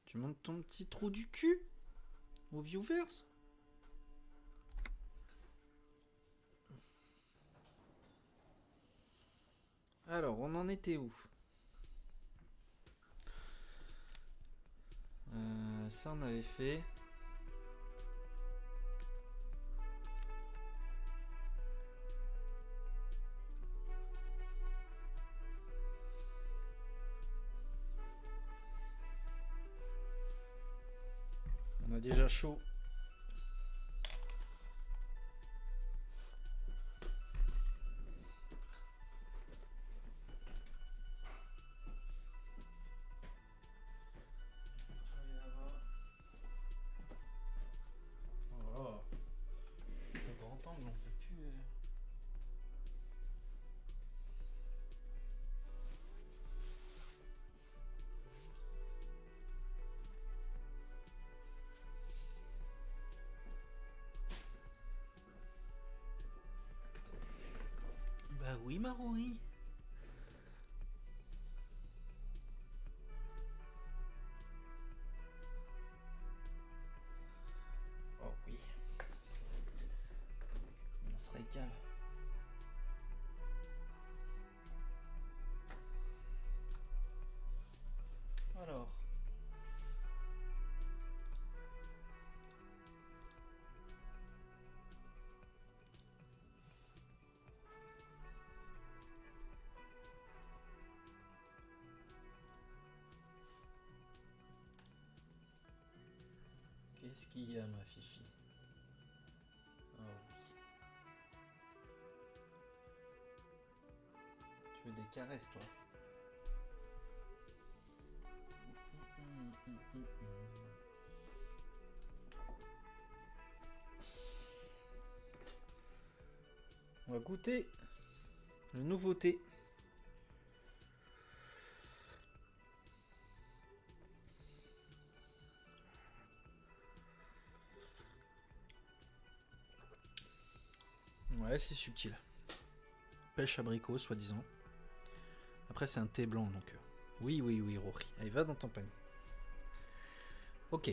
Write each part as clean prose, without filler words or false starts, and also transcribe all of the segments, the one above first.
Tu montes ton petit trou du cul aux viewers. Alors, on en était où? Ça, on avait fait. On a déjà chaud. Oh, le grand angle, on peut plus. Bah oui, Marori. Oh oui. On se régale. Alors. Qu'est-ce qu'il y a, ma fifi? Oh oui. Tu veux des caresses, toi? On va goûter le nouveau thé. Ouais, c'est subtil. Pêche abricot, soi-disant. Après, c'est un thé blanc, donc... Oui, Rory. Allez, va dans ton panier. Ok.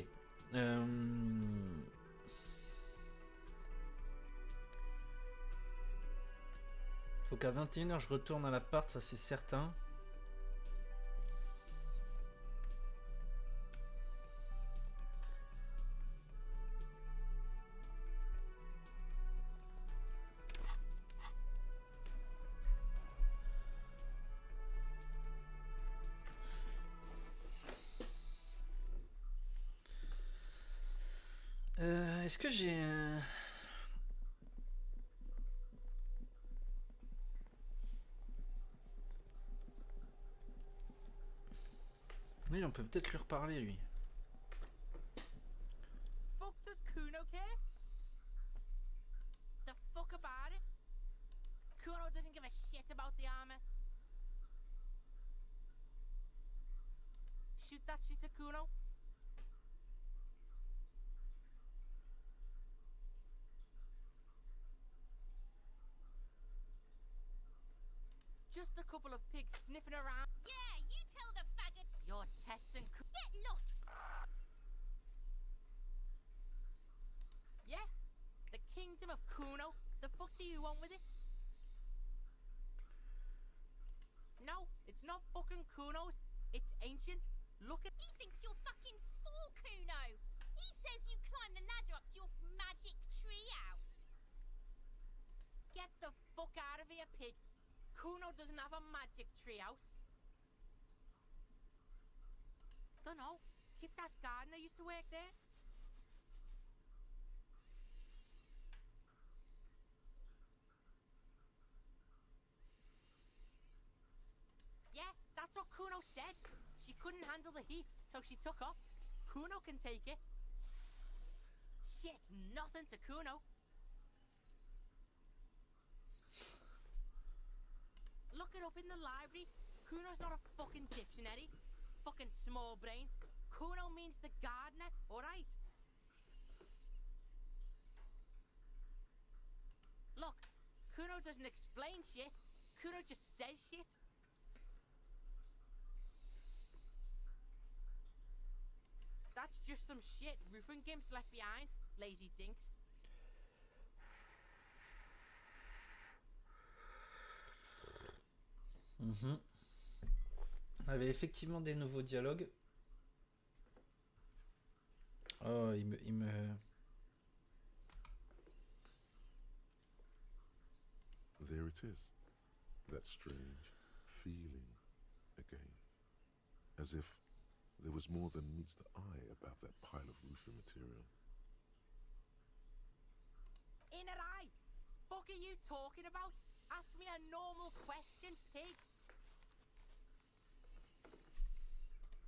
Faut qu'à 21h, je retourne à l'appart, ça c'est certain. Est-ce que j'ai un... Oui, on peut peut-être lui reparler, lui. Fuck does Kuno care? The fuck about it? Kuno doesn't give a shit about the armor. Shoot that shit to Kuno. Just a couple of pigs sniffing around. Yeah, you tell the faggot. You're testing Get lost. Yeah? The kingdom of Kuno? The fuck do you want with it? No, it's not fucking Kuno's. It's ancient. Look at... He thinks you're fucking fool, Kuno. He says you climbed the ladder up to your magic treehouse. Get the fuck out of here, pig. Kuno doesn't have a magic treehouse. Dunno. Kipta's gardener used to work there. Yeah, that's what Kuno said. She couldn't handle the heat, so she took off. Kuno can take it. Shit's nothing to Kuno. Look it up in the library. Kuno's not a fucking dictionary. Fucking small brain. Kuno means the gardener, alright? Look, Kuno doesn't explain shit. Kuno just says shit. just some shit roofing gimps left behind. Lazy dinks. On avait effectivement des nouveaux dialogues. Oh, il me... There it is. That strange feeling again. As if there was more than meets the eye about that pile of roofing material. Inner eye? Fuck are you talking about? Ask me a normal question, pig.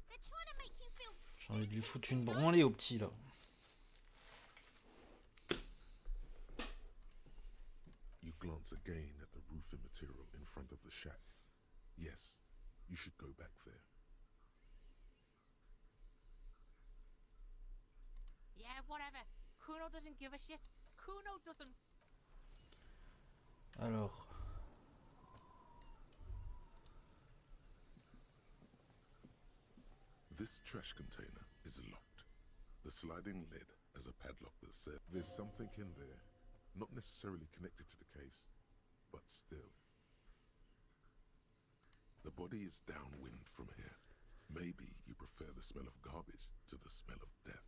They're trying to make you feel J'ai envie de lui foutre une branlée au petit là. You glance again at the roofing material in front of the shack. Yes, you should go back there. Yeah, whatever. Kuno doesn't give a shit. Kuno doesn't. Alors... This trash container is locked. The sliding lid has a padlock that says there's something in there, not necessarily connected to the case, but still. The body is downwind from here. Maybe you prefer the smell of garbage to the smell of death.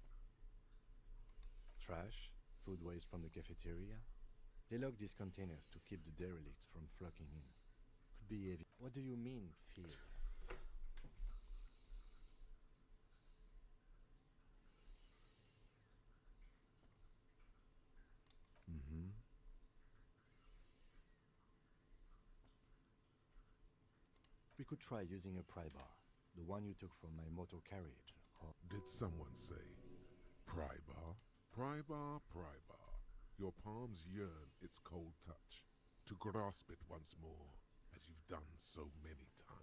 Trash, food waste from the cafeteria. They lock these containers to keep the derelicts from flocking in. Could be heavy. What do you mean, fear? We could try using a pry bar, the one you took from my motor carriage. Or Did someone say, pry bar? Pry bar, pry bar. Your palms yearn its cold touch, to grasp it once more, as you've done so many times.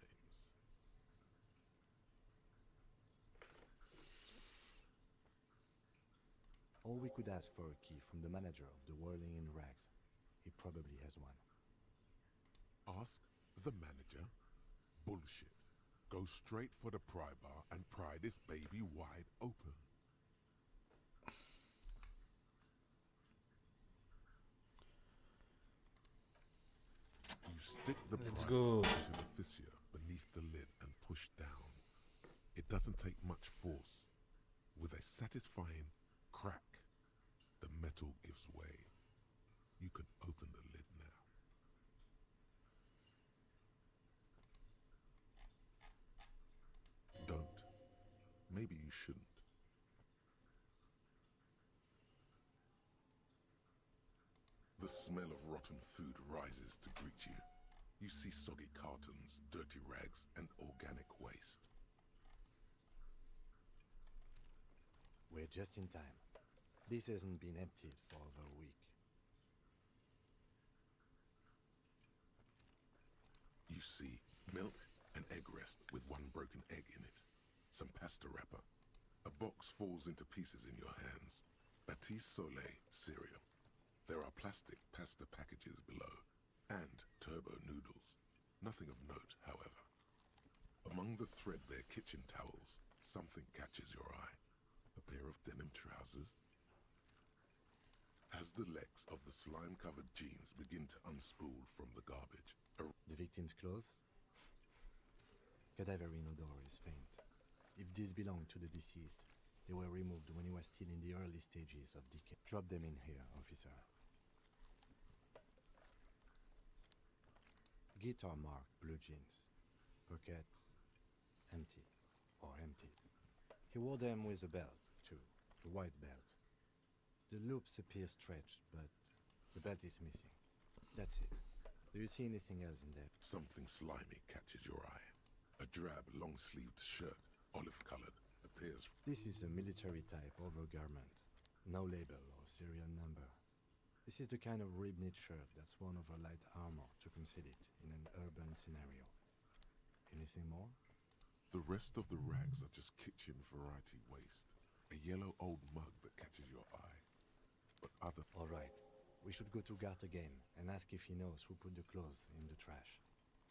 or we could ask for a key from the manager of the Whirling in Rags. He probably has one. Ask the manager? Bullshit. Go straight for the pry bar and pry this baby wide open. You stick the Let's pry go. bar into the fissure beneath the lid and push down. It doesn't take much force. With a satisfying crack, the metal gives way. You can open the lid now. Don't. Maybe you shouldn't. The smell of rotten food rises to greet you. You see soggy cartons, dirty rags, and organic waste. We're just in time. This hasn't been emptied for over a week. You see milk and egg rest with one broken egg in it. Some pasta wrapper. A box falls into pieces in your hands. Baptiste Soleil cereal. There are plastic pasta packages below. And turbo noodles. Nothing of note, however. Among the threadbare kitchen towels, something catches your eye. A pair of denim trousers. As the legs of the slime-covered jeans begin to unspool from the garbage, The victim's clothes? Cadaverine odor is faint. If these belong to the deceased, they were removed when he was still in the early stages of decay. Drop them in here, officer. Guitar marked blue jeans. Pockets empty or emptied. He wore them with a belt, too. A white belt. The loops appear stretched, but the belt is missing. That's it. Do you see anything else in there? something slimy catches your eye. A drab, long-sleeved shirt, olive-colored, appears. This is a military-type overgarment. No label or serial number. This is the kind of rib-knit shirt that's worn over light armor to conceal it in an urban scenario. Anything more? The rest of the rags are just kitchen variety waste. A yellow old mug that catches your eye. But other... All right. We should go to Gart again and ask if he knows who put the clothes in the trash.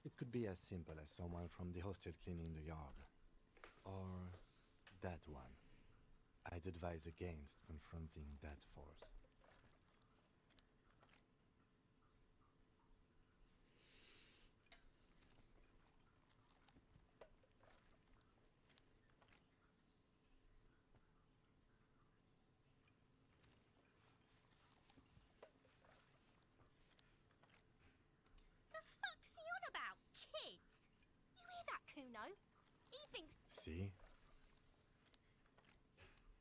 It could be as simple as someone from the hostel cleaning the yard. Or that one. I'd advise against confronting that force. The fuck's he on about? Kids? You hear that, Kuno? He thinks See?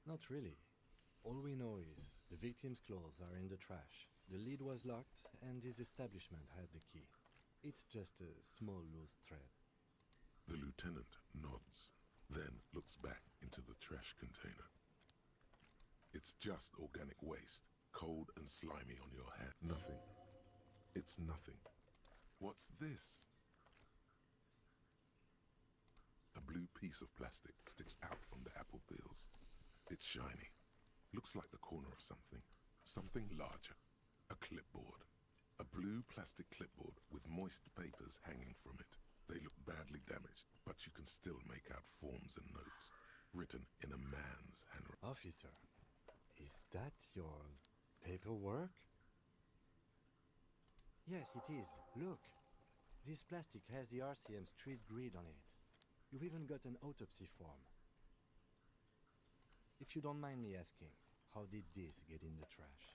Not really. All we know is the victim's clothes are in the trash. The lid was locked, and his establishment had the key. It's just a small loose thread. The lieutenant nods, then looks back into the trash container. It's just organic waste, cold and slimy on your hand. Nothing. It's nothing. What's this? A blue piece of plastic sticks out from the apple peels. It's shiny. Looks like the corner of something. Something larger. A clipboard. A blue plastic clipboard with moist papers hanging from it. They look badly damaged, but you can still make out forms and notes, written in a man's handwriting. Officer, is that your paperwork? Yes, it is. Look. This plastic has the RCM street grid on it. You've even got an autopsy form. If you don't mind me asking, how did this get in the trash?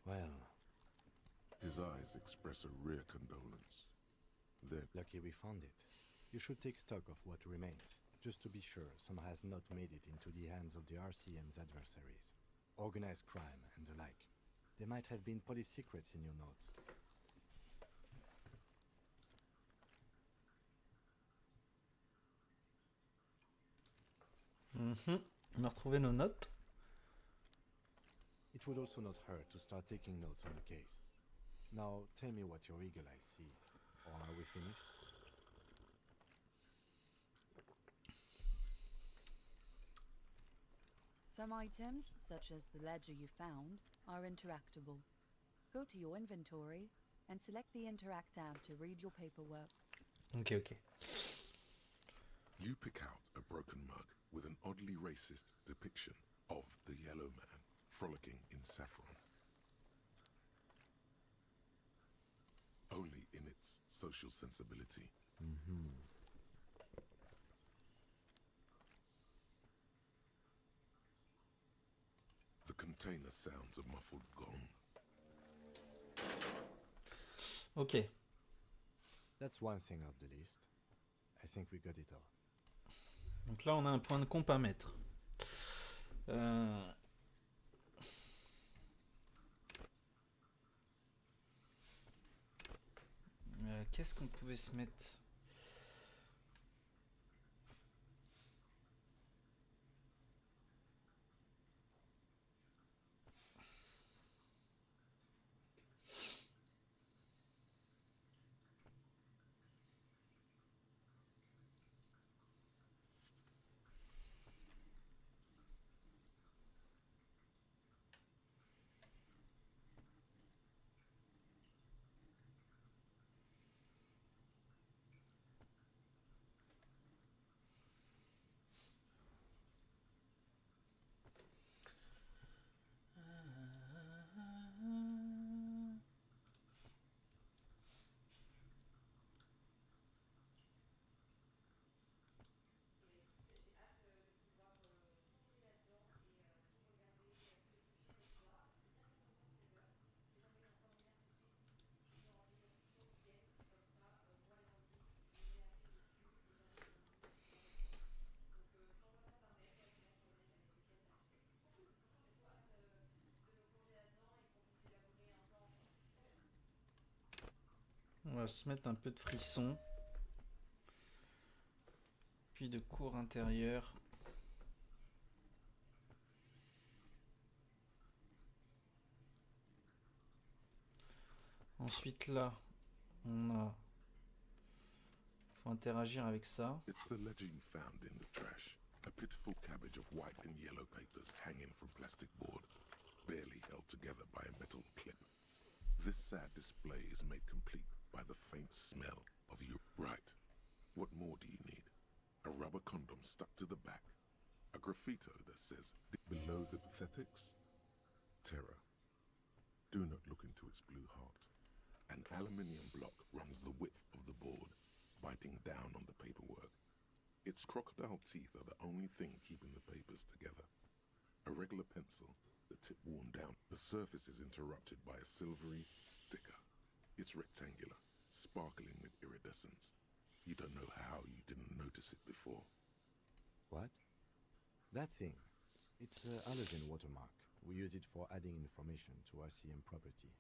Well, His eyes express a rare condolence. Then, lucky we found it. You should take stock of what remains, just to be sure some has not made it into the hands of the RCM's adversaries. Organized crime and the like. There might have been police secrets in your notes. On a retrouvé nos notes. It would also not hurt to start taking notes on the case. Now, tell me what your eagle eyes see. Or are we finished? Some items, such as the ledger you found, are interactable. Go to your inventory and select the Interact tab to read your paperwork. Ok, ok. you pick out a broken mug with an oddly racist depiction of the yellow man frolicking in saffron. Only in its social sensibility. The container sounds a muffled gong. Ok. That's one thing off the list. I think we got it all. Donc là, on a un point de comp à mettre. Qu'est-ce qu'on pouvait se mettre? On va se mettre un peu de frisson. Puis de cours intérieur. Ensuite là, on a... faut interagir avec ça. It's the legend found in the trash. A pitiful cabbage of white and yellow papers hanging from plastic board, barely held together by a metal clip. This sad display is made complete by the faint smell of you. Right. What more do you need? A rubber condom stuck to the back. A graffito that says, below the pathetics, terror. Do not look into its blue heart. An aluminium block runs the width of the board, biting down on the paperwork. Its crocodile teeth are the only thing keeping the papers together. A regular pencil, the tip worn down. The surface is interrupted by a silvery sticker. It's rectangular, sparkling with iridescence. You don't know how you didn't notice it before. What? That thing. It's a halogen watermark. We use it for adding information to RCM property.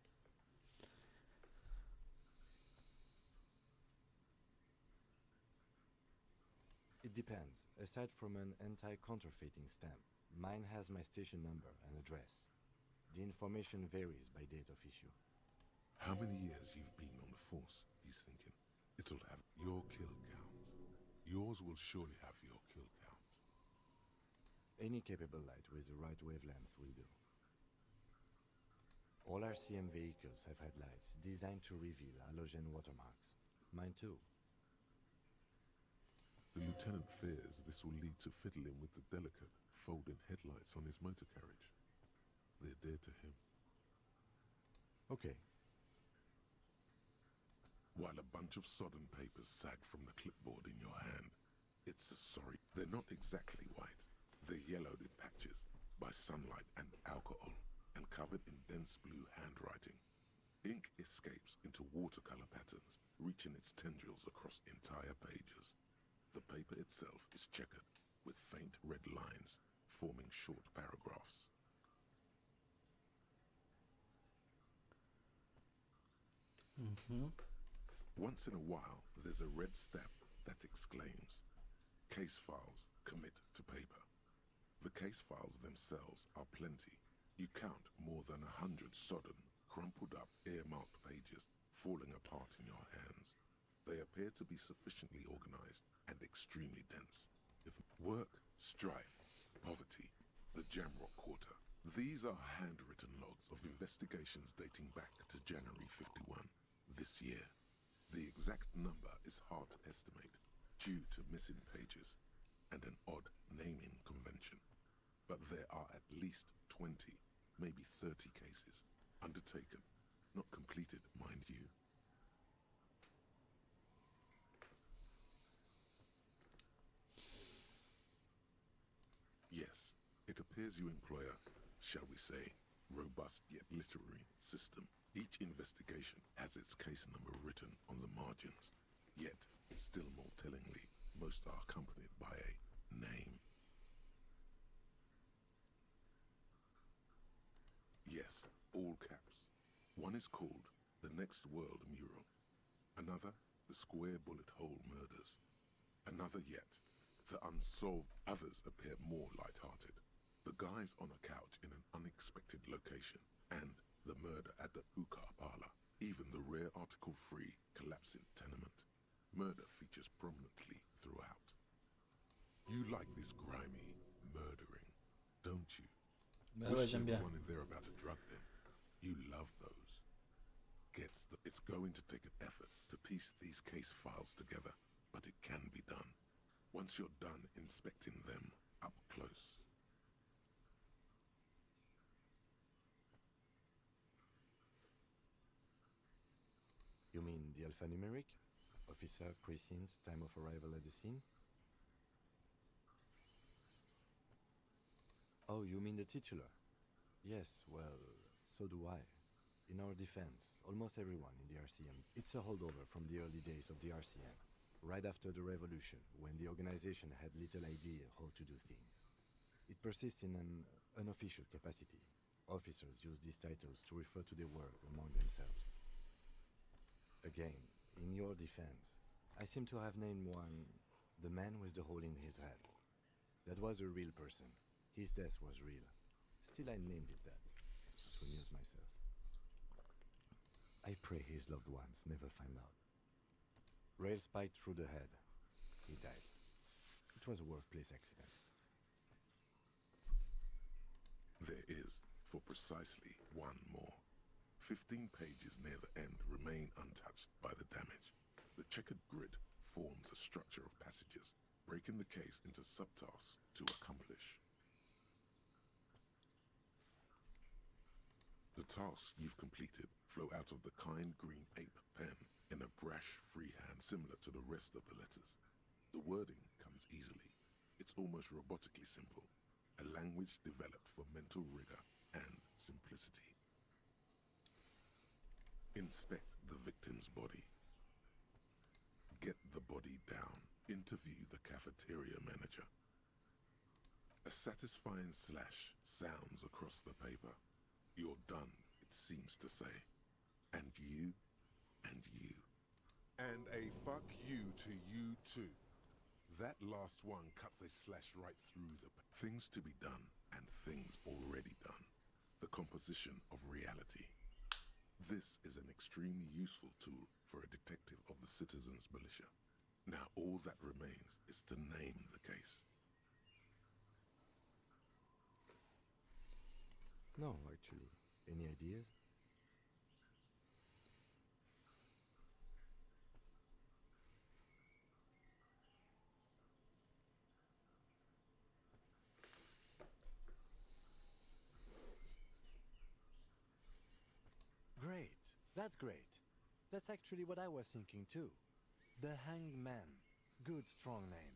It depends. Aside from an anti-counterfeiting stamp, mine has my station number and address. The information varies by date of issue. How many years you've been on the force, he's thinking. It'll have your kill count. Yours will surely have your kill count. Any capable light with the right wavelength will do. All RCM vehicles have had lights designed to reveal halogen watermarks. Mine too. The lieutenant fears this will lead to fiddling with the delicate, folding headlights on his motor carriage. They're dear to him. Okay. While a bunch of sodden papers sag from the clipboard in your hand, it's a sorry. They're not exactly white. They're yellowed in patches by sunlight and alcohol, and covered in dense blue handwriting. Ink escapes into watercolor patterns, reaching its tendrils across entire pages. The paper itself is checkered with faint red lines, forming short paragraphs. Once in a while, there's a red stamp that exclaims, "Case files, commit to paper." The case files themselves are plenty. You count more than 100 sodden, crumpled up, earmarked pages falling apart in your hands. They appear to be sufficiently organized and extremely dense. If work, strife, poverty, the Jamrock Quarter. These are handwritten logs of investigations dating back to January 51, this year. The exact number is hard to estimate due to missing pages and an odd naming convention. But there are at least 20, maybe 30 cases undertaken, not completed, mind you. Yes, it appears you employ a, shall we say, robust yet literary system. Each investigation has its case number written on the margins, yet, still more tellingly, most are accompanied by a name. Yes, all caps. One is called The Next World Mural. Another, The Square Bullet Hole Murders. Another yet, The Unsolved. Others appear more light-hearted. The guys on a couch in an unexpected location, and the murder at the hookah parlor. Even the rare article-free collapsing tenement. Murder features prominently throughout. You like this grimy murdering, don't you? Bah ouais, j'aime bien. One in there about to drug them. You love those. It's going to take an effort to piece these case files together, but it can be done. Once you're done inspecting them up close. You mean the alphanumeric? Officer, precinct, time of arrival at the scene? Oh, you mean the titular? Yes, well, so do I. In our defense, almost everyone in the RCM. It's a holdover from the early days of the RCM, right after the revolution, when the organization had little idea how to do things. It persists in an unofficial capacity. Officers use these titles to refer to their work among themselves. Again, in your defense, I seem to have named one the man with the hole in his head. That was a real person. His death was real. Still, I named it that, to amuse myself. I pray his loved ones never find out. Rail spiked through the head. He died. It was a workplace accident. There is, for precisely one more. 15 pages near the end remain untouched by the damage. The checkered grid forms a structure of passages, breaking the case into subtasks to accomplish. The tasks you've completed flow out of the kind green ape pen in a brash freehand similar to the rest of the letters. The wording comes easily. It's almost robotically simple, a language developed for mental rigor and simplicity. Inspect the victim's body. Get the body down. Interview the cafeteria manager. A satisfying slash sounds across the paper. You're done, it seems to say. And you, and you. And a fuck you to you too. That last one cuts a slash right through the... Things to be done and things already done. The composition of reality. This is an extremely useful tool for a detective of the citizens' militia. Now all that remains is to name the case. No, actually. Any ideas? Great. That's great. That's actually what I was thinking too. The Hanged Man. Good, strong name.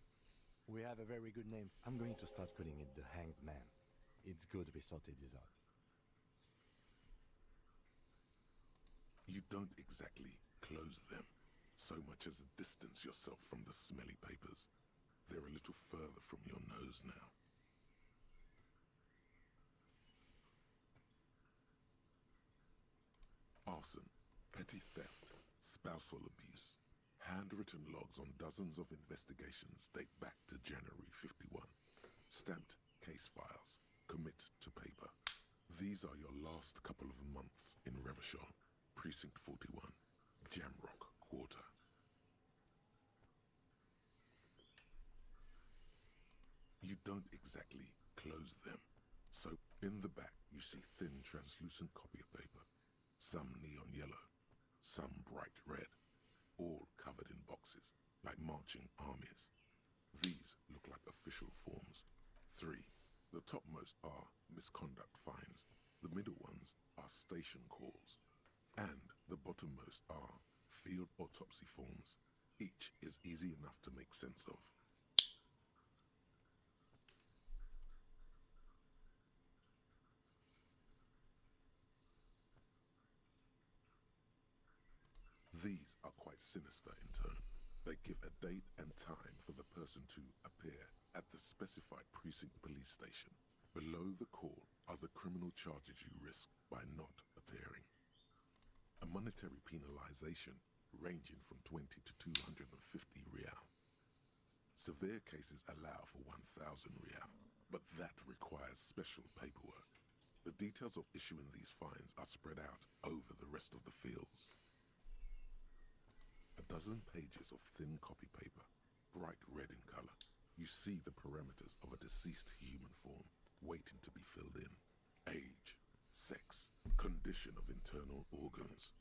We have a very good name. I'm going to start calling it the Hanged Man. It's good we sorted this out. You don't exactly close them, so much as distance yourself from the smelly papers. They're a little further from your nose now. Arson, petty theft, spousal abuse. Handwritten logs on dozens of investigations date back to January 51. Stamped case files, commit to paper. These are your last couple of months in Revachol, Precinct 41, Jamrock Quarter. You don't exactly close them. So in the back you see thin translucent copy of paper. Some neon yellow, some bright red, all covered in boxes, like marching armies. These look like official forms. 3. The topmost are misconduct fines. The middle ones are station calls. And the bottommost are field autopsy forms. Each is easy enough to make sense of. These are quite sinister in tone. They give a date and time for the person to appear at the specified precinct police station. Below the call are the criminal charges you risk by not appearing. A monetary penalization ranging from 20 to 250 real. Severe cases allow for 1,000 real, but that requires special paperwork. The details of issuing these fines are spread out over the rest of the fields. A dozen pages of thin copy paper, bright red in color. You see the parameters of a deceased human form, waiting to be filled in. Age, sex, condition of internal organs,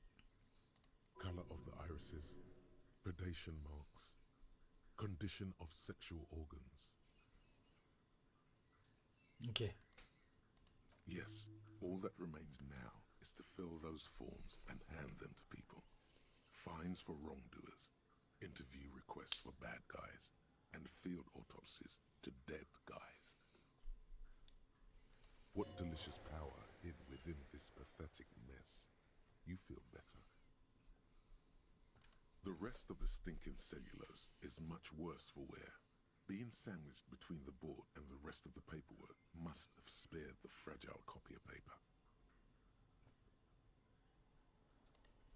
Color of the irises, predation marks, condition of sexual organs. Ok. Yes, all that remains now is to fill those forms and hand them to people. Fines for wrongdoers, interview requests for bad guys, and field autopsies to dead guys. What delicious power hid within this pathetic mess. You feel better. The rest of the stinking cellulose is much worse for wear. Being sandwiched between the board and the rest of the paperwork must have spared the fragile copy of paper.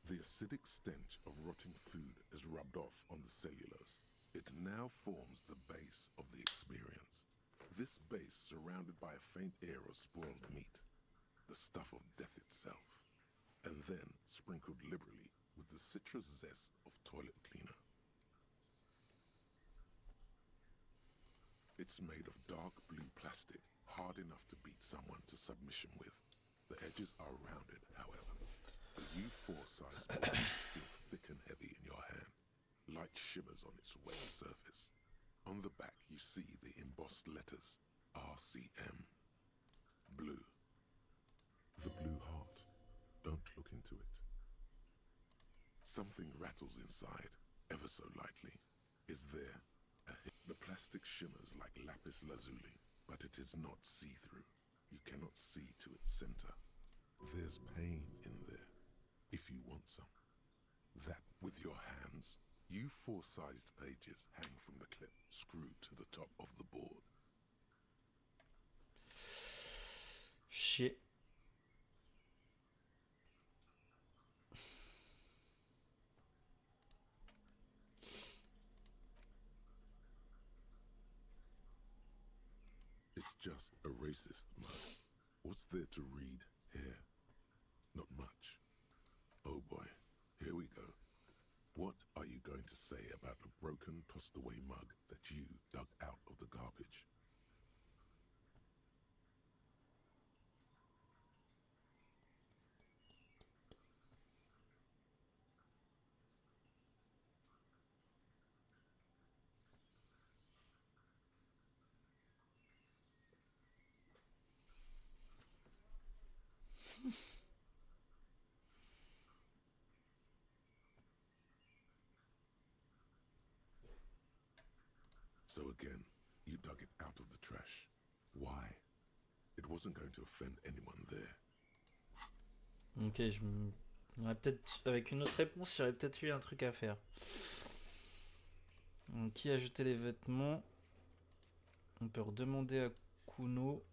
The acidic stench of rotting food is rubbed off on the cellulose. It now forms the base of the experience. This base surrounded by a faint air of spoiled meat, the stuff of death itself, and then sprinkled liberally with the citrus zest of toilet cleaner. It It's made of dark blue plastic, hard enough to beat someone to submission with. The edges are rounded, however. The U4 size blade feels thick and heavy in your hand. Light shimmers on its wet surface. On the back you see the embossed letters RCM. Blue. The blue heart. Don't look into it. Something rattles inside, ever so lightly. Is there? The plastic shimmers like lapis lazuli, but it is not see-through. You cannot see to its center. There's pain in there, if you want some. That, with your hands, U4-sized pages hang from the clip screwed to the top of the board. Shit. It's just a racist mug. What's there to read here? Not much. Oh boy, here we go. What are you going to say about a broken, tossed-away mug that you dug out of the garbage? So again, you dug it out of the trash. Why? It wasn't going to offend anyone there. Ok, on aurait peut-être, avec une autre réponse, il y aurait peut-être eu un truc à faire. Donc, qui a jeté les vêtements? On peut redemander à Kuno.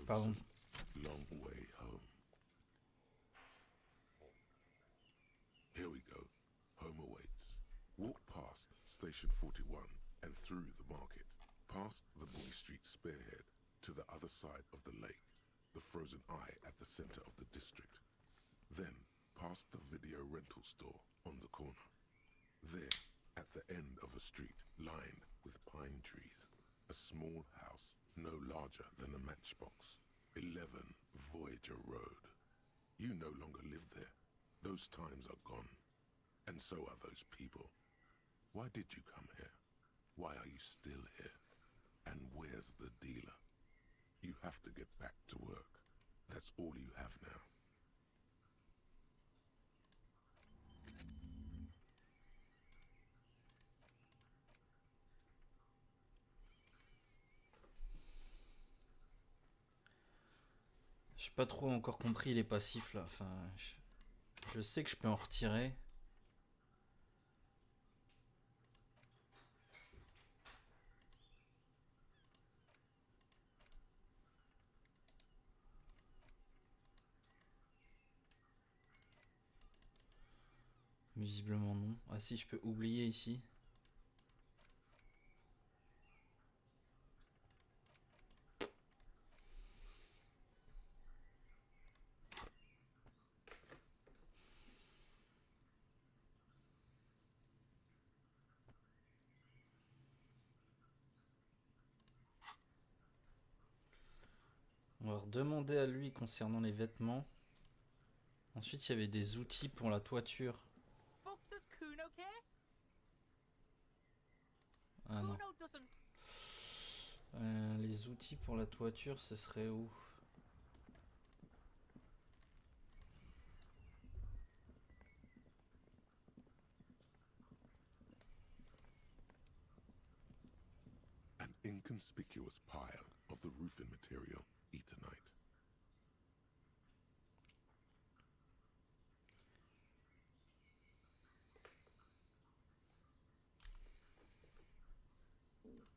Pardon. Long way home. Here we go. Home awaits. Walk past Station 41 and through the market, past the Bully Street spearhead to the other side of the lake, the frozen eye at the center of the district. Then past the video rental store on the corner. There, at the end of a street lined with pine trees, a small house no larger than a matchbox. 11 Voyager Road. You no longer live there. Those times are gone. And so are those people. Why did you come here? Why are you still here? And where's the dealer? You have to get back to work. That's all you have now. J'ai pas trop encore compris les passifs là. Enfin, je sais que je peux en retirer. Visiblement non. Ah si, je peux oublier ici. On va redemander à lui concernant les vêtements. Ensuite, il y avait des outils pour la toiture. Fuck does Kuno care? Ah non. Kuno doesn't. Les outils pour la toiture, ce serait où? An inconspicuous pile of the roofing material, Eternite.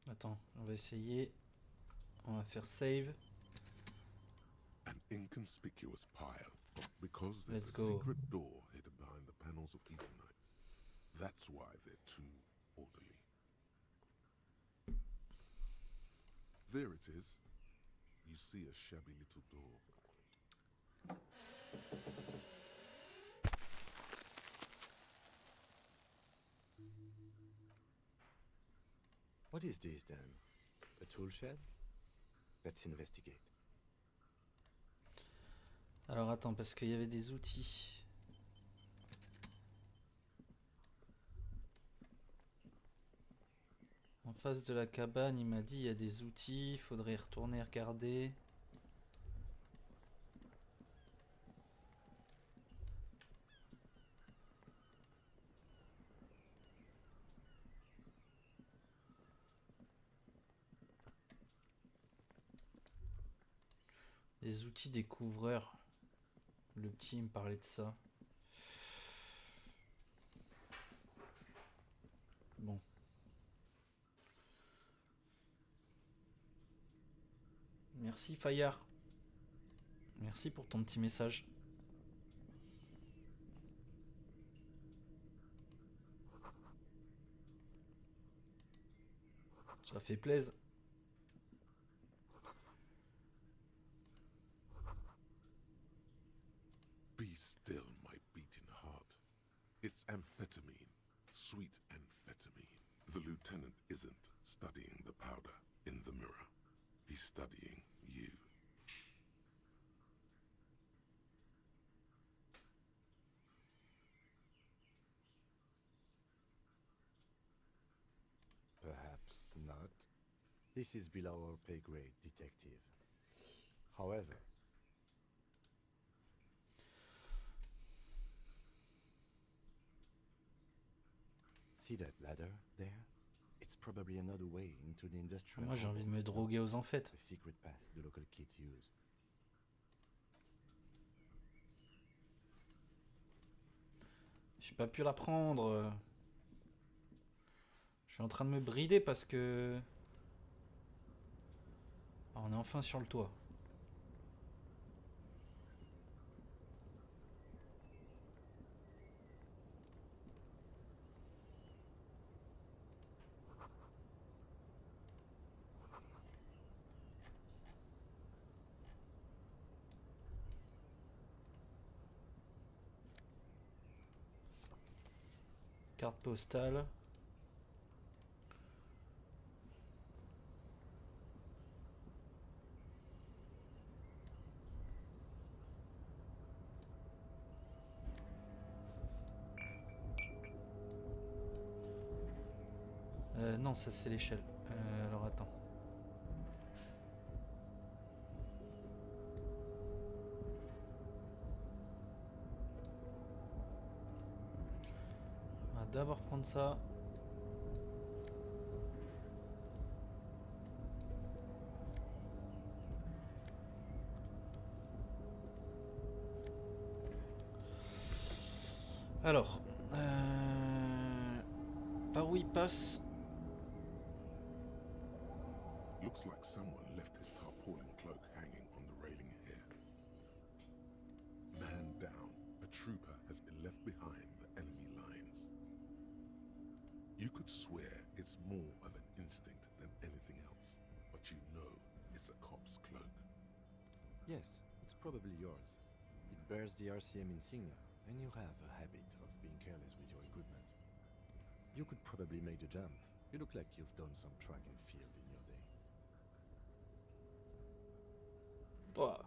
Attends, on va essayer. On va faire save. An inconspicuous pile, because there's Let's a go. secret door hidden behind the panels of Eternite. That's why they're too orderly. There it is. You see a shabby little door. What is this then? A tool shed? Let's investigate. Alors attends, parce qu'il y avait des outils. En face de la cabane, il m'a dit il y a des outils, il faudrait y retourner regarder. Les outils découvreurs. Le petit il me parlait de ça. Bon. Merci Fayard. Merci pour ton petit message. Ça fait plaisir. Be still, my beating heart. It's amphetamine, sweet amphetamine. The lieutenant isn't studying the powder in the mirror. He's studying you. Perhaps not. This is below our pay grade, detective. However, see that ladder there? It's probably another way into the industrial. Moi j'ai envie de me droguer aux amphètes. The secret path the local kids use. J'ai pas pu la prendre. Je suis en train de me brider parce que... Ah, on est enfin sur le toit. Carte postale. Non, ça c'est l'échelle. Alors attends. On va d'abord prendre ça. Alors, par où il passe? Looks like someone left his tarpaulin cloak hanging on the railing here. Man down, a trooper has been left behind the enemy lines. You could swear it's more of an instinct than anything else, but you know it's a cop's cloak. Yes, it's probably yours. It bears the RCM insignia, and you have a habit of being careless with your equipment. You could probably make the jump. You look like you've done some track and field in your day. Bah.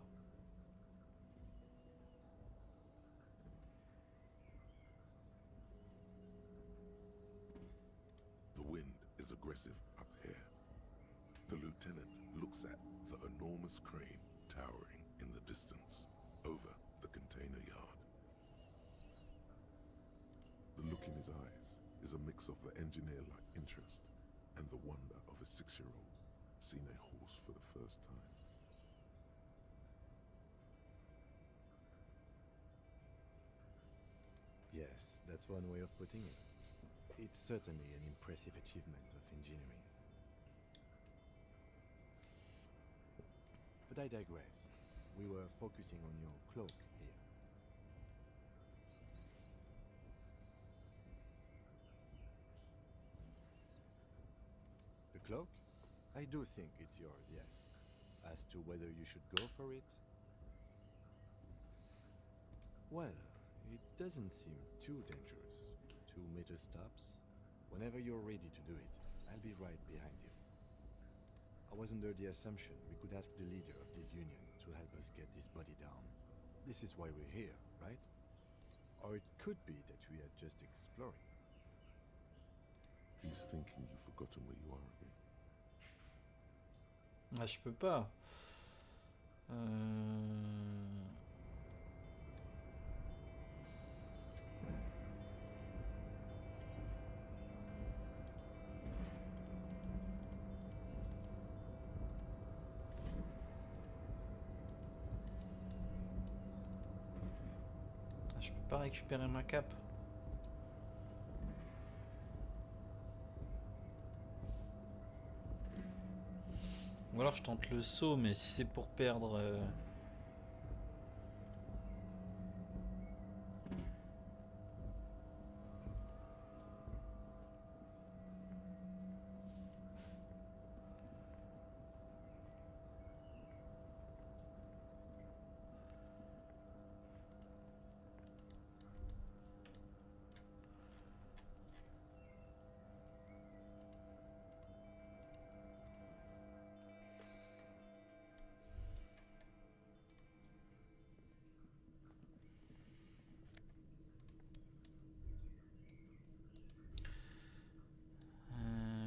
The wind is aggressive up here. The lieutenant looks at the enormous crane towering in the distance over the container yard. The look in his eyes is a mix of the engineer-like interest and the wonder of a 6-year-old seeing a horse for the first time. Yes, that's one way of putting it. It's certainly an impressive achievement of engineering. But I digress. We were focusing on your cloak here. The cloak? I do think it's yours, yes. As to whether you should go for it? Well, it doesn't seem too dangerous. 2 meter stops. Whenever you're ready to do it, I'll be right behind you. I was under the assumption we could ask the leader of this union to help us get this body down. This is why we're here, right? Or it could be that we are just exploring. He's thinking you've forgotten where you are again. Ah, je peux pas. Ah, je peux pas récupérer ma cape. Ou alors je tente le saut, mais si c'est pour perdre...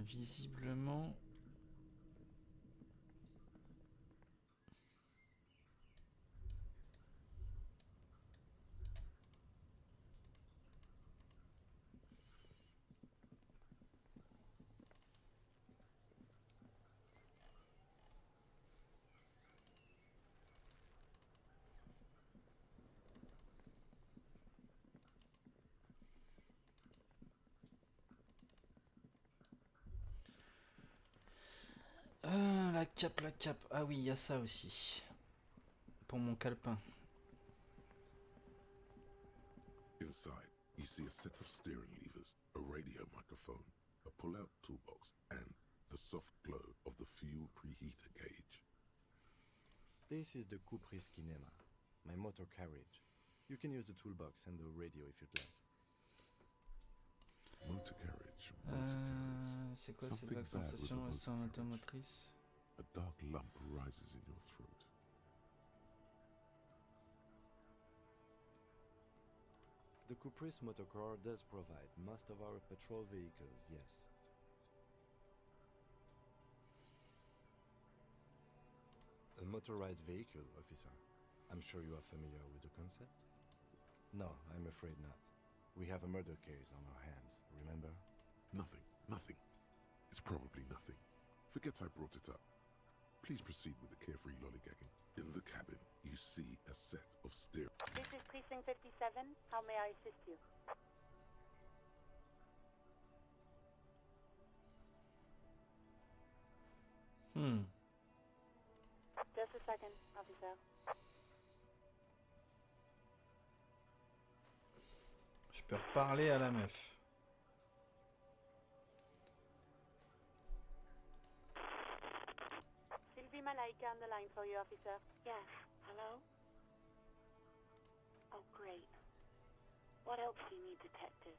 visiblement... la cape, la cape. Ah oui, il y a ça aussi. Pour mon calepin. Inside, you see a set of steering levers, a radio microphone, a pull-out toolbox, and the soft glow of the fuel preheater gauge. This is the Cupri's Kinema, my motor carriage. You can use the toolbox and the radio if you'd like. Motor carriage, motor carriage. C'est quoi cette Something vague bad with sensation the sans motor carriage. automotrice? A dark lump rises in your throat. The Cupri's motorcar does provide most of our patrol vehicles, yes. A motorized vehicle, officer. I'm sure you are familiar with the concept? No, I'm afraid not. We have a murder case on our hands, remember? Nothing. It's probably nothing. Forget I brought it up. Please proceed with the carefree lollygagging. In the cabin, you see a set of steering... This is Precinct 57. How may I assist you? Just a second, officer. Je peux reparler à la meuf. Sylvie Malaika on the line for you, officer. Yes. Hello? Oh, great. What else do you need, detective?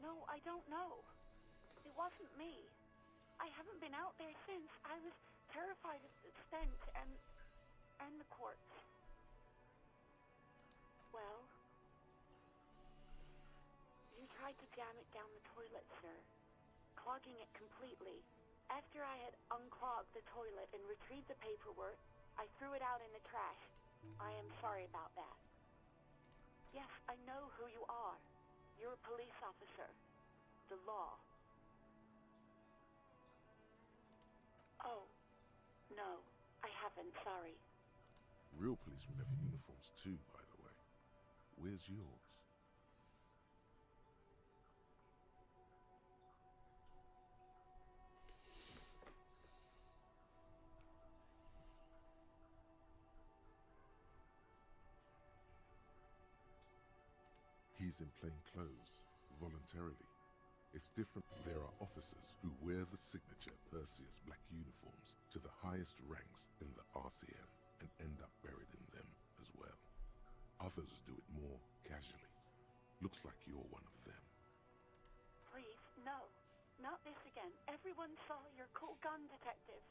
No, I don't know. It wasn't me. I haven't been out there since. I was terrified of the stench and the corpse. Well, you tried to jam it down the toilet, sir, clogging it completely. After I had unclogged the toilet and retrieved the paperwork, I threw it out in the trash. I am sorry about that. Yes, I know who you are. You're a police officer. The law. Oh, no, I haven't, sorry. Real policemen have uniforms too, by the way. Where's yours? He's in plain clothes, voluntarily. It's different. There are officers who wear the signature Perseus black uniforms to the highest ranks in the RCM and end up buried in them as well. Others do it more casually. Looks like you're one of them. Please, no. Not this again. Everyone saw your cool gun detective.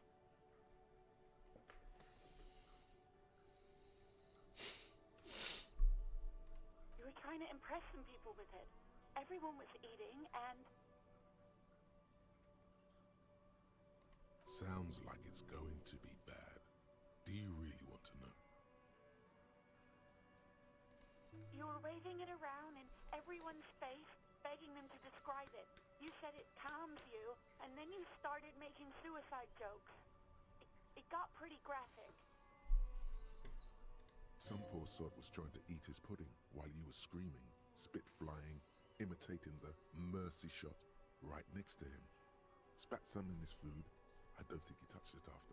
You were trying to impress some people with it. Everyone was eating and... Sounds like it's going to be bad. Do you really want to know? You were waving it around in everyone's face, begging them to describe it. You said it calms you, and then you started making suicide jokes. It got pretty graphic. Some poor sod was trying to eat his pudding while you were screaming, spit flying, imitating the mercy shot right next to him. Spat some in his food. I don't think he touched it after.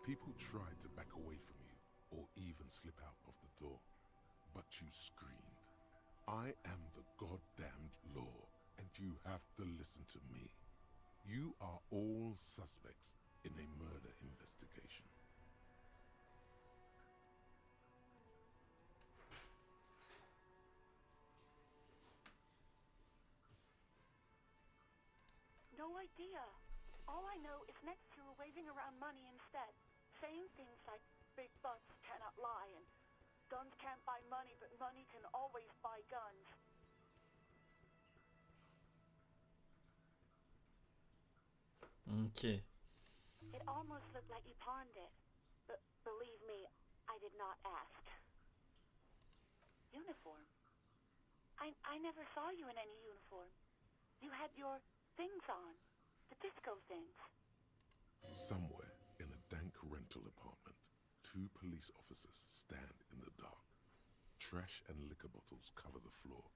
People tried to back away from you, or even slip out of the door, but you screamed, "I am the goddamned law, and you have to listen to me. You are all suspects in a murder investigation." No idea. All I know is next you were waving around money instead, saying things like big butts cannot lie and guns can't buy money, but money can always buy guns. Ok. It almost looked like you pawned it, but believe me, I did not ask. Uniform? I never saw you in any uniform. You had your things on, the disco things. Somewhere in a dank rental apartment, 2 police officers stand in the dark. Trash and liquor bottles cover the floor.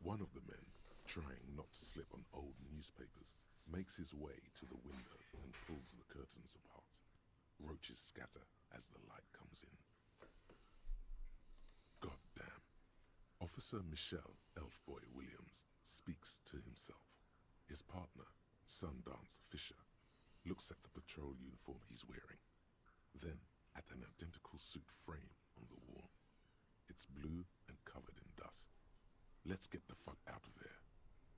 One of the men, trying not to slip on old newspapers, makes his way to the window and pulls the curtains apart. Roaches scatter as the light comes in. God damn. Officer Michelle Elfboy Williams speaks to himself. His partner, Sundance Fisher, looks at the patrol uniform he's wearing, then at an identical suit frame on the wall. It's blue and covered in dust. "Let's get the fuck out of there."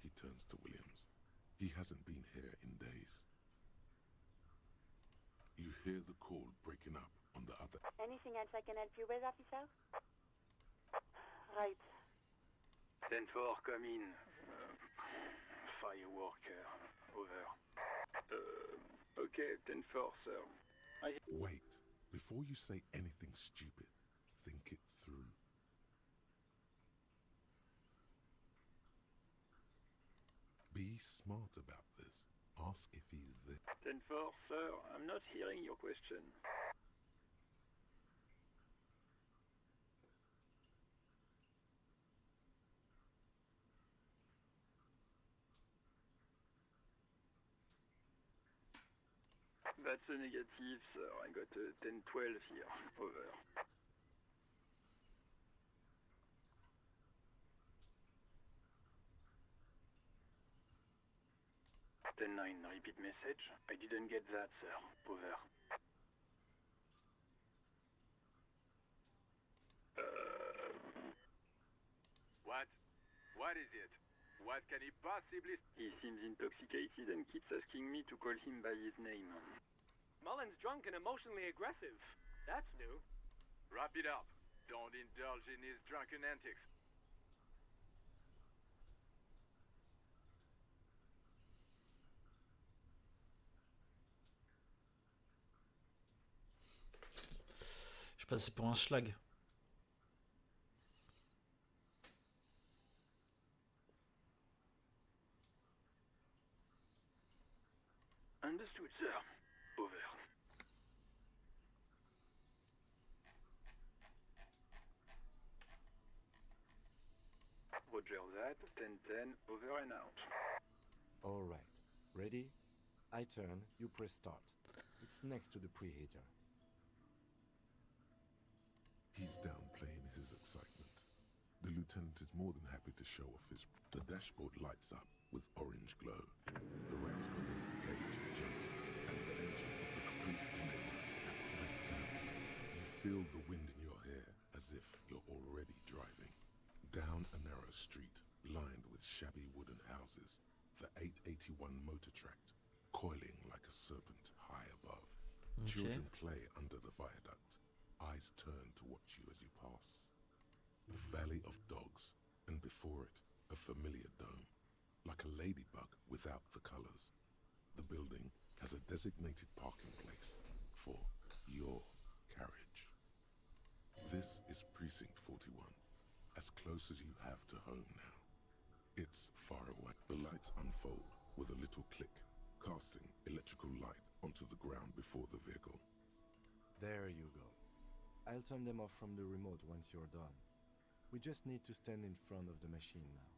He turns to Williams. He hasn't been here in days. You hear the call breaking up on the other. Anything else I can help you with, officer? Right. 10-4, come in. Firework, over. Okay, 10-4, sir. Wait. Before you say anything stupid, think it through. Be smart about this. Ask if he's there. 10-4, sir. I'm not hearing your question. That's a negative, sir. I got a 10-12 here. Over. Ten-9, repeat message. I didn't get that, sir. Over. What? What is it? What can he possibly... He seems intoxicated and keeps asking me to call him by his name. Mullen's drunk and emotionally aggressive. That's new. Wrap it up. Don't indulge in his drunken antics. Je passais pour un schlag. Understood, sir. Over. Roger that. 10-10, over and out. All right. Ready? I turn, you press start. It's next to the preheater. He's downplaying his excitement. The lieutenant is more than happy to show off his... The dashboard lights up with orange glow. The rounds per minute gauge jumps, and the engine of the Caprice Canadian. That sound. Feel the wind in your hair as if you're already driving. Down a narrow street lined with shabby wooden houses, the 881 motor tract coiling like a serpent high above. Children play under the viaduct, eyes turn to watch you as you pass. The Valley of Dogs, and before it, a familiar dome, like a ladybug without the colors. The building has a designated parking place for your carriage. This is Precinct 41, as close as you have to home now. It's far away. The lights unfold with a little click, casting electrical light onto the ground before the vehicle. There you go. I'll turn them off from the remote once you're done. We just need to stand in front of the machine now.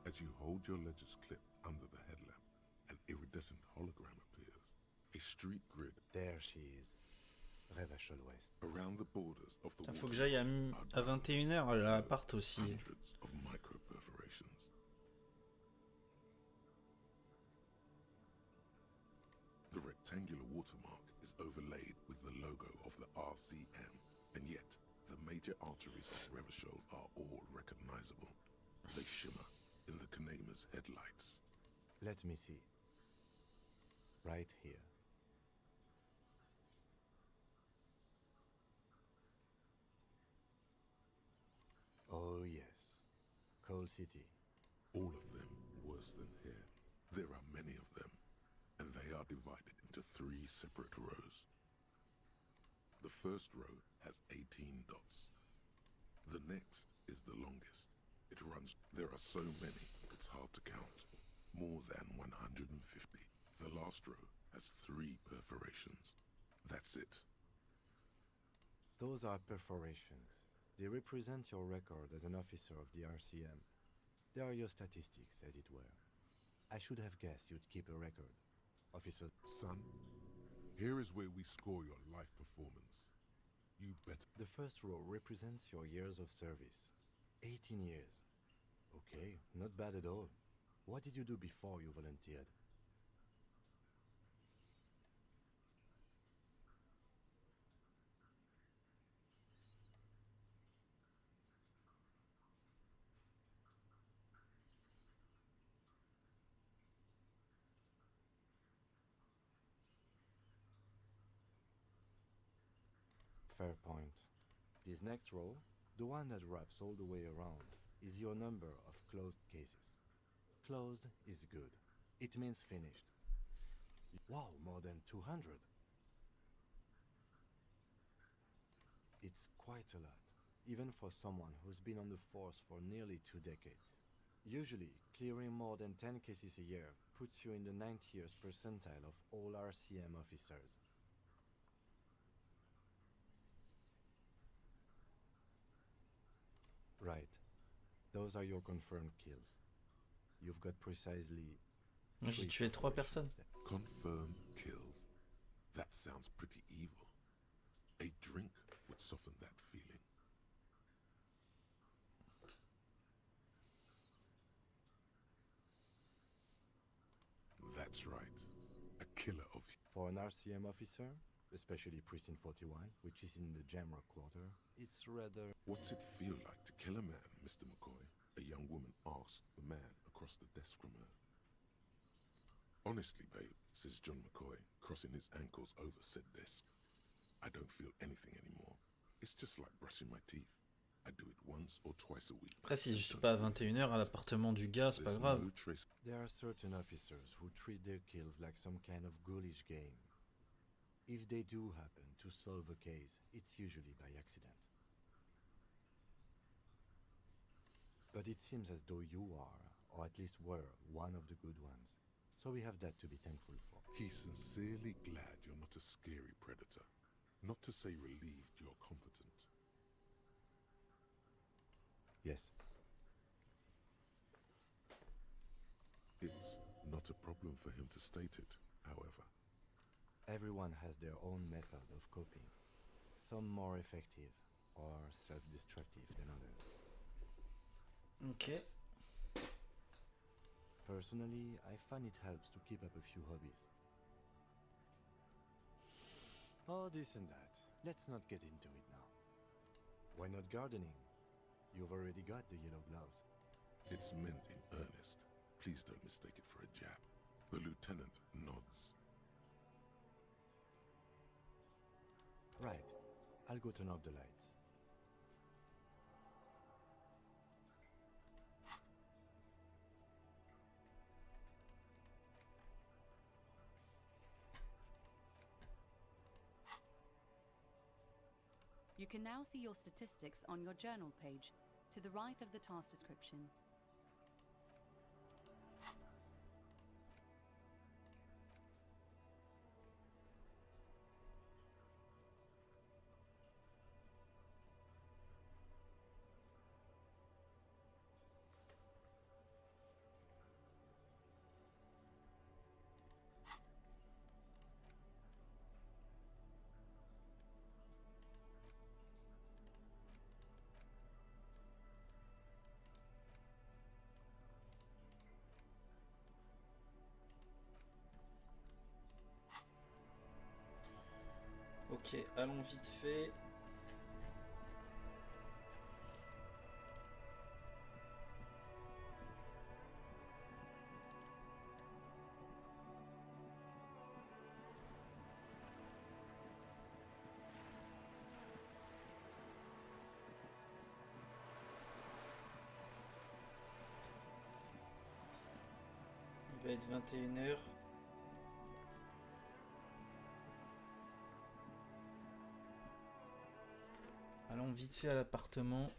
As you hold your ledger's clip under the headlamp, an iridescent hologram appears. A street grid. There she is. Rêve à l'ouest. Around the borders of the Faut que j'aille à 21h à l'appart aussi. hundreds of micro perforations. The rectangular watermark is overlaid with the logo of the RCM, and yet the major arteries of Revachol are all recognizable. They shimmer in the Kanema's headlights. Let me see. Right here. Oh yes. Coal City. All of them worse than here. There are many of them, and they are divided into 3 separate rows. The first row has 18 dots. The next is the longest. It runs. There are so many, it's hard to count. More than 150. The last row has 3 perforations. That's it. Those are perforations. They represent your record as an officer of the RCM. They are your statistics, as it were. I should have guessed you'd keep a record, Officer. Son, here is where we score your life performance. You better. The first row represents your years of service. 18 years. Okay, not bad at all. What did you do before you volunteered? Fair point. This next row, the one that wraps all the way around, is your number of closed cases. Closed is good. It means finished. Wow, more than 200. It's quite a lot, even for someone who's been on the force for nearly 2 decades. Usually, clearing more than 10 cases a year puts you in the 90th percentile of all RCM officers. Right. Those are your confirmed kills. You've got precisely... J'ai tué 3 personnes. Confirmed kills. That sounds pretty evil. A drink would soften that feeling. That's right. A killer of... For an RCM officer, especially Precinct 41, which is in the Jamrock quarter, it's rather... What's it feel like to kill a man, Mr. McCoy? A young woman asked the man across the desk from her. Honestly, babe, says John McCoy, crossing his ankles over said desk. I don't feel anything anymore. It's just like brushing my teeth. I do it once or twice a week. Après, si je suis pas à 21h à l'appartement du gars, c'est pas grave. No trace. There are certain officers who treat their kills like some kind of ghoulish game. If they do happen to solve a case, it's usually by accident. But it seems as though you are, or at least were, one of the good ones. So we have that to be thankful for. He's sincerely glad you're not a scary predator. Not to say relieved you're competent. Yes. It's not a problem for him to state it, however. Everyone has their own method of coping. Some more effective or self-destructive than others. Ok. Personally, I find it helps to keep up a few hobbies. Oh, this and that. Let's not get into it now. Why not gardening? You've already got the yellow gloves. It's meant in earnest. Please don't mistake it for a jab. The lieutenant nods. Right. I'll go turn off the lights. You can now see your statistics on your journal page, to the right of the task description. Ok, allons vite fait. Il va être 21h. Allons vite fait à l'appartement.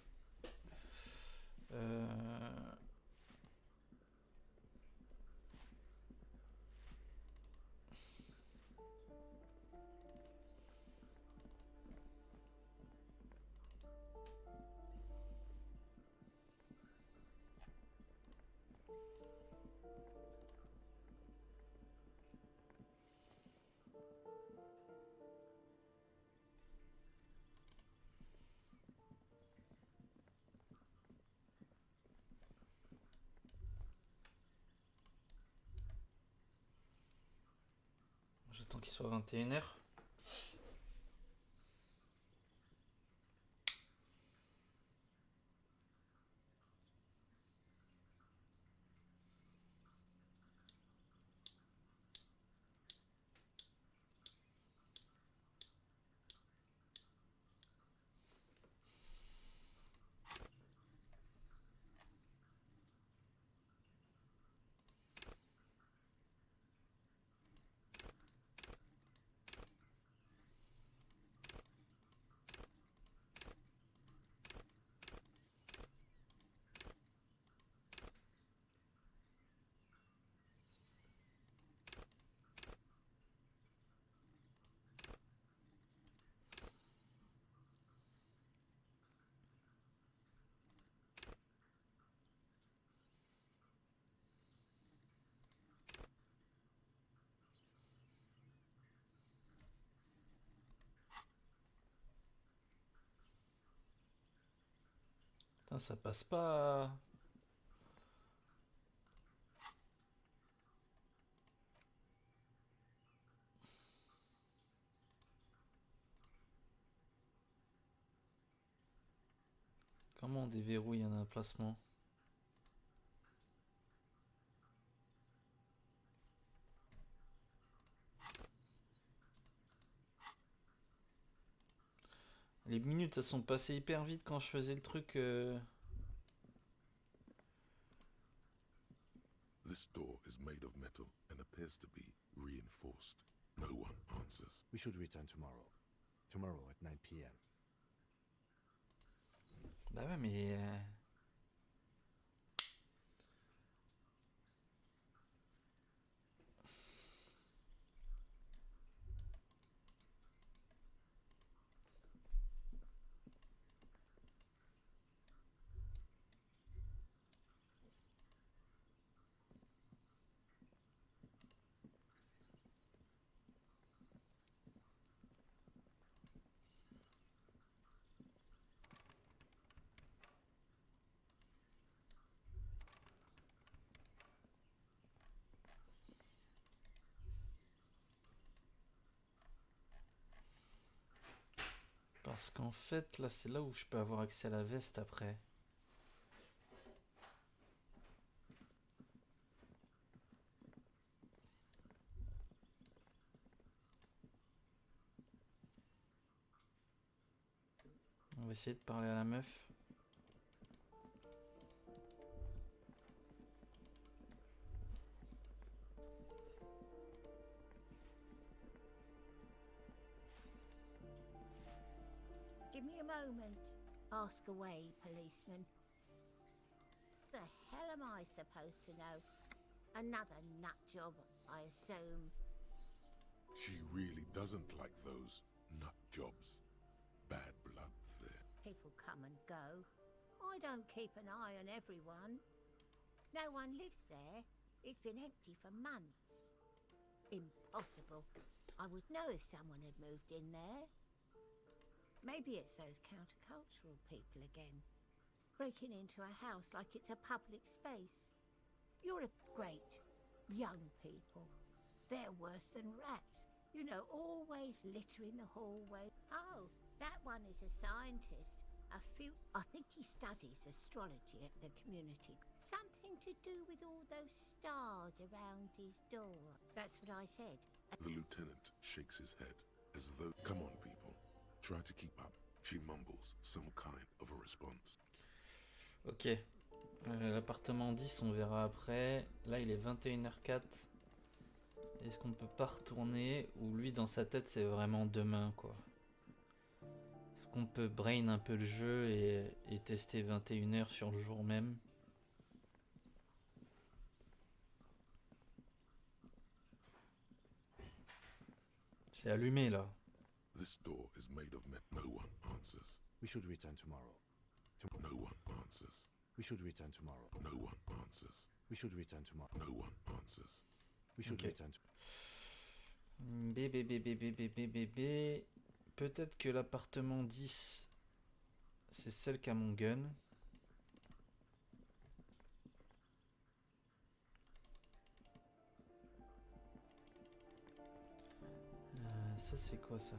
J'attends qu'il soit 21h. Putain, ça passe pas. Comment on déverrouille un emplacement? Les minutes, elles sont passées hyper vite quand je faisais le truc. This door is made of metal and appears to be reinforced. No one answers. We should return tomorrow. Tomorrow at 9 p.m. Bah ouais, mais. Parce qu'en fait, là, c'est là où je peux avoir accès à la veste après. On va essayer de parler à la meuf. Give me a moment. Ask away, policeman. The hell am I supposed to know? Another nut job, I assume. She really doesn't like those nut jobs. Bad blood there. People come and go. I don't keep an eye on everyone. No one lives there. It's been empty for months. Impossible. I would know if someone had moved in there. Maybe it's those countercultural people again. Breaking into a house like it's a public space. You're a great young people. They're worse than rats. You know, always littering the hallway. Oh, that one is a scientist. I think he studies astrology at the community. Something to do with all those stars around his door. That's what I said. The lieutenant shakes his head as though, come on people, try to keep up. She mumbles some kind of a response. Ok. L'appartement 10, on verra après. Là, il est 21h04. Est-ce qu'on ne peut pas retourner? Ou lui, dans sa tête, c'est vraiment demain, quoi. Est-ce qu'on peut brain un peu le jeu et tester 21h sur le jour même? C'est allumé, là. This door is made of metal. No one answers. We should return tomorrow. No one answers. We should return tomorrow. No one answers. We should return tomorrow. No one answers. We should Okay. return to... Bébé. Peut-être que l'appartement 10, c'est celle qui a mon gun. Ça, c'est quoi, ça?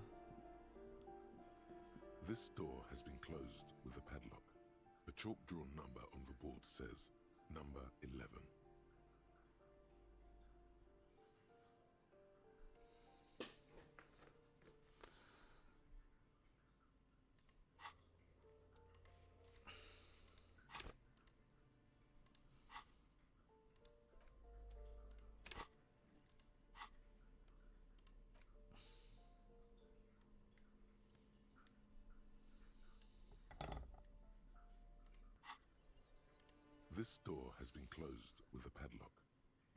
This door has been closed with a padlock. A chalk-drawn number on the board says number 11. This door has been closed with a padlock.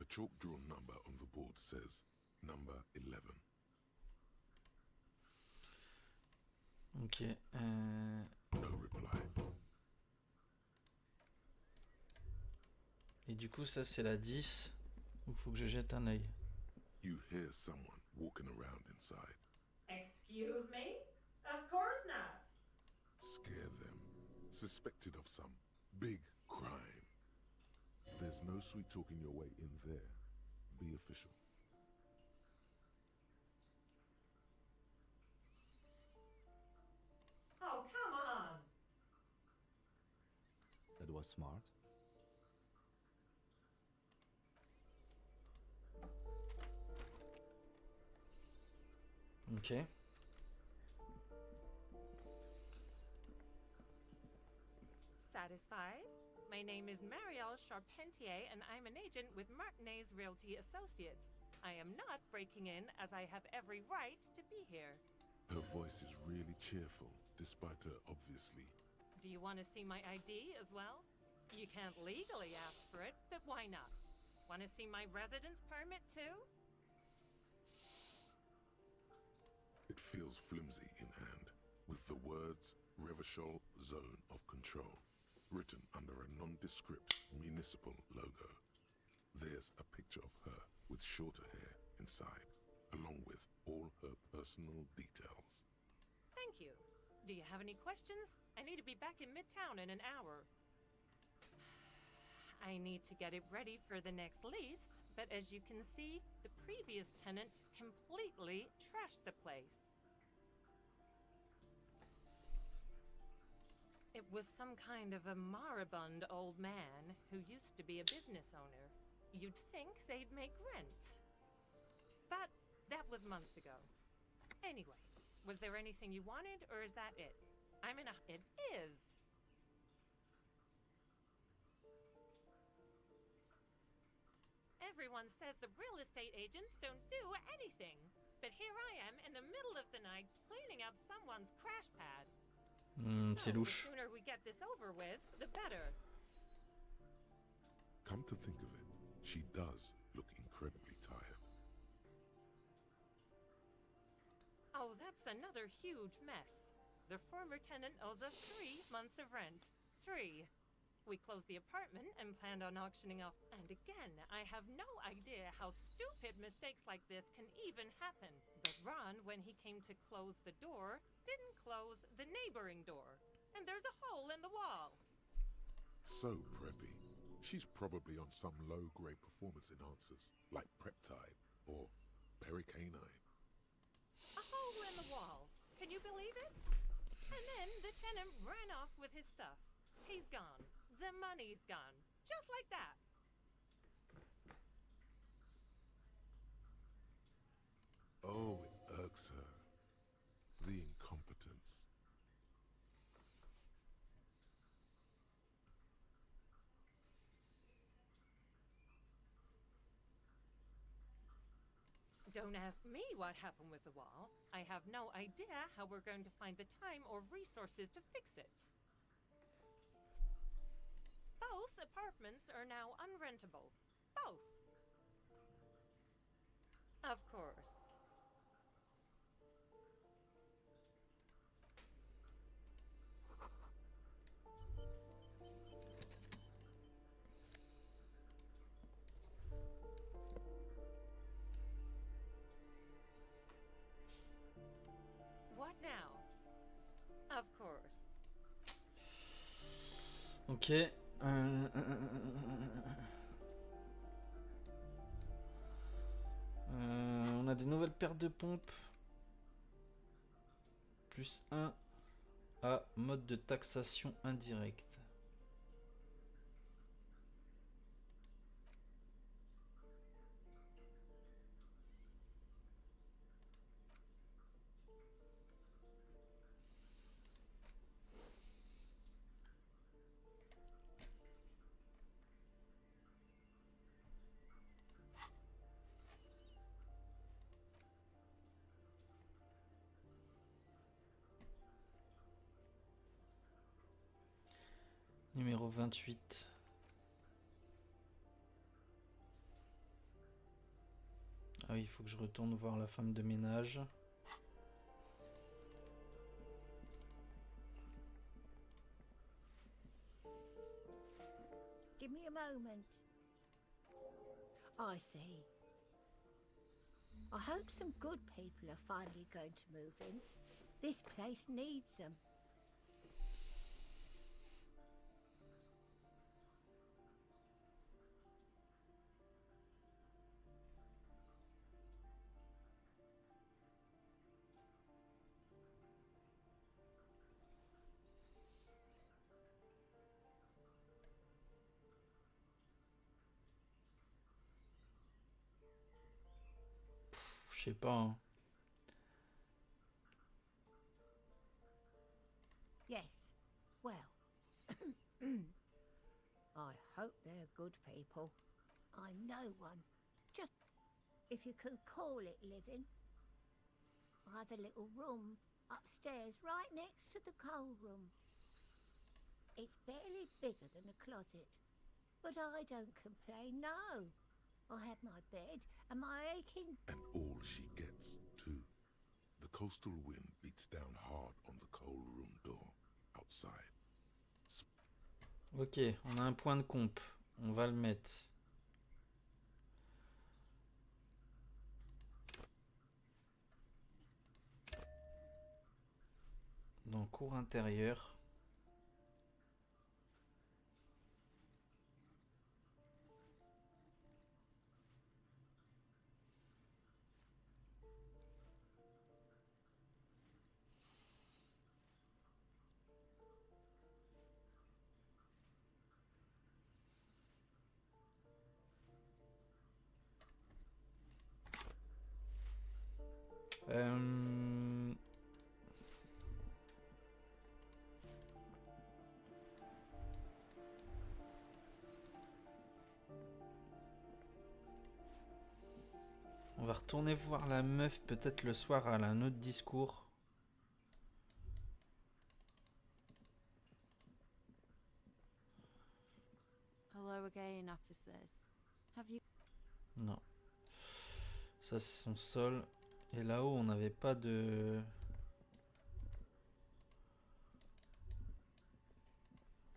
A chalk-drawn number on the board says number 11. Ok. No reply. Et du coup, ça, c'est la 10. Il faut que je jette un œil. You hear someone walking around inside. Excuse me? Of course not. Scare them. Suspected of some big crime. There's no sweet talking your way in there. Be official. Oh, come on. That was smart. Ok. Satisfied? My name is Marielle Charpentier, and I'm an agent with Martinez Realty Associates. I am not breaking in, as I have every right to be here. Her voice is really cheerful, despite her obviously. Do you want to see my ID as well? You can't legally ask for it, but why not? Want to see my residence permit too? It feels flimsy in hand, with the words Revachol Zone of Control written under a nondescript municipal logo. There's a picture of her with shorter hair inside, along with all her personal details. Thank you. Do you have any questions? I need to be back in Midtown in an hour. I need to get it ready for the next lease, but as you can see, the previous tenant completely trashed the place. It was some kind of a moribund old man who used to be a business owner. You'd think they'd make rent. But that was months ago. Anyway, was there anything you wanted, or is that it? I'm in a... It is! Everyone says the real estate agents don't do anything. But here I am in the middle of the night cleaning up someone's crash pad. C'est The louche. sooner we get this over with, the better. Come to think of it, she does look incredibly tired. Oh, that's another huge mess. The former tenant owes us 3 months of rent. 3. We closed the apartment and planned on auctioning off. And again, I have no idea how stupid mistakes like this can even happen. But Ron, when he came to close the door, didn't close the neighboring door. And there's a hole in the wall. So preppy. She's probably on some low-grade performance enhancers, like Preptide or Pericanine. A hole in the wall. Can you believe it? And then the tenant ran off with his stuff. He's gone. The money's gone. Just like that. Oh, it irks her. The incompetence. Don't ask me what happened with the wall. I have no idea how we're going to find the time or resources to fix it. Both apartments are now unrentable. Both. Of course. What now? Of course. Ok. On a des nouvelles paires de pompes. Plus 1 à mode de taxation indirecte. Numéro 28. Ah oui, il faut que je retourne voir la femme de ménage. Give me a moment. I see. I hope some good people are finally going to move in. This place needs them. Je sais pas. Hein. Yes. Well. I hope they're good people. I'm no one. Just, if you can call it living. I have a little room upstairs right next to the coal room. It's barely bigger than a closet. But I don't complain, no. I have my bed and my aching... And all she gets, too. The coastal wind beats down hard on the coal room door, outside. Ok, on a un point de comp. On va le mettre. Dans cour intérieure. va retourner voir la meuf, peut-être le soir, elle a un autre discours. Hello again, officers. Have you... Non. Ça c'est son sol. Et là-haut on n'avait pas de...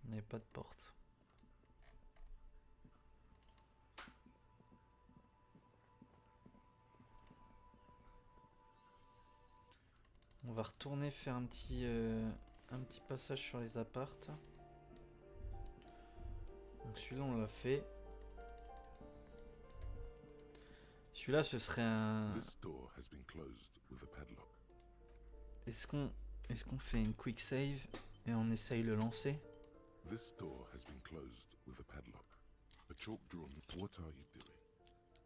On n'avait pas de porte. On va retourner faire un petit passage sur les appartes. Donc celui-là on l'a fait. Celui-là ce serait un... Est-ce qu'on fait une quick save et on essaye de le lancer? This door has been closed with a padlock. A chalk drawn. What are you doing?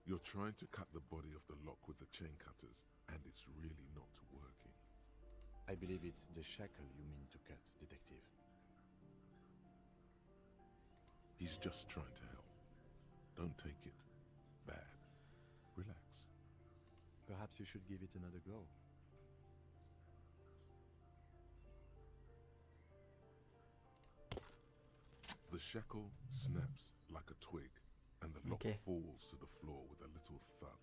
You're trying to cut the body of the lock with the chain cutters, and it's really not working. I believe it's the shackle you mean to cut, Detective. He's just trying to help. Don't take it bad. Relax. Perhaps you should give it another go. The shackle snaps like a twig, and the lock falls to the floor with a little thud.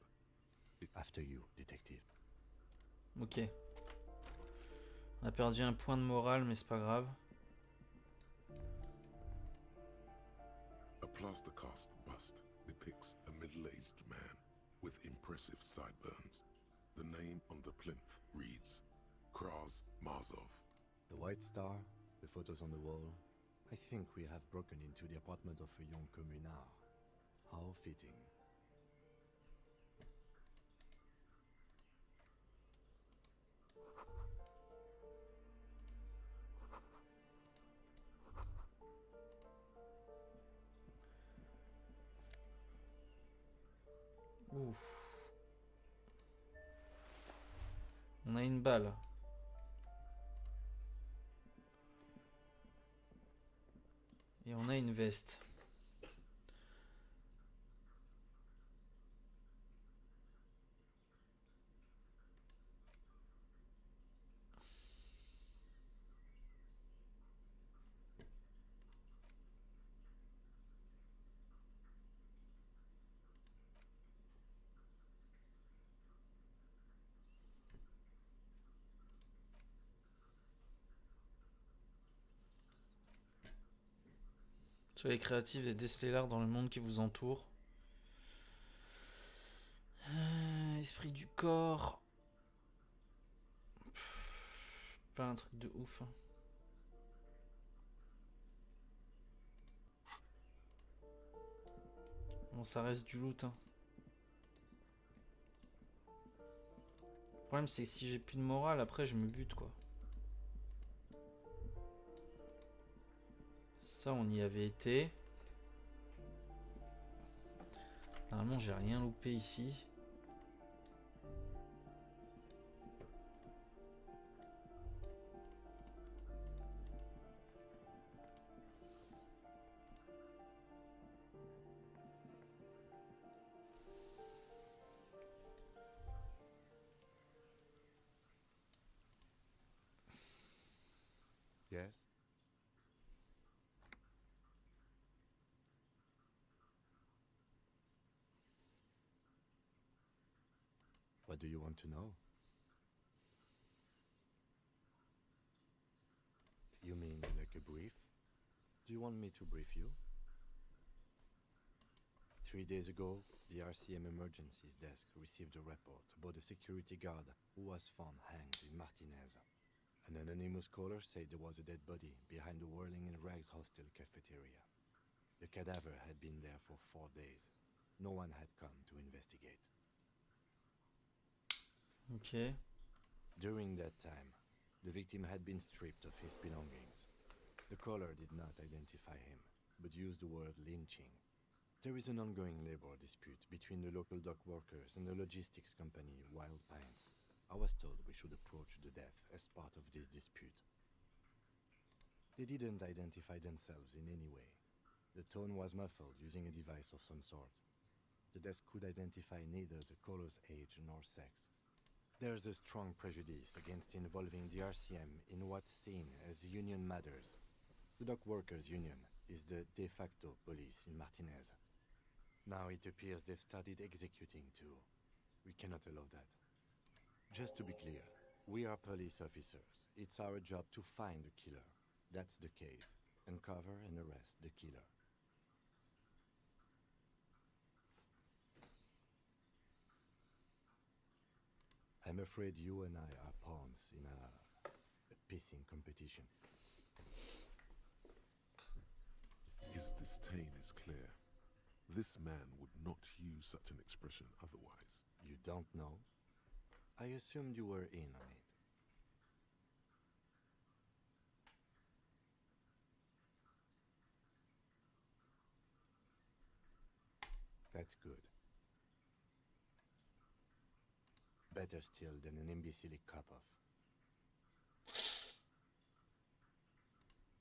After you, Detective. Ok. On a perdu un point de morale, mais c'est pas grave. A plaster cast bust depicts a middle-aged man with impressive sideburns. The name on the plinth reads Kraz Marzov. The White Star, the photos on the wall. I think we have broken into the apartment of a young communard. How fitting. Ouf. On a une balle. Et on a une veste. Soyez créatifs et décelez l'art dans le monde qui vous entoure. Esprit du corps. Pas un truc de ouf. Hein. Bon, ça reste du loot. Hein. Le problème, c'est que si j'ai plus de morale, après, je me bute, quoi. Ça, on y avait été. Normalement, j'ai rien loupé ici. Yes? What do you want to know? You mean like a brief? Do you want me to brief you? 3 days ago, the RCM Emergencies Desk received a report about a security guard who was found hanged in Martinez. An anonymous caller said there was a dead body behind the Whirling in Rags hostel cafeteria. The cadaver had been there for 4 days. No one had come to investigate. Okay. During that time, the victim had been stripped of his belongings. The caller did not identify him, but used the word lynching. There is an ongoing labor dispute between the local dock workers and the logistics company Wild Pines. I was told we should approach the death as part of this dispute. They didn't identify themselves in any way. The tone was muffled using a device of some sort. The desk could identify neither the caller's age nor sex. There's a strong prejudice against involving the RCM in what's seen as union matters. The dock workers' union is the de facto police in Martinez. Now it appears they've started executing too. We cannot allow that. Just to be clear, we are police officers. It's our job to find the killer. That's the case. Uncover and arrest the killer. I'm afraid you and I are pawns in a pissing competition. His disdain is clear. This man would not use such an expression otherwise. You don't know? I assumed you were in on it. That's good. Better still than an imbecile cop-off.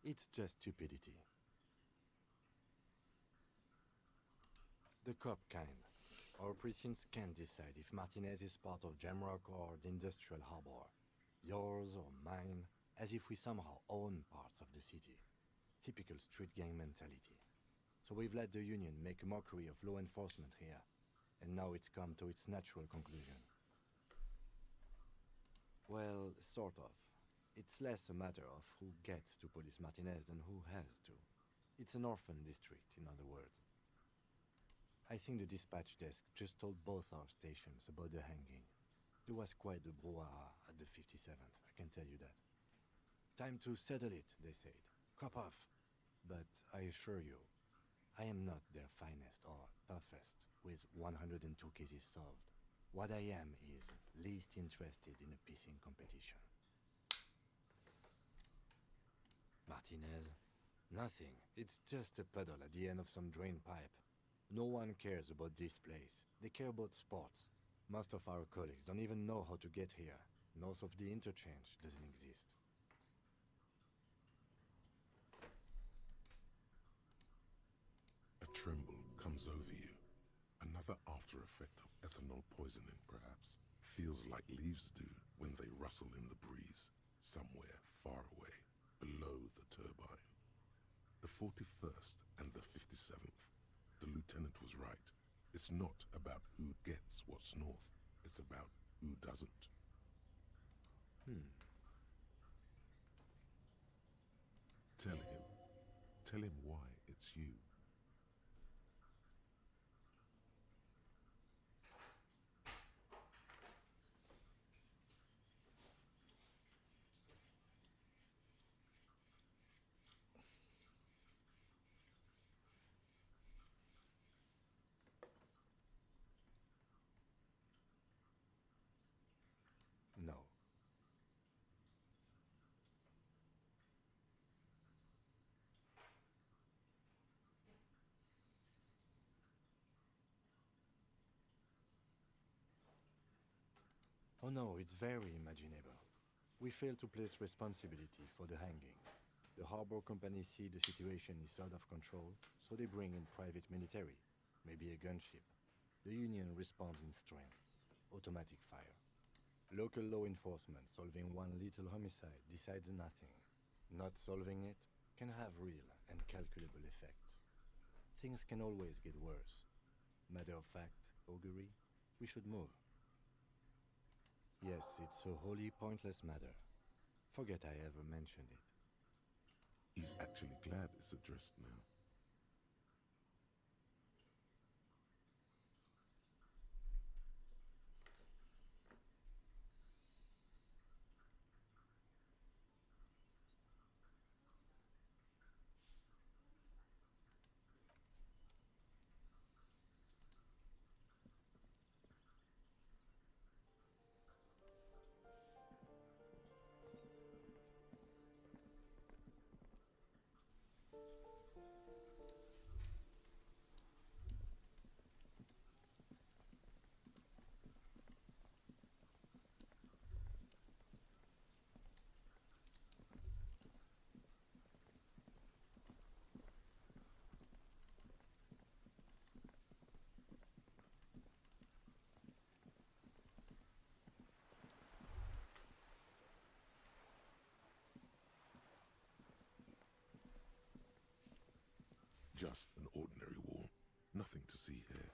It's just stupidity. The cop kind. Our precincts can't decide if Martinez is part of Jamrock or the Industrial Harbor. Yours or mine, as if we somehow own parts of the city. Typical street gang mentality. So we've let the Union make a mockery of law enforcement here, and now it's come to its natural conclusion. Well, sort of. It's less a matter of who gets to police Martinez than who has to. It's an orphan district, in other words. I think the dispatch desk just told both our stations about the hanging. There was quite the brouhaha at the 57th, I can tell you that. Time to settle it, they said. Cop off. But I assure you, I am not their finest or toughest with 102 cases solved. What I am is least interested in a pissing competition. Martinez? Nothing. It's just a puddle at the end of some drain pipe. No one cares about this place. They care about sports. Most of our colleagues don't even know how to get here. North of the interchange doesn't exist. A tremble comes over you. Another after effect of ethanol poisoning, perhaps. Feels like leaves do when they rustle in the breeze, somewhere far away, below the turbine. The 41st and the 57th. The lieutenant was right. It's not about who gets what's north. It's about who doesn't. Tell him why it's you. No. Oh no, it's very imaginable. We fail to place responsibility for the hanging. The harbor company see the situation is out of control, so they bring in private military, maybe a gunship. The Union responds in strength. Automatic fire. Local law enforcement solving one little homicide decides nothing. Not solving it can have real and calculable effects. Things can always get worse. Matter of fact, augury, we should move. Yes, it's a wholly pointless matter. Forget I ever mentioned it. He's actually glad it's addressed now. Just an ordinary wall. Nothing to see here.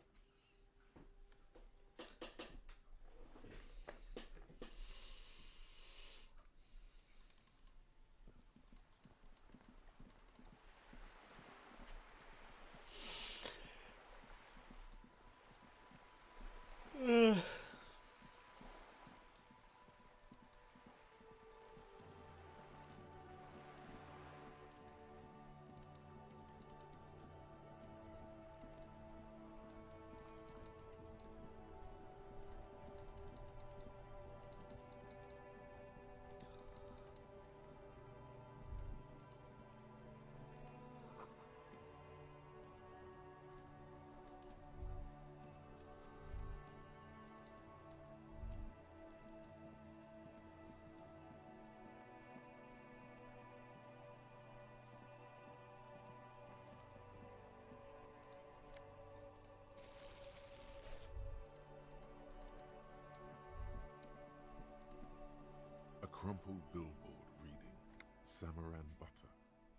A crumpled billboard reading, Samaran butter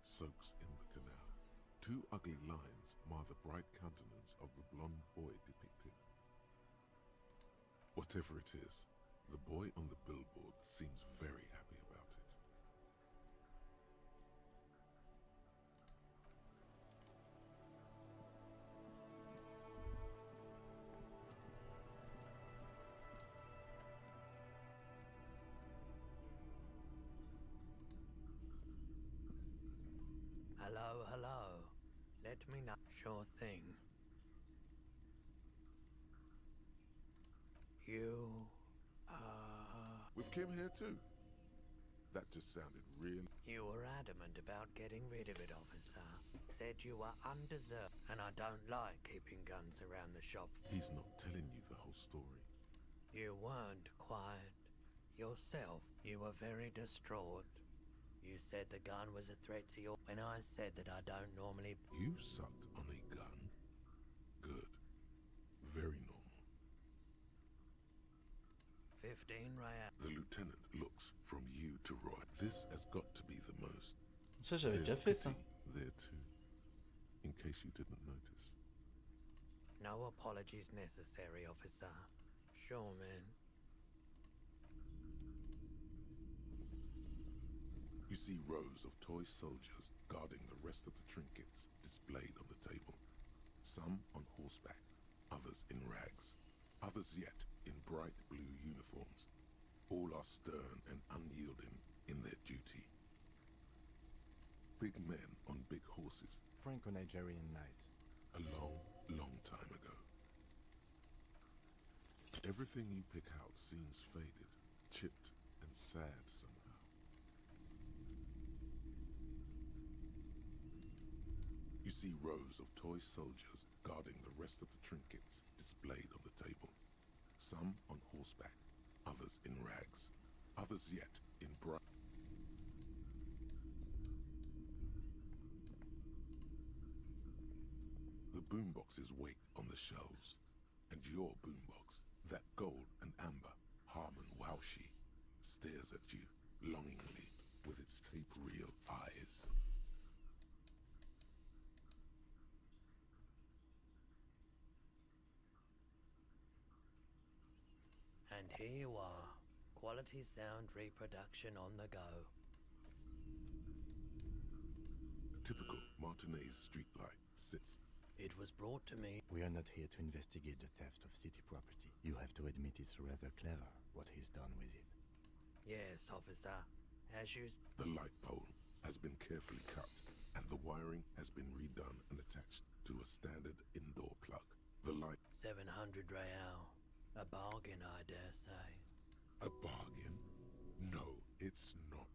soaks in the canal. Two ugly lines mar the bright countenance of the blonde boy depicted. Whatever it is, the boy on the billboard seems very happy about it. Hello, hello. Let me know. Sure thing. You, With Kim here too? That just sounded real. You were adamant about getting rid of it, officer. Said you were undeserved, and I don't like keeping guns around the shop. He's not telling you the whole story. You weren't quiet. Yourself, you were very distraught. You said the gun was a threat to your... When I said that I don't normally... You sucked on a gun? Good. Very normal. 15 real. The lieutenant looks from you to Roy. This has got to be the most. Ça, j'avais déjà There's fait ça. pity there too, in case you didn't notice. No apologies necessary, officer. Sure, man. You see rows of toy soldiers guarding the rest of the trinkets displayed on the table. Some on horseback, others in rags, others yet in bright blue uniforms. All are stern and unyielding in their duty. Big men on big horses. Franco-Nigerian knight. A long, long time ago. Everything you pick out seems faded, chipped, and sad somehow. You see rows of toy soldiers guarding the rest of the trinkets displayed on the table. Some on horseback, others in rags, others yet in bright... The boomboxes wait on the shelves, and your boombox, that gold and amber Harman Waushi, stares at you longingly with its tape-reel eyes. And here you are. Quality sound reproduction on the go. A typical Martinez streetlight sits. It was brought to me. We are not here to investigate the theft of city property. You have to admit it's rather clever what he's done with it. Yes, officer. As you... The light pole has been carefully cut, and the wiring has been redone and attached to a standard indoor plug. The light... 700 real. A bargain, I dare say. A bargain? No, it's not.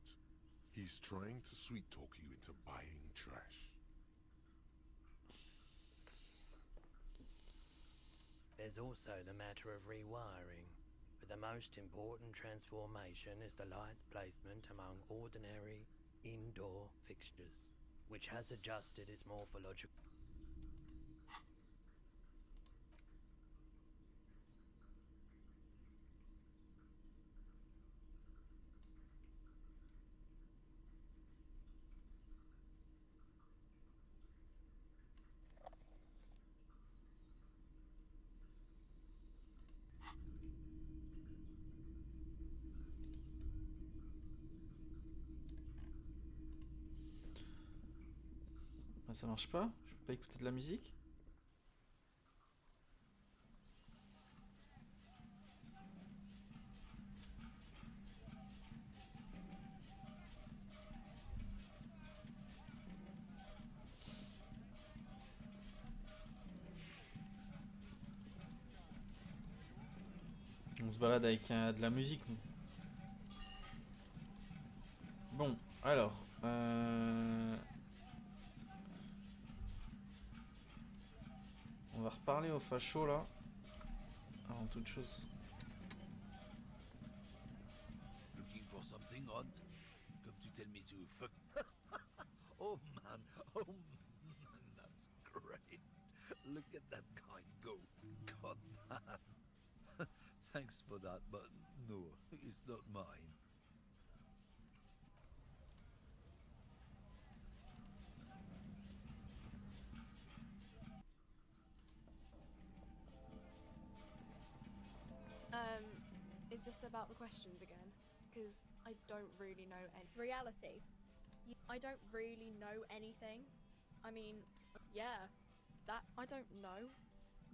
He's trying to sweet-talk you into buying trash. There's also the matter of rewiring. But the most important transformation is the light's placement among ordinary indoor fixtures, which has adjusted its morphological... Ah, ça marche pas? Je peux pas écouter de la musique? On se balade avec de la musique, nous. Bon, alors... On va reparler aux fachos, là. Avant toute chose. Looking for something, Hunt? Come to tell me to fuck. Oh man, that's great. Look at that guy go. God man. Thanks for that, but no, it's not mine. Is this about the questions again? Because I don't really know any reality. I don't really know anything. I mean, yeah, that I don't know.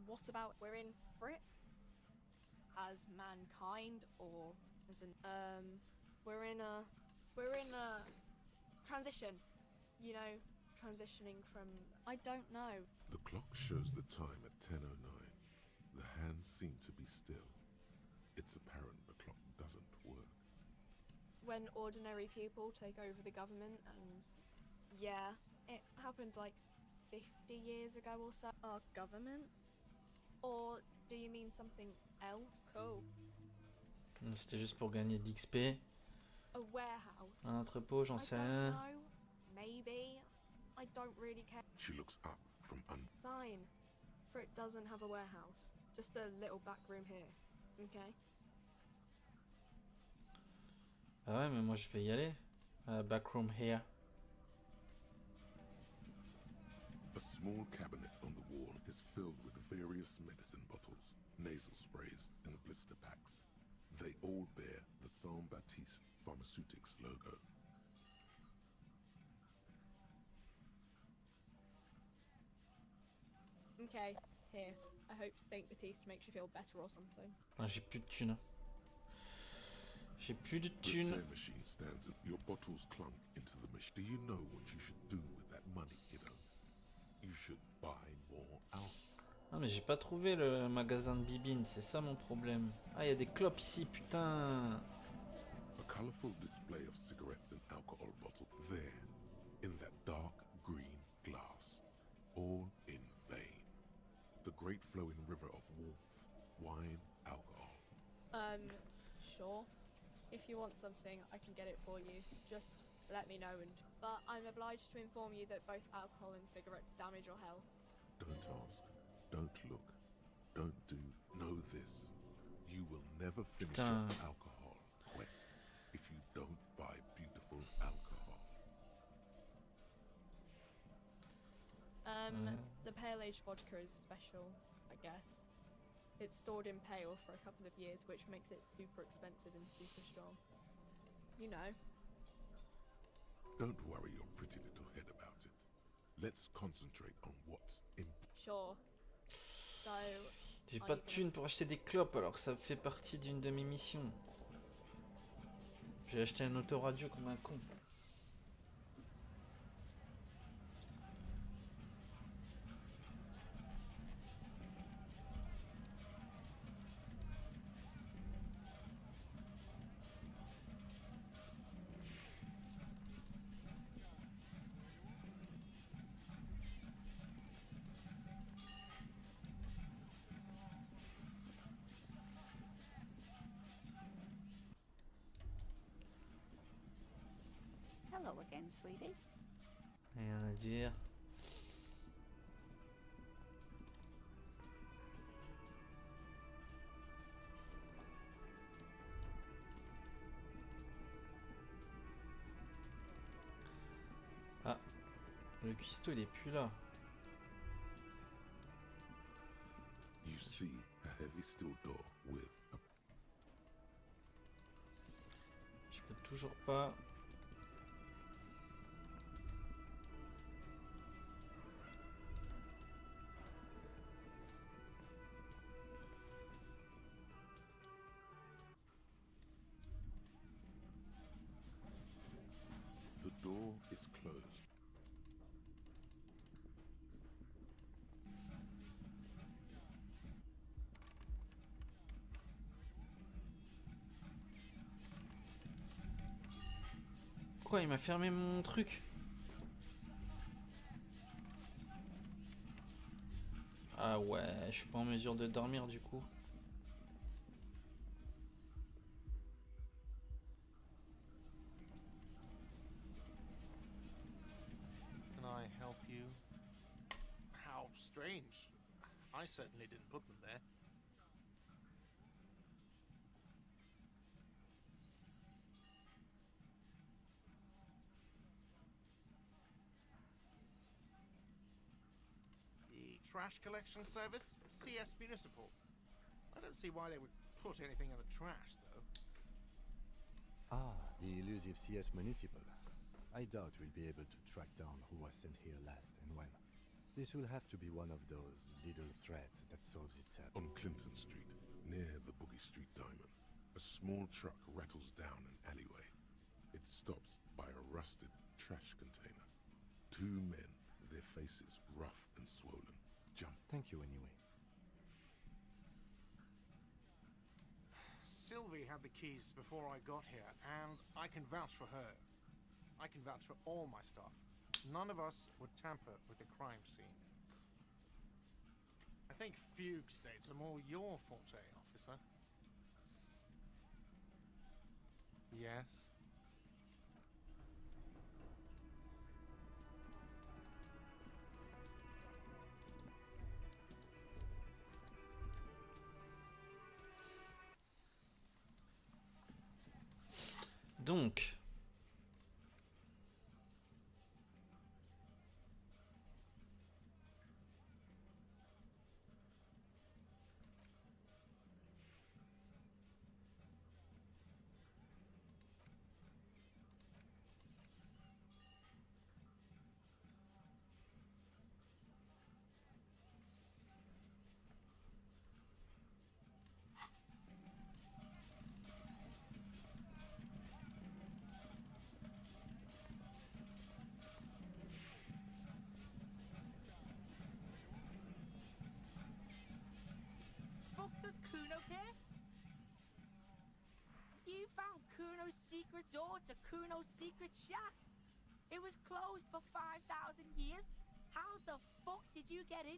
What about we're in for it as mankind, or as an we're in a transition. You know, transitioning from I don't know. The clock shows the time at 10:09. The hands seem to be still. It's apparent the clock doesn't work. When ordinary people take over the government, and yeah, it happened like 50 years ago or so. Our government? Or do you mean something else? Cool. C'était juste pour gagner de l'XP. A warehouse. Un entrepôt, j'en sais rien. No, maybe. I don't really care. She looks up from Fine. For it doesn't have a warehouse. Just a little back room here. Okay? Ah ouais, mais moi je vais y aller. Backroom here. A small cabinet on the wall is filled with various medicine bottles, nasal sprays, and blister packs. They all bear the Saint Baptiste Pharmaceutics logo. Okay, here. I hope Saint Baptiste makes you feel better or something. Ah, j'ai plus de thunes. J'ai plus de The thunes. tear machine stands and your bottles clunk into the machine. Do you know what you should do with that money, kiddo? You should buy more alcohol. Ah mais j'ai pas trouvé le magasin de bibine, c'est ça mon problème. Ah, il y a des clopes ici, putain. A colorful display of cigarettes and alcohol bottles there, in that dark green glass, all in vain. The great flowing river of warmth, wine, alcohol. Sure. If you want something, I can get it for you. Just let me know but I'm obliged to inform you that both alcohol and cigarettes damage your health. Don't ask, don't look, don't do. Know this. You will never finish your alcohol quest if you don't buy beautiful alcohol. The pale age vodka is special, I guess. It's stored in pale for a couple of years, which makes it super expensive and super strong. You know. Don't worry your pretty little head about it. Let's concentrate on what's important. Sure. So... J'ai pas de thunes pour acheter des clopes alors que ça fait partie d'une de mes missions. J'ai acheté un autoradio comme un con. Hello again, sweetie. Rien à dire. Ah, le cuistot il est plus là. You see a heavy steel door with a... Je peux toujours pas. Now it's closed. Pourquoi il m'a fermé mon truc? Ah ouais, je suis pas en mesure de dormir du coup. Can I help you? How strange. I certainly didn't put them there. The trash collection service? CS Municipal. I don't see why they would put anything in the trash, though. Ah, the elusive CS Municipal. I doubt we'll be able to track down who was sent here last and when. This will have to be one of those little threads that solves itself. On Clinton Street, near the Boogie Street Diamond, a small truck rattles down an alleyway. It stops by a rusted trash container. Two men, their faces rough and swollen, jump. Thank you anyway. Sylvie had the keys before I got here, and I can vouch for her. I can vouch for all my staff. None of us would tamper with the crime scene. I think fugue states are more your forte, officer. Yes? Donc... Fuck does Kuno care? You found Kuno's secret door to Kuno's secret shack. It was closed for 5,000 years. How the fuck did you get in?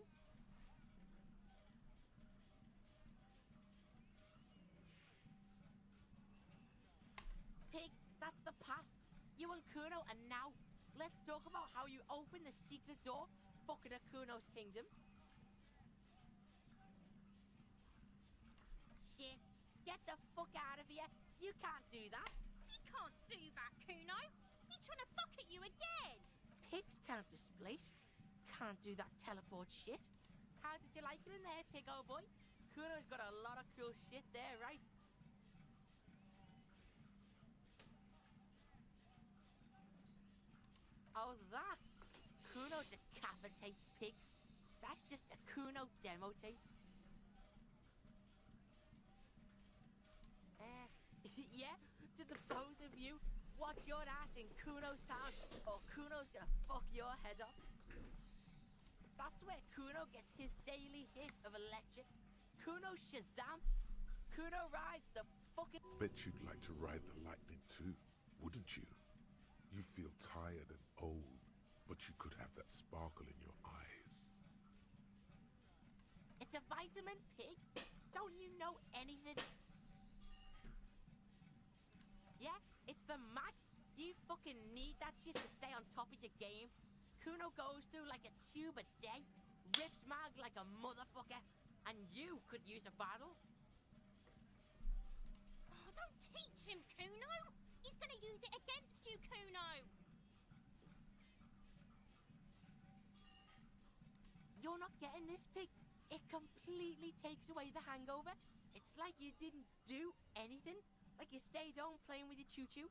Pig, that's the past. You and Kuno are now. Let's talk about how you opened the secret door fucking at Kuno's kingdom. Shit. Get the fuck out of here. You can't do that. He can't do that, Kuno. He's trying to fuck at you again. Pigs can't displace. Can't do that teleport shit. How did you like it in there, pig old boy? Kuno's got a lot of cool shit there, right? Oh, that? Kuno decapitates pigs. That's just a Kuno demo tape. Yeah, to the both of you, watch your ass in Kuno's house, or Kuno's gonna fuck your head off. That's where Kuno gets his daily hit of electric. Kuno Shazam. Kuno rides the fucking... Bet you'd like to ride the lightning too, wouldn't you? You feel tired and old, but you could have that sparkle in your eyes. It's a vitamin, pig. Don't you know anything? Yeah, it's the Mac. You fucking need that shit to stay on top of your game. Kuno goes through like a tube a day, rips mag like a motherfucker, and you could use a bottle. Oh, don't teach him, Kuno. He's gonna use it against you, Kuno. You're not getting this, pig. It completely takes away the hangover. It's like you didn't do anything. Like you stayed home playing with your choo-choo.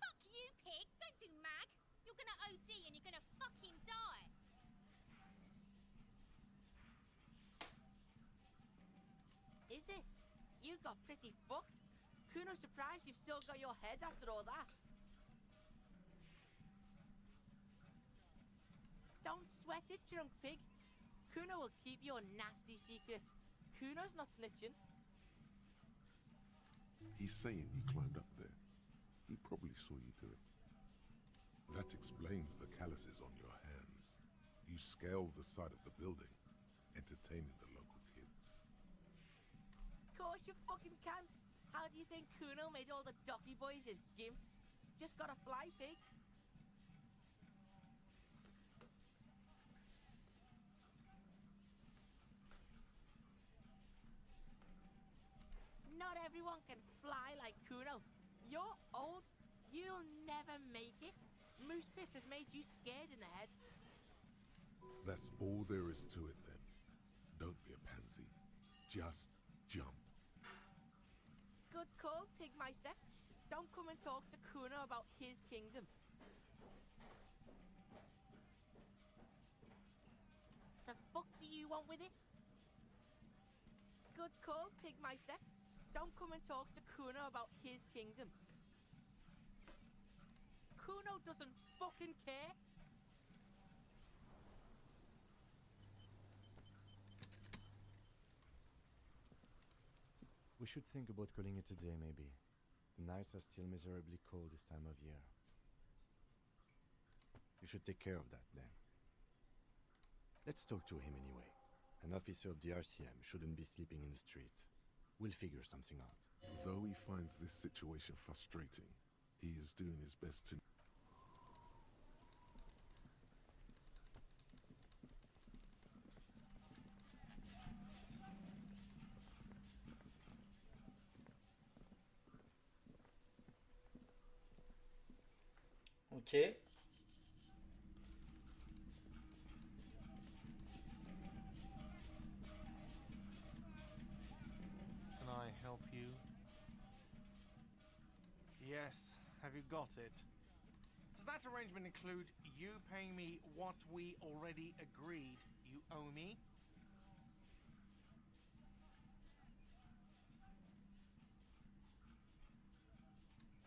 Fuck you, pig. Don't do mag. You're gonna OD and you're gonna fucking die. Is it? You got pretty fucked. Kuno's surprised you've still got your head after all that. Don't sweat it, drunk pig. Kuno will keep your nasty secrets. Kuno's not snitching. He's saying you climbed up there. He probably saw you do it. That explains the calluses on your hands. You scaled the side of the building, entertaining the local kids. Course you fucking can. How do you think Kuno made all the docky boys his gimps? Just gotta fly, pig. Not everyone can fly like Kuno. You're old. You'll never make it. Moose piss has made you scared in the head. That's all there is to it then. Don't be a pansy. Just jump. Good call, Pigmeister. Don't come and talk to Kuno about his kingdom. The fuck do you want with it? Good call, Pigmeister. Don't come and talk to Kuno about his kingdom. Kuno doesn't fucking care. We should think about calling it a day, maybe. The nights are still miserably cold this time of year. You should take care of that, then. Let's talk to him anyway. An officer of the RCM shouldn't be sleeping in the street. We'll figure something out. Though he finds this situation frustrating, he is doing his best to... Ok. Can I help you? Yes, have you got it? Does that arrangement include you paying me what we already agreed you owe me?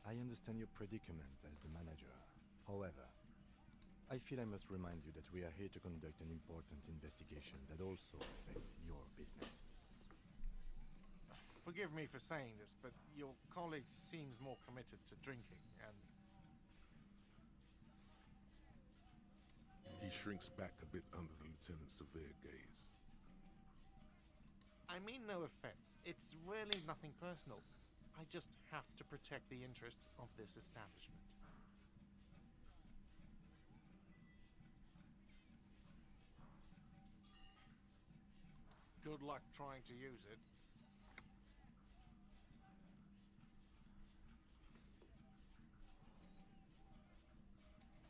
I understand your predicament as the manager. However, I feel I must remind you that we are here to conduct an important investigation that also affects your business. Forgive me for saying this, but your colleague seems more committed to drinking, and... He shrinks back a bit under the lieutenant's severe gaze. I mean no offense. It's really nothing personal. I just have to protect the interests of this establishment. Good luck trying to use it.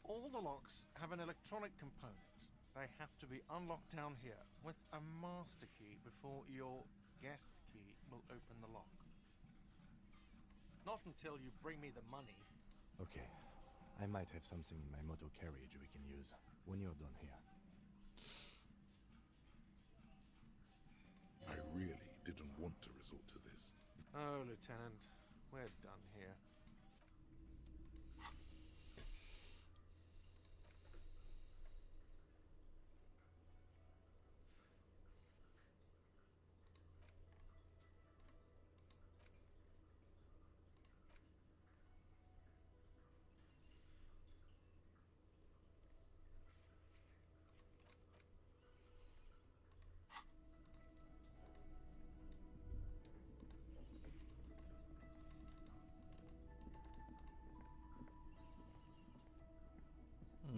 All the locks have an electronic component. They have to be unlocked down here with a master key before your guest key will open the lock. Not until you bring me the money. Okay. I might have something in my motor carriage we can use when you're done here. I really didn't want to resort to this. Oh, Lieutenant, we're done here.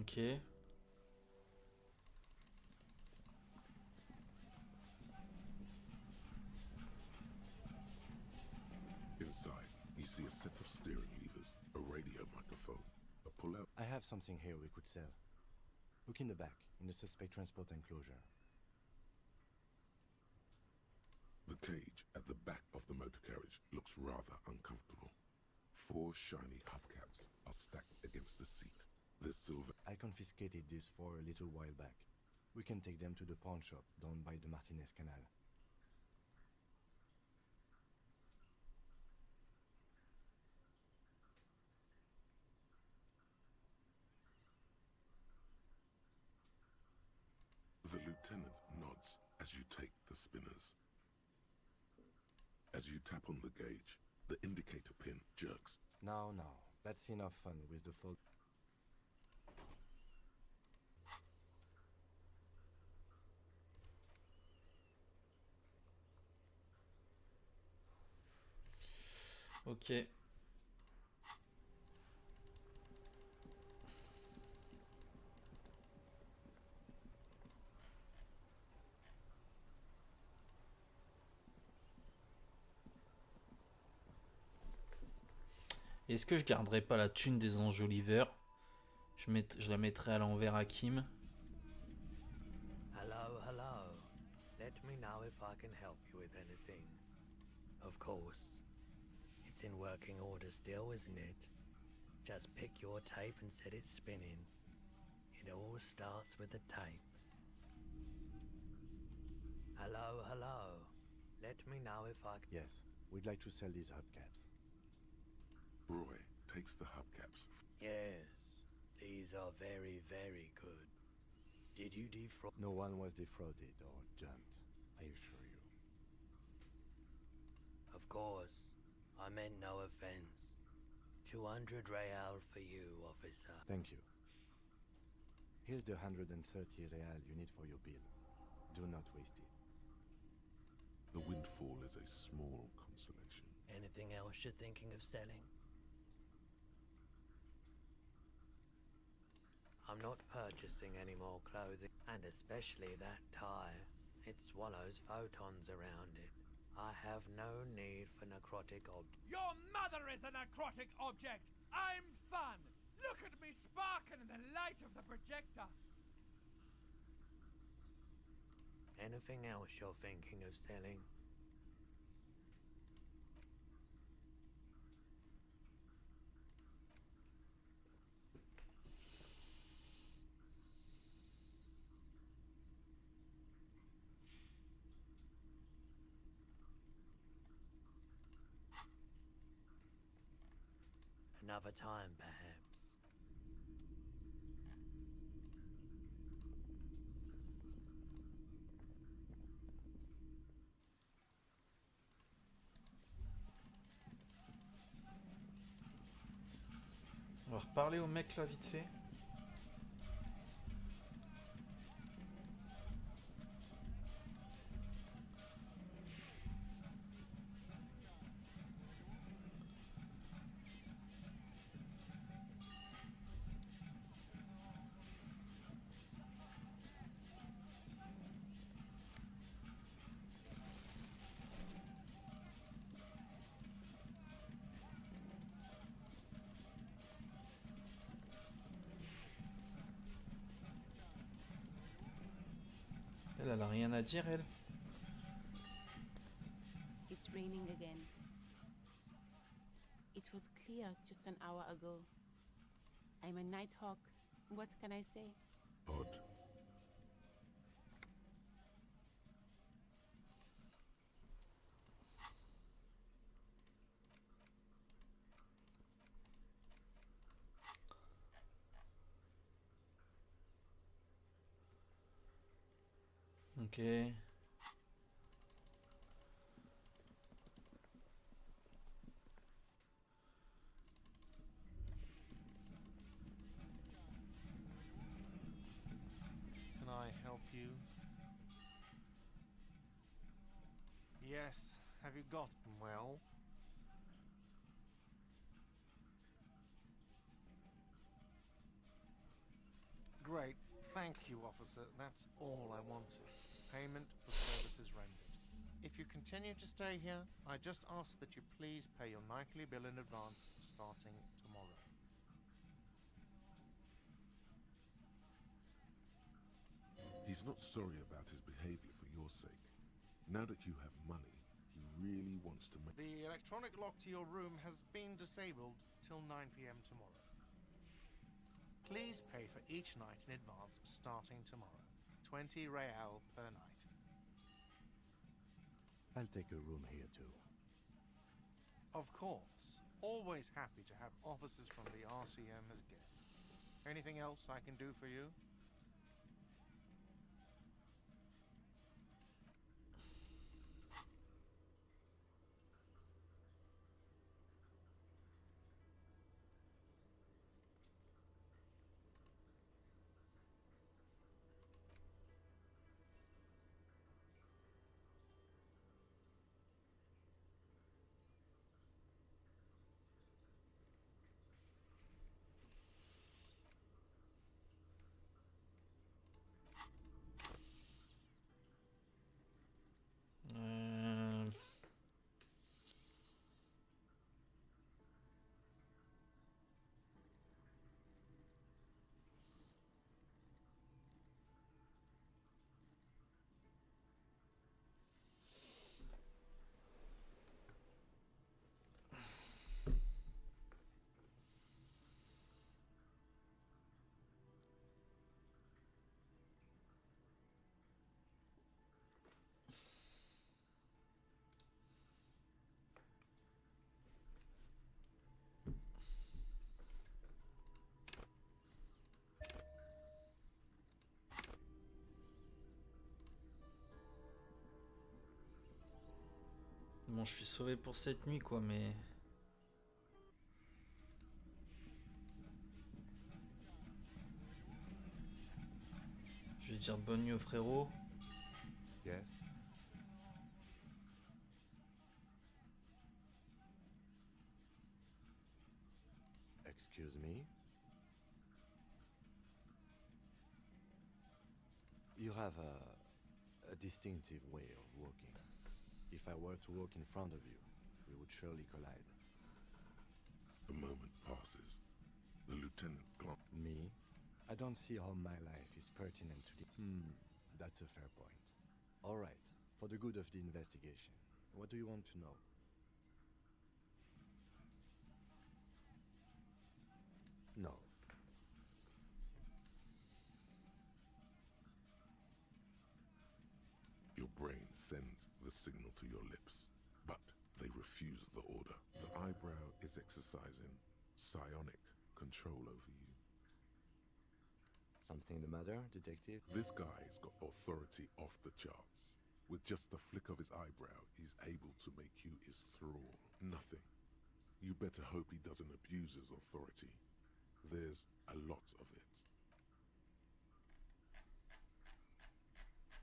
Ok. Inside, you see a set of steering levers, a radio microphone, a pull-out... I have something here we could sell. Look in the back, in the suspect transport enclosure. The cage at the back of the motor carriage looks rather uncomfortable. 4 shiny hubcaps are stacked against the seat. The silver... I confiscated these for a little while back. We can take them to the pawn shop down by the Martinez Canal. lieutenant nods as you take the spinners. As you tap on the gauge, the indicator pin jerks. Now, that's enough fun with the full. Ok. Est-ce que je garderai pas la thune des enjoliveurs? Je la mettrai à l'envers à Kim. Hello, hello. Let me know if I can help you with anything. Of course. It's in working order still, isn't it? Just pick your tape and set it spinning. It all starts with the tape. Hello, hello. Let me know if I can... Yes, we'd like to sell these hubcaps. Roy takes the hubcaps. Yes, these are very, very good. Did you defraud? No one was defrauded or jumped, I assure you. Of course, I meant no offense. 200 real for you, officer. Thank you. Here's the 130 real you need for your bill. Do not waste it. The windfall is a small consolation. Anything else you're thinking of selling? I'm not purchasing any more clothing, and especially that tie. It swallows photons around it. I have no need for necrotic objects. Your mother is a necrotic object! I'm fun! Look at me sparking in the light of the projector! Anything else you're thinking of selling? Another time, perhaps. On va reparler au mec là vite fait. Elle a rien à dire, elle. It's raining again. It was clear just an hour ago. I'm a nighthawk. What can I say? Odd. Ok. Can I help you? Yes. Have you got well? Great. Thank you, officer. That's all I wanted. Payment for services rendered. If you continue to stay here, I just ask that you please pay your nightly bill in advance starting tomorrow. He's not sorry about his behavior for your sake. Now that you have money, he really wants to make... The electronic lock to your room has been disabled till 9 p.m. tomorrow. Please pay for each night in advance starting tomorrow. 20 real per night. I'll take a room here too. Of course. Always happy to have officers from the RCM as guests. Anything else I can do for you? Bon, je suis sauvé pour cette nuit, quoi, mais... Je vais dire bonne nuit au frérot. Yes. Excuse me. You have a distinctive way of walking. If I were to walk in front of you, we would surely collide. A moment passes. The lieutenant glances. Me? I don't see how my life is pertinent to the... That's a fair point. All right, for the good of the investigation, what do you want to know? No. Your brain sends the signal to your lips, but they refuse the order. The eyebrow is exercising psionic control over you. Something the matter, detective? This guy's got authority off the charts. With just the flick of his eyebrow, he's able to make you his thrall. Nothing. You better hope he doesn't abuse his authority. There's a lot of it.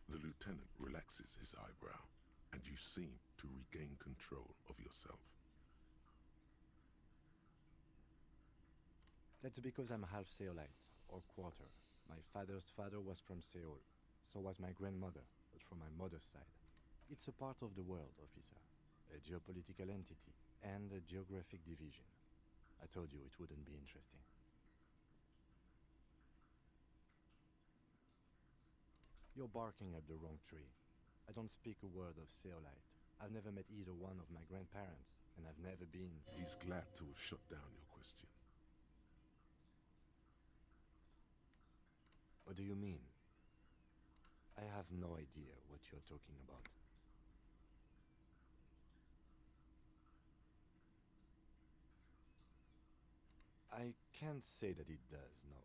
The lieutenant relaxes his eyebrow, and you seem to regain control of yourself. That's because I'm half Seolite, or quarter. My father's father was from Seoul, so was my grandmother, but from my mother's side. It's a part of the world, officer. A geopolitical entity, and a geographic division. I told you it wouldn't be interesting. You're barking up the wrong tree. I don't speak a word of Seolite. I've never met either one of my grandparents, and I've never been... He's glad to have shut down your question. What do you mean? I have no idea what you're talking about. I can't say that it does, no.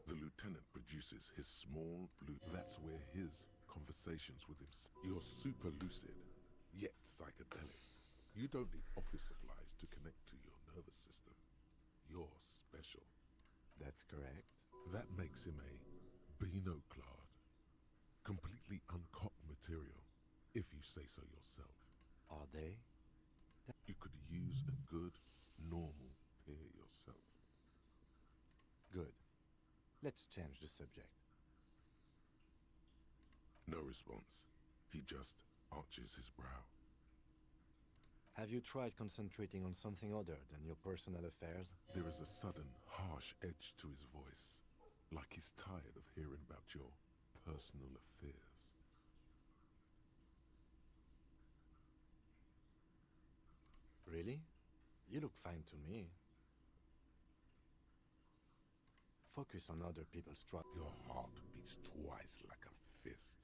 The lieutenant produces his small blue... That's where his conversations with him... You're super lucid, yet psychedelic. You don't need office supplies to connect to your nervous system. You're special. That's correct. That makes him a binoclard. Completely uncopped material, if you say so yourself. Are they? You could use a good, normal peer yourself. Good. Let's change the subject. No response. He just arches his brow. Have you tried concentrating on something other than your personal affairs? There is a sudden, harsh edge to his voice, like he's tired of hearing about your personal affairs. Really? You look fine to me. Focus on other people's trouble. Your heart beats twice like a fist.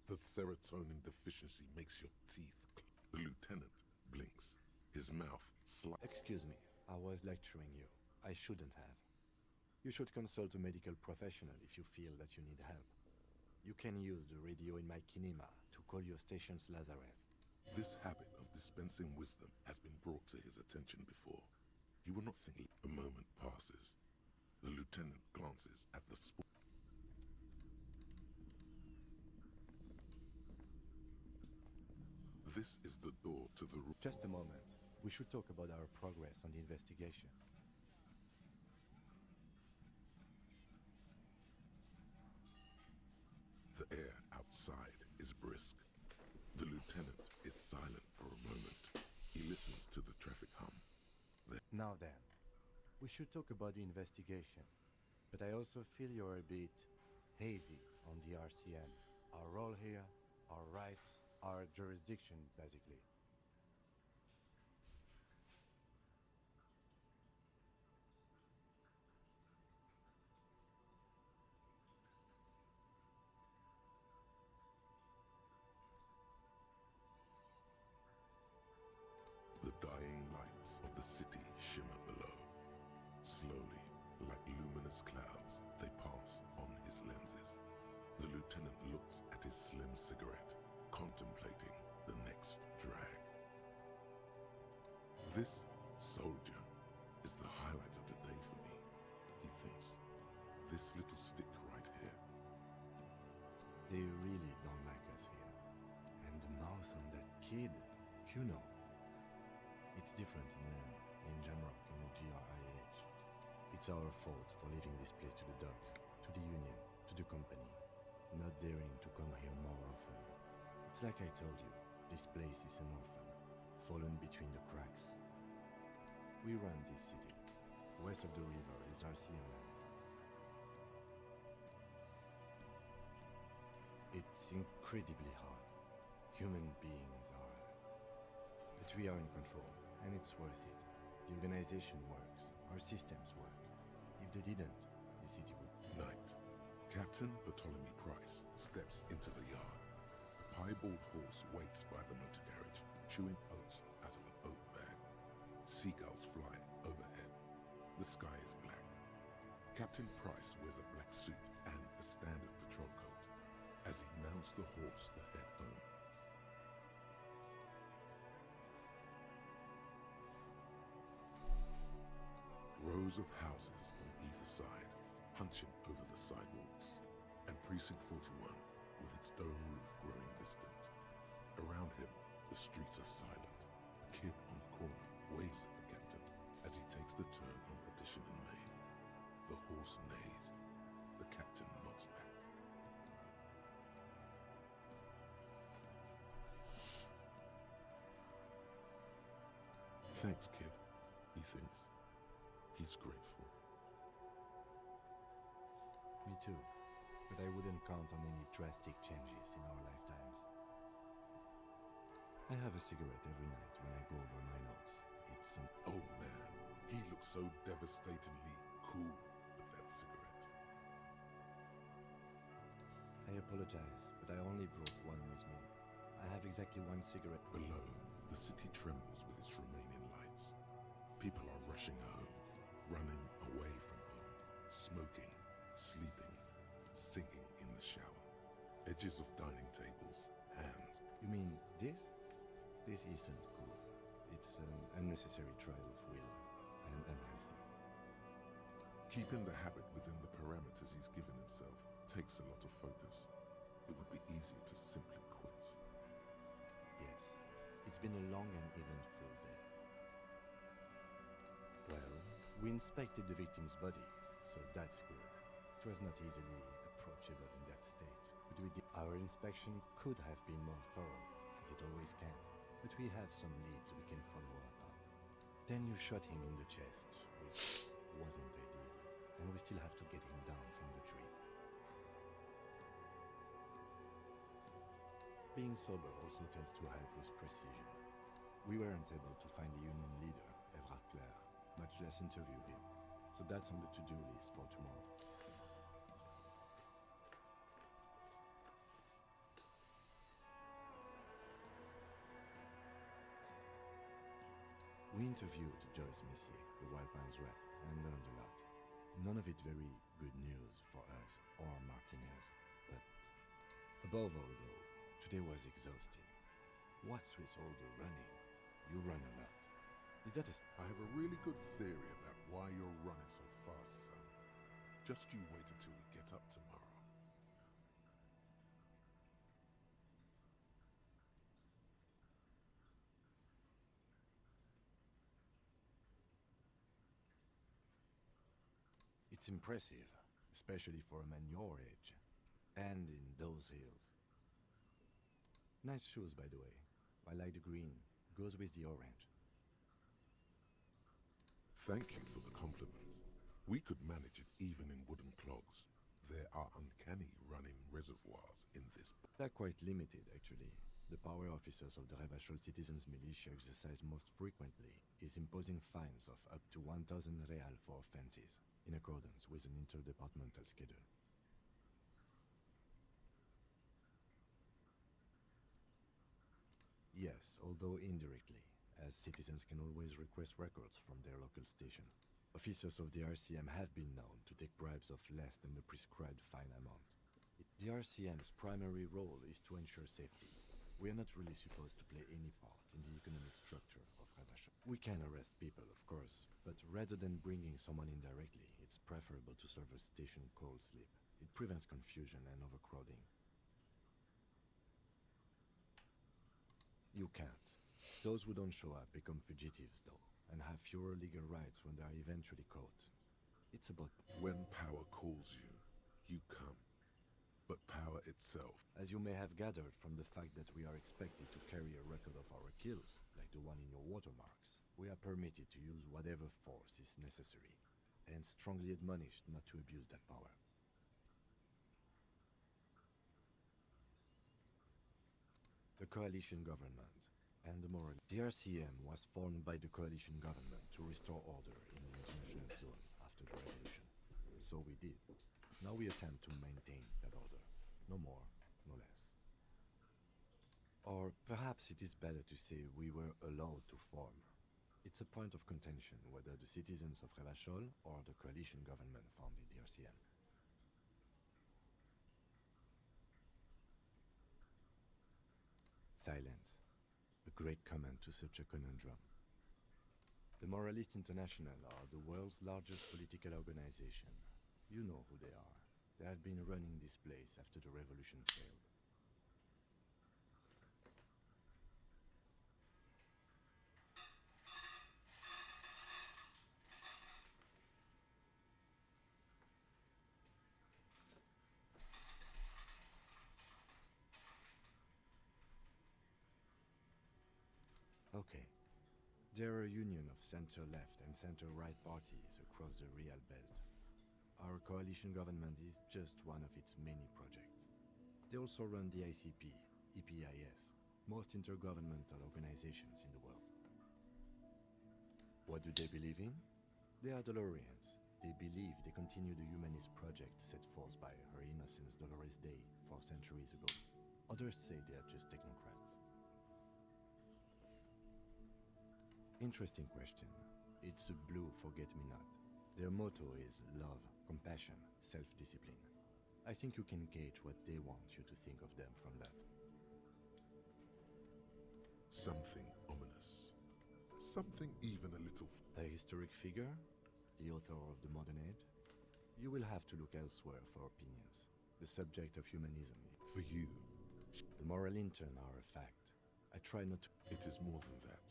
The serotonin deficiency makes your teeth... The lieutenant blinks, his mouth slight. Excuse me, I was lecturing you. I shouldn't have. You should consult a medical professional if you feel that you need help. You can use the radio in my kinema to call your station's Lazareth. This habit of dispensing wisdom has been brought to his attention before. He will not think. A moment passes. The lieutenant glances at the sport. This is the door to the room. Just a moment. We should talk about our progress on the investigation. The air outside is brisk. The lieutenant is silent for a moment. He listens to the traffic hum. Now then, we should talk about the investigation. But I also feel you're a bit hazy on the RCM. Our role here, our rights, our jurisdiction, basically. The dying lights of the city shimmer below. Slowly, like luminous clouds, they pass on his lenses. The lieutenant looks at his slim cigarette, contemplating the next drag. This soldier is the highlight of the day for me, he thinks. This little stick right here. They really don't like us here. And the mouth on that kid, Kuno. It's different in Jamrock, in the GRIH. It's our fault for leaving this place to the dogs, to the Union, to the company, not daring to come here more often. It's like I told you, this place is an orphan, fallen between the cracks. We run this city. West of the river is RCM land. It's incredibly hard. Human beings are. But we are in control, and it's worth it. The organization works. Our systems work. If they didn't, the city would... Night. Captain Bartholomew Price steps into the yard. A piebald horse waits by the motor carriage, chewing oats out of an oat bag. Seagulls fly overhead. The sky is black. Captain Price wears a black suit and a standard patrol coat as he mounts the horse to head home. Rows of houses on either side, hunching over the sidewalks, and Precinct 41, with its dome roof growing distant. Around him, the streets are silent. A kid on the corner waves at the captain as he takes the turn on Petition and Main. The horse neighs. The captain nods back. Thanks, kid, he thinks. He's grateful. Me too. But I wouldn't count on any drastic changes in our lifetimes. I have a cigarette every night when I go over my notes. It's some... Oh man, he looks so devastatingly cool with that cigarette. I apologize, but I only brought one with me. I have exactly one cigarette. Below, the city trembles with its remaining lights. People are rushing home, running away from home, smoking, sleeping, singing in the shower. Edges of dining tables, hands. You mean this? This isn't cool. It's an unnecessary trial of will and unhealthy. Keeping the habit within the parameters he's given himself takes a lot of focus. It would be easier to simply quit. Yes, it's been a long and eventful day. Well, we inspected the victim's body, so that's good. It was not easily approachable in that state, but we did. Our inspection could have been more thorough, as it always can, but we have some leads we can follow up on. Then you shot him in the chest, which wasn't ideal, and we still have to get him down from the tree. Being sober also tends to help with precision. We weren't able to find the union leader, Everard Clare, much less interview him, so that's on the to-do list for tomorrow. We interviewed Joyce Messier, the Wild Pines rep, and learned a lot. None of it very good news for us or Martinez, but above all though, today was exhausting. What's with all the running? You run a lot. Is that a... I have a really good theory about why you're running so fast, son. Just you wait until we get up tomorrow. It's impressive, especially for a man your age, and in those hills. Nice shoes, by the way. I like the green. Goes with the orange. Thank you for the compliment. We could manage it even in wooden clogs. There are uncanny running reservoirs in this. They're quite limited, actually. The power officers of the Revachol Citizens Militia exercise most frequently is imposing fines of up to 1,000 real for offenses, in accordance with an interdepartmental schedule. Yes, although indirectly, as citizens can always request records from their local station. Officers of the RCM have been known to take bribes of less than the prescribed fine amount. The RCM's primary role is to ensure safety. We are not really supposed to play any part in the economic structure of Ravachol. We can arrest people, of course, but rather than bringing someone in directly, it's preferable to serve a station cold sleep. It prevents confusion and overcrowding. You can't. Those who don't show up become fugitives, though, and have fewer legal rights when they are eventually caught. It's about... When power calls you, you come. But power itself... As you may have gathered from the fact that we are expected to carry a record of our kills, like the one in your watermarks, we are permitted to use whatever force is necessary, and strongly admonished not to abuse that power. The coalition government and the moral... The RCM was formed by the coalition government to restore order in the international zone after the revolution. So we did. Now we attempt to maintain that order. No more, no less. Or perhaps it is better to say we were allowed to form. It's a point of contention whether the citizens of Ravachol or the coalition government founded the RCM. Silence. A great comment to such a conundrum. The Moralist International are the world's largest political organization. You know who they are. They have been running this place after the revolution failed. Okay. There are a union of center-left and center-right parties across the Real Belt. Our coalition government is just one of its many projects. They also run the ICP, EPIS, most intergovernmental organizations in the world. What do they believe in? They are Dolorians. They believe they continue the humanist project set forth by Her Innocence Dolores Day 4 centuries ago. Others say they are just technocrats. Interesting question. It's a blue forget-me-not. Their motto is love, compassion, self-discipline. I think you can gauge what they want you to think of them from that. Something ominous. Something even a little... A historic figure? The author of the modern age? You will have to look elsewhere for opinions. The subject of humanism. For you. The moral intern are a fact. I try not to... It is more than that.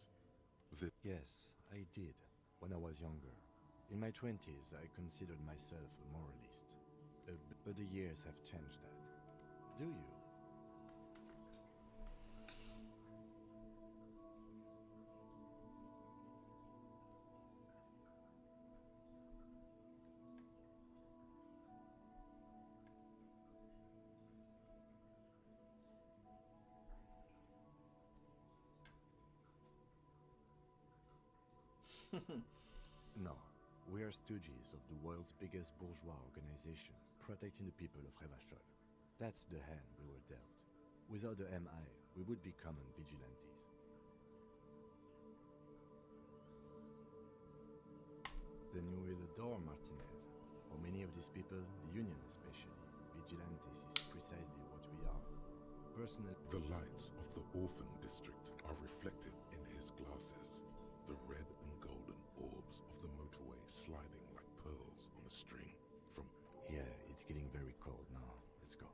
Yes, I did, when I was younger. In my 20s, I considered myself a moralist. But the years have changed that. Do you? No, we are stooges of the world's biggest bourgeois organization, protecting the people of Ravachol. That's the hand we were dealt. Without the MI, we would be common vigilantes. Then you will adore Martinez. For many of these people, the Union especially, vigilantes is precisely what we are. Personally, the lights of the orphan district are reflected in his glasses. The red and golden orbs of the motorway sliding like pearls on a string from... Yeah, it's getting very cold now. Let's go.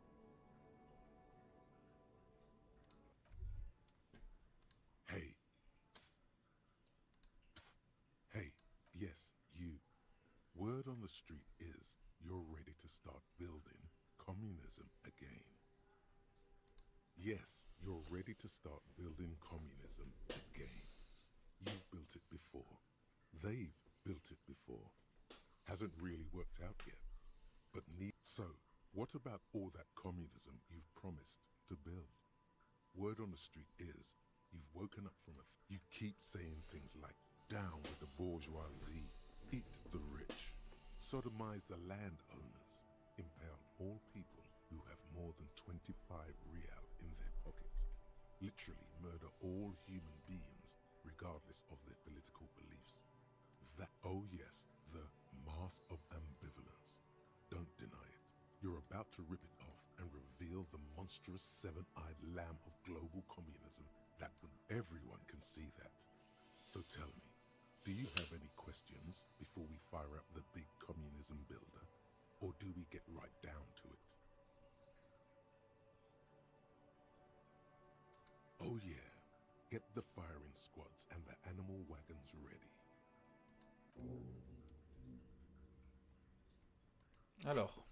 Hey. Psst. Psst. Hey, yes, you. Word on the street is you're ready to start building communism again. Yes, you're ready to start building communism again. You've built it before. They've built it before. Hasn't really worked out yet. But so, what about all that communism you've promised to build? Word on the street is, you've woken up from you keep saying things like, down with the bourgeoisie, eat the rich, sodomize the landowners, impale all people who have more than 25 real in their pocket, literally murder all human beings regardless of their political beliefs. That, oh yes, the mask of ambivalence. Don't deny it. You're about to rip it off and reveal reveal the monstrous seven-eyed lamb of global communism that would everyone can see that. So tell me, do you have any questions before we fire up the big communism builder? Or do we get right down to it? Oh yeah, get the firing squads and the animal wagons ready. Alors.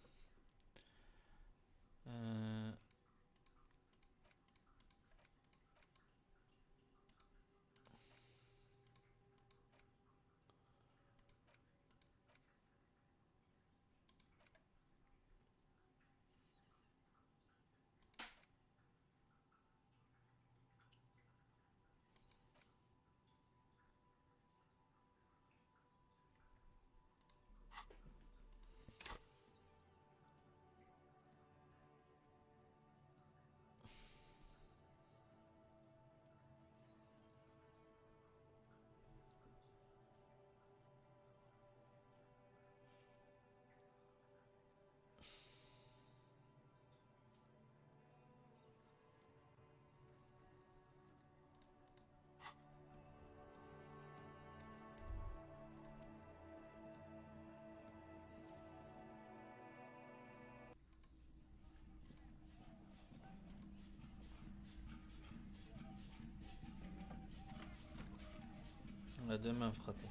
On a deux mains frappées.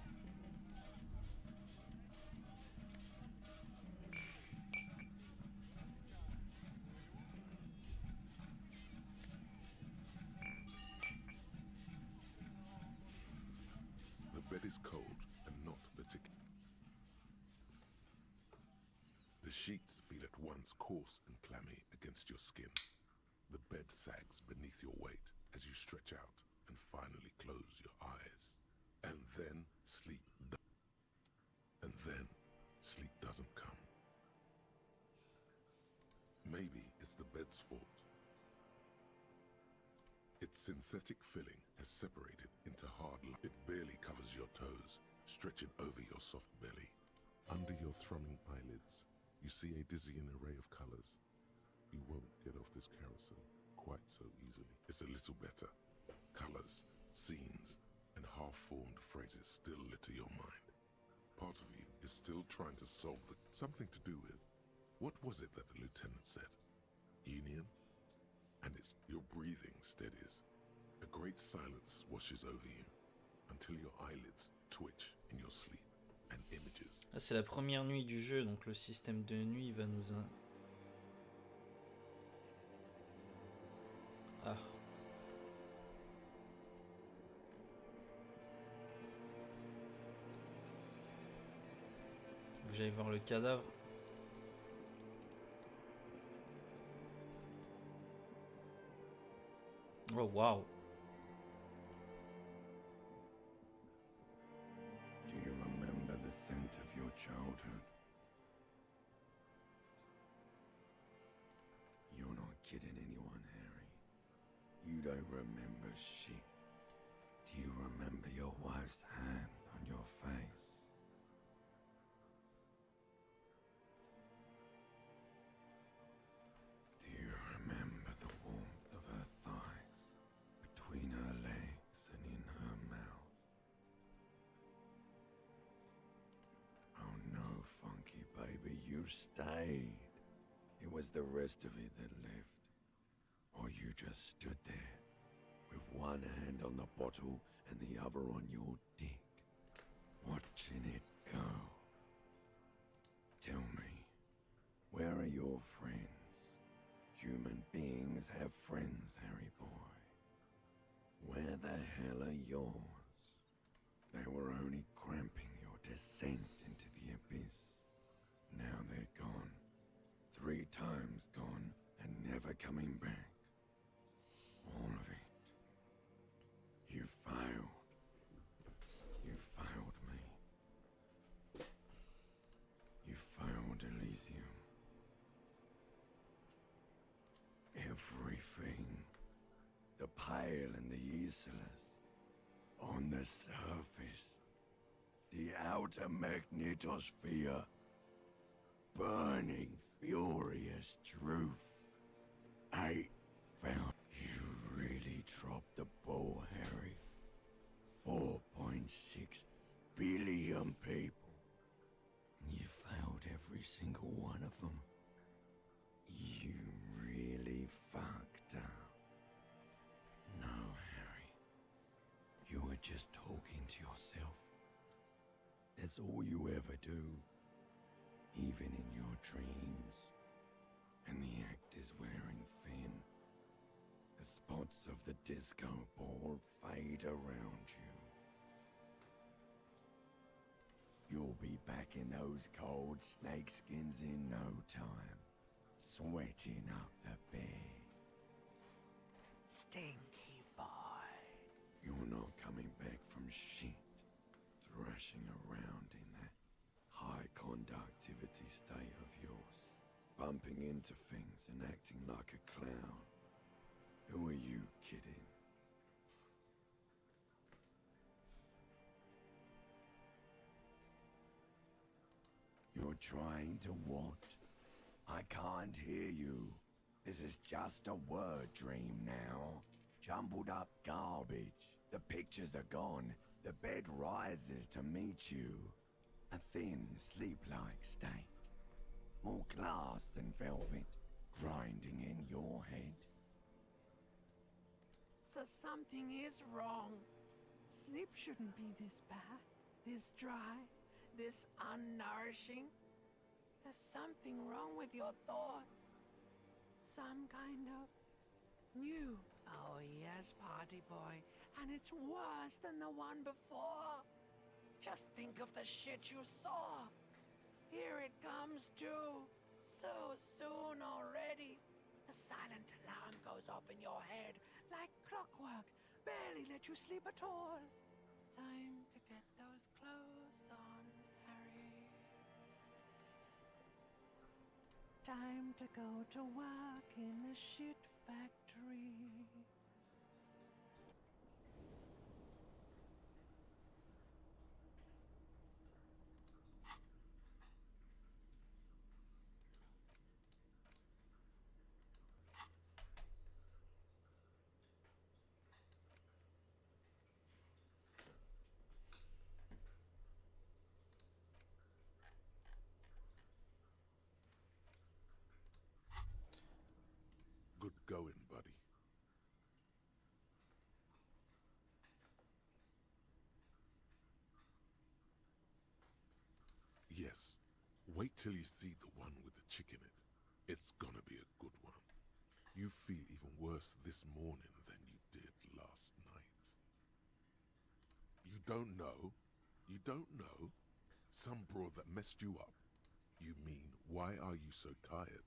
The bed is cold and not particular. The sheets feel at once coarse and clammy against your skin. The bed sags beneath your weight as you stretch out and finally close your eyes. And then sleep doesn't come. Maybe it's the bed's fault. Its synthetic filling has separated into hard lines. It barely covers your toes, stretching over your soft belly. Under your thrumming eyelids, you see a dizzying array of colors. You won't get off this carousel quite so easily. It's a little better. Colors, scenes, and half-formed phrases still litter your mind. Part of you is still trying to solve something to do with, what was it that the lieutenant said? Union? And it's your breathing steadies. A great silence washes over you until your eyelids twitch in your sleep and images. Là, c'est la première nuit du jeu, donc le système de nuit va nous... Ah. Faut que j'aille voir le cadavre. Oh wow. Do you remember the scent of your childhood? You're not kidding anyone, Harry. You don't remember shit. Do you remember your wife's hand on your face? Do you remember the warmth of her thighs, between her legs and in her mouth? Oh no, Funky baby, you stayed. It was the rest of it that left. Or you just stood there, with one hand on the bottle and the other on your dick, watching it go. Tell me, where are your friends? Human beings have friends, Harry boy. Where the hell are yours? They were only cramping your descent into the abyss. Now they're gone. 3 times gone and never coming back. All of it. You failed. You failed me. You failed Elysium. Everything. The Pale and the Islas. On the surface. The outer magnetosphere. Burning, furious truth. That's all you ever do, even in your dreams. And the act is wearing thin. The spots of the disco ball fade around you. You'll be back in those cold snakeskins in no time, sweating up the bed. Stinky boy. You're not coming back from shit, thrashing around in that high conductivity state of yours, bumping into things and acting like a clown. Who are you kidding? You're trying to what? I can't hear you. This is just a word dream now. Jumbled up garbage. The pictures are gone. The bed rises to meet you. A thin, sleep-like state. More glass than velvet, grinding in your head. So something is wrong. Sleep shouldn't be this bad, this dry, this unnourishing. There's something wrong with your thoughts. Some kind of new. Oh yes, party boy. And it's worse than the one before. Just think of the shit you saw. Here it comes too. So soon already. A silent alarm goes off in your head like clockwork. Barely let you sleep at all. Time to get those clothes on, Harry. Time to go to work in the shit factory. Good going, buddy. Yes. Wait till you see the one with the chick in it. It's gonna be a good one. You feel even worse this morning than you did last night. You don't know? You don't know? Some broad that messed you up? You mean, why are you so tired?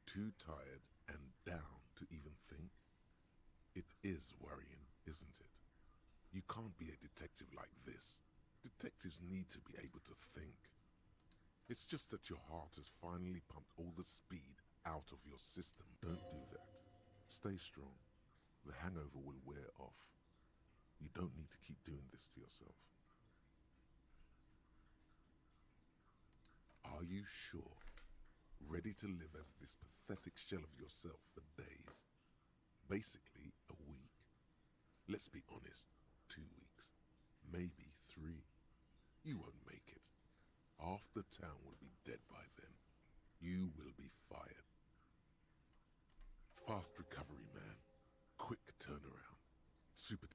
Too tired and down to even think? It is worrying, isn't it? You can't be a detective like this. Detectives need to be able to think. It's just that your heart has finally pumped all the speed out of your system. Don't do that. Stay strong. The hangover will wear off. You don't need to keep doing this to yourself. Are you sure? Ready to live as this pathetic shell of yourself for days? Basically, a week. Let's be honest, 2 weeks. Maybe 3. You won't make it. Half the town will be dead by then. You will be fired. Fast recovery, man. Quick turnaround. Super...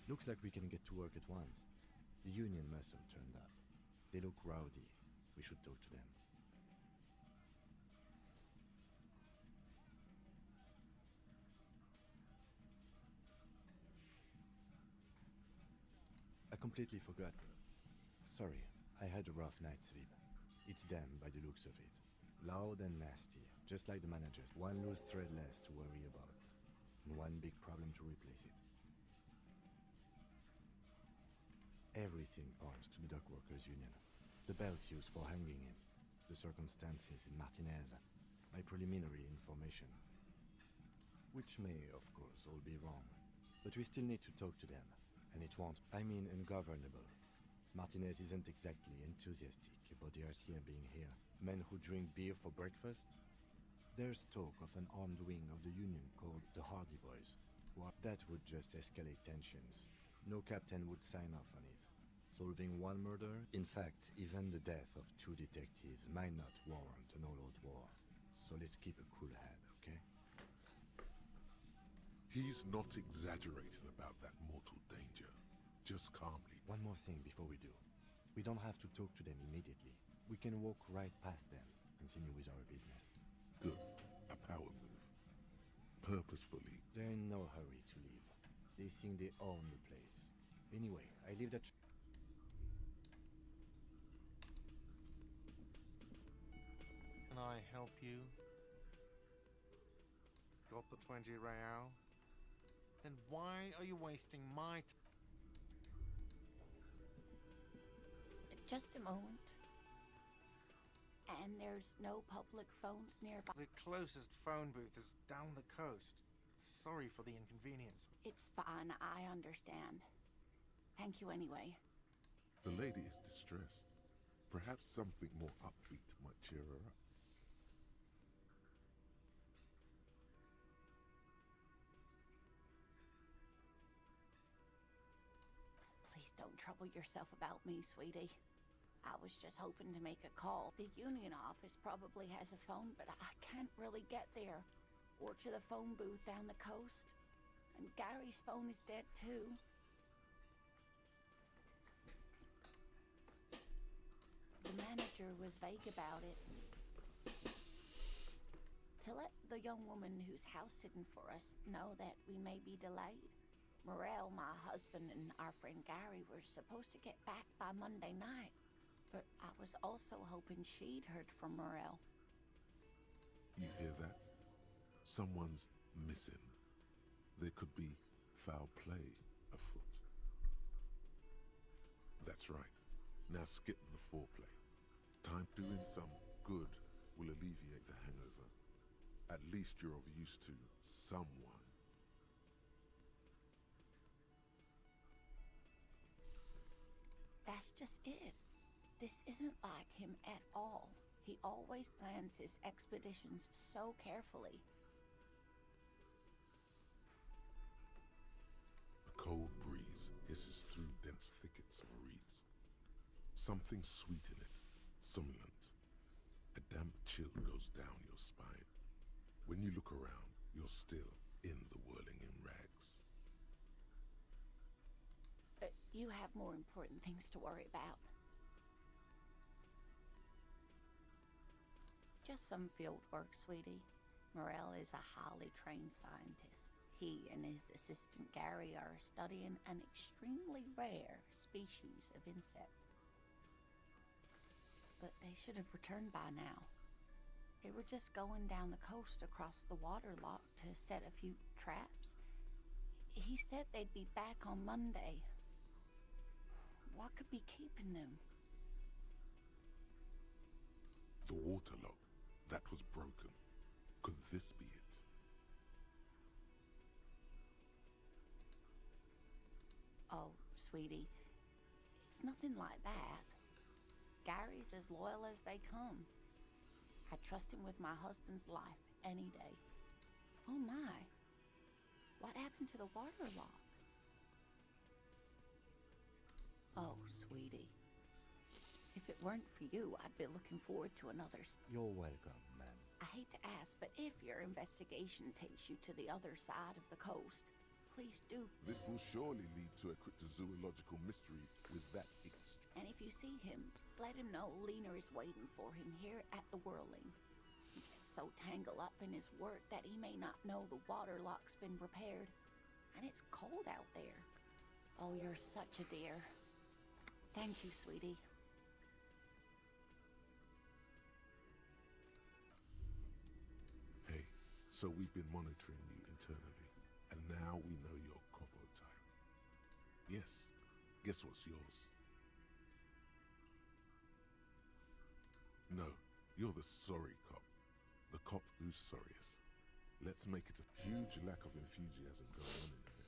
Looks like we can get to work at once. The union must have turned up. They look rowdy. We should talk to them. I completely forgot. Sorry, I had a rough night's sleep. It's them by the looks of it. Loud and nasty, just like the managers. One loose thread less to worry about, and one big problem to replace it. Everything points to the dock workers' union. The belt used for hanging him, the circumstances in Martinez, my preliminary information. Which may, of course, all be wrong. But we still need to talk to them. And it won't. I mean ungovernable. Martinez isn't exactly enthusiastic about the RCM being here. Men who drink beer for breakfast? There's talk of an armed wing of the Union called the Hardy Boys. That would just escalate tensions. No captain would sign off on it. Solving one murder? In fact, even the death of 2 detectives might not warrant an all-out war. So let's keep a cool head, okay? He's not exaggerating about that mortal danger. Just calmly. One more thing before we do. We don't have to talk to them immediately. We can walk right past them, continue with our business. Good. A power move. Purposefully. They're in no hurry to leave. They think they own the place. Anyway, I leave that... Can I help you? Got the 20 real? Then why are you wasting my time? Just a moment. And there's no public phones nearby. The closest phone booth is down the coast. Sorry for the inconvenience. It's fine, I understand. Thank you anyway. The lady is distressed. Perhaps something more upbeat might cheer her up. Please don't trouble yourself about me, sweetie. I was just hoping to make a call. The union office probably has a phone, but I can't really get there. Or to the phone booth down the coast. And Gary's phone is dead too. The manager was vague about it. To let the young woman who's house sitting for us know that we may be delayed. Morel, my husband, and our friend Gary were supposed to get back by Monday night. But I was also hoping she'd heard from Morel. You hear that? Someone's missing. There could be foul play afoot. That's right. Now skip the foreplay. Time doing some good will alleviate the hangover. At least you're of use to someone. That's just it. This isn't like him at all. He always plans his expeditions so carefully. A cold breeze hisses through dense thickets of reeds. Something sweet in it, somnolent. A damp chill goes down your spine. When you look around, you're still in the whirling in rags. You have more important things to worry about. Just some field work, sweetie. Morel is a highly trained scientist. He and his assistant Gary are studying an extremely rare species of insect. But they should have returned by now. They were just going down the coast across the water lock to set a few traps. He said they'd be back on Monday. What could be keeping them? The water lock. That was broken. Could this be it? Oh, sweetie, it's nothing like that. Gary's as loyal as they come. I trust him with my husband's life any day. Oh my, what happened to the water lock? Oh, sweetie. If it weren't for you, I'd be looking forward to another... You're welcome, ma'am. I hate to ask, but if your investigation takes you to the other side of the coast, please do. This will surely lead to a cryptozoological mystery with that And if you see him, let him know Lena is waiting for him here at the Whirling. He gets so tangled up in his work that he may not know the water lock's been repaired. And it's cold out there. Oh, you're such a dear. Thank you, sweetie. Hey, so we've been monitoring you internally, and now we know your Copo type. Yes, guess what's yours? No, you're the sorry cop. The cop who's sorriest. Let's make it a huge lack of enthusiasm going on in here.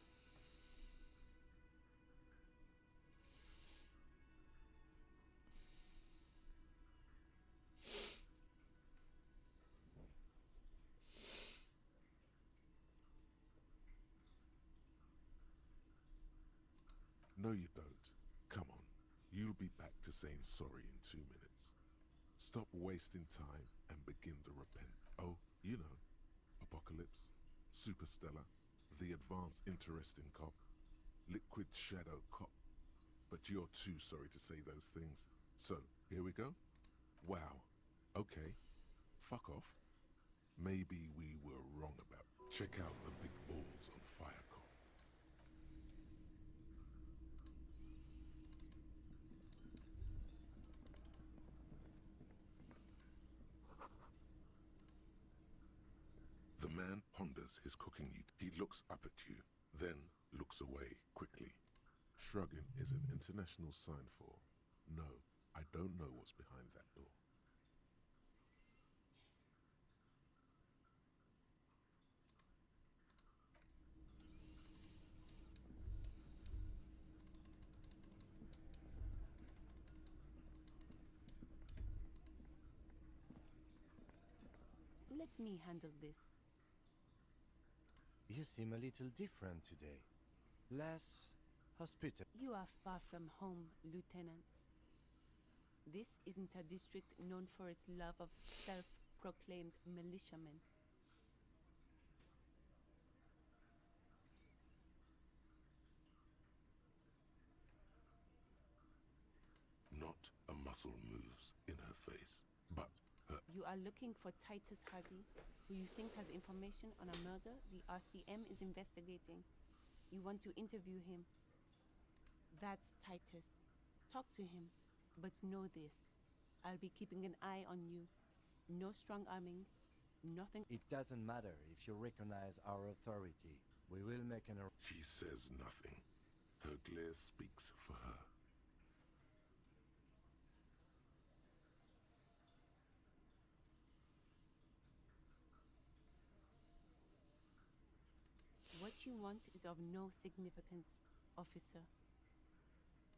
No, you don't. Come on. You'll be back to saying sorry in 2 minutes. Stop wasting time and begin to repent. Oh, you know. Apocalypse, Superstellar, the advanced interesting cop, liquid shadow cop. But you're too sorry to say those things. So, here we go? Wow. Okay. Fuck off. Maybe we were wrong about. Check out the big balls on fire cop. The man ponders his cooking. He looks up at you, then looks away quickly. Shrugging is an international sign for, no, I don't know what's behind that door. Let me handle this. You seem a little different today. Less hospitable. You are far from home, Lieutenant. This isn't a district known for its love of self-proclaimed militiamen. Not a muscle moves in her face, but her... You are looking for Titus Hardy, who you think has information on a murder the RCM is investigating. You want to interview him. That's Titus. Talk to him, but know this. I'll be keeping an eye on you. No strong arming, nothing. It doesn't matter if you recognize our authority. We will make an arrest. She says nothing. Her glare speaks for her. What you want is of no significance, officer.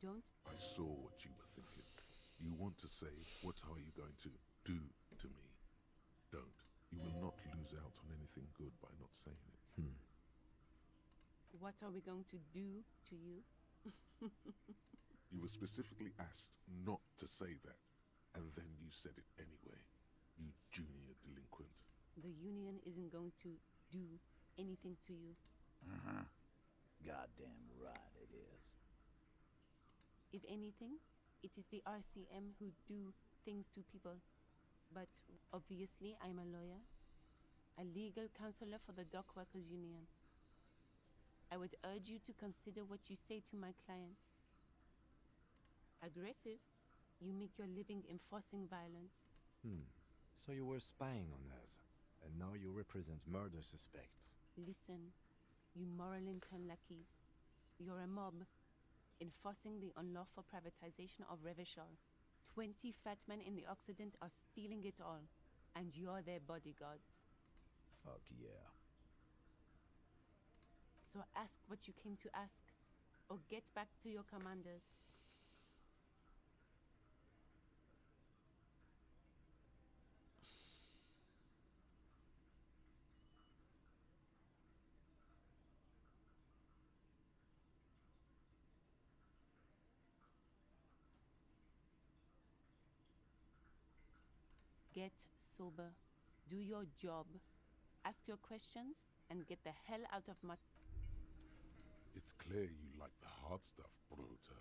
Don't... I saw what you were thinking. You want to say, what are you going to do to me? Don't. You will not lose out on anything good by not saying it. What are we going to do to you? You were specifically asked not to say that, and then you said it anyway. You junior delinquent. The Union isn't going to do anything to you. Goddamn right it is. If anything, it is the RCM who do things to people. But obviously, I'm a lawyer, a legal counselor for the Dock Workers Union. I would urge you to consider what you say to my clients. Aggressive, you make your living enforcing violence. So you were spying on us, and now you represent murder suspects. Listen, you moral intern lackeys. You're a mob, enforcing the unlawful privatization of Revachol. 20 fat men in the Occident are stealing it all, and you're their bodyguards. Fuck yeah. So ask what you came to ask, or get back to your commanders. Get sober. Do your job. Ask your questions and get the hell out of my... It's clear you like the hard stuff, Brota.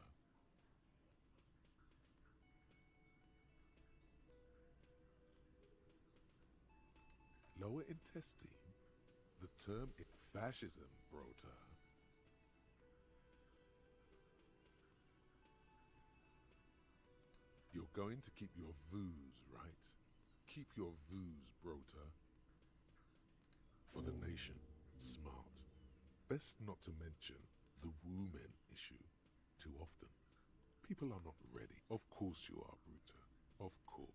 Lower intestine? The term is fascism, Brota. You're going to keep your views, right? Keep your views, Brota. For the nation. Smart. Best not to mention the women issue too often. People are not ready. Of course you are, Bruta. Of course.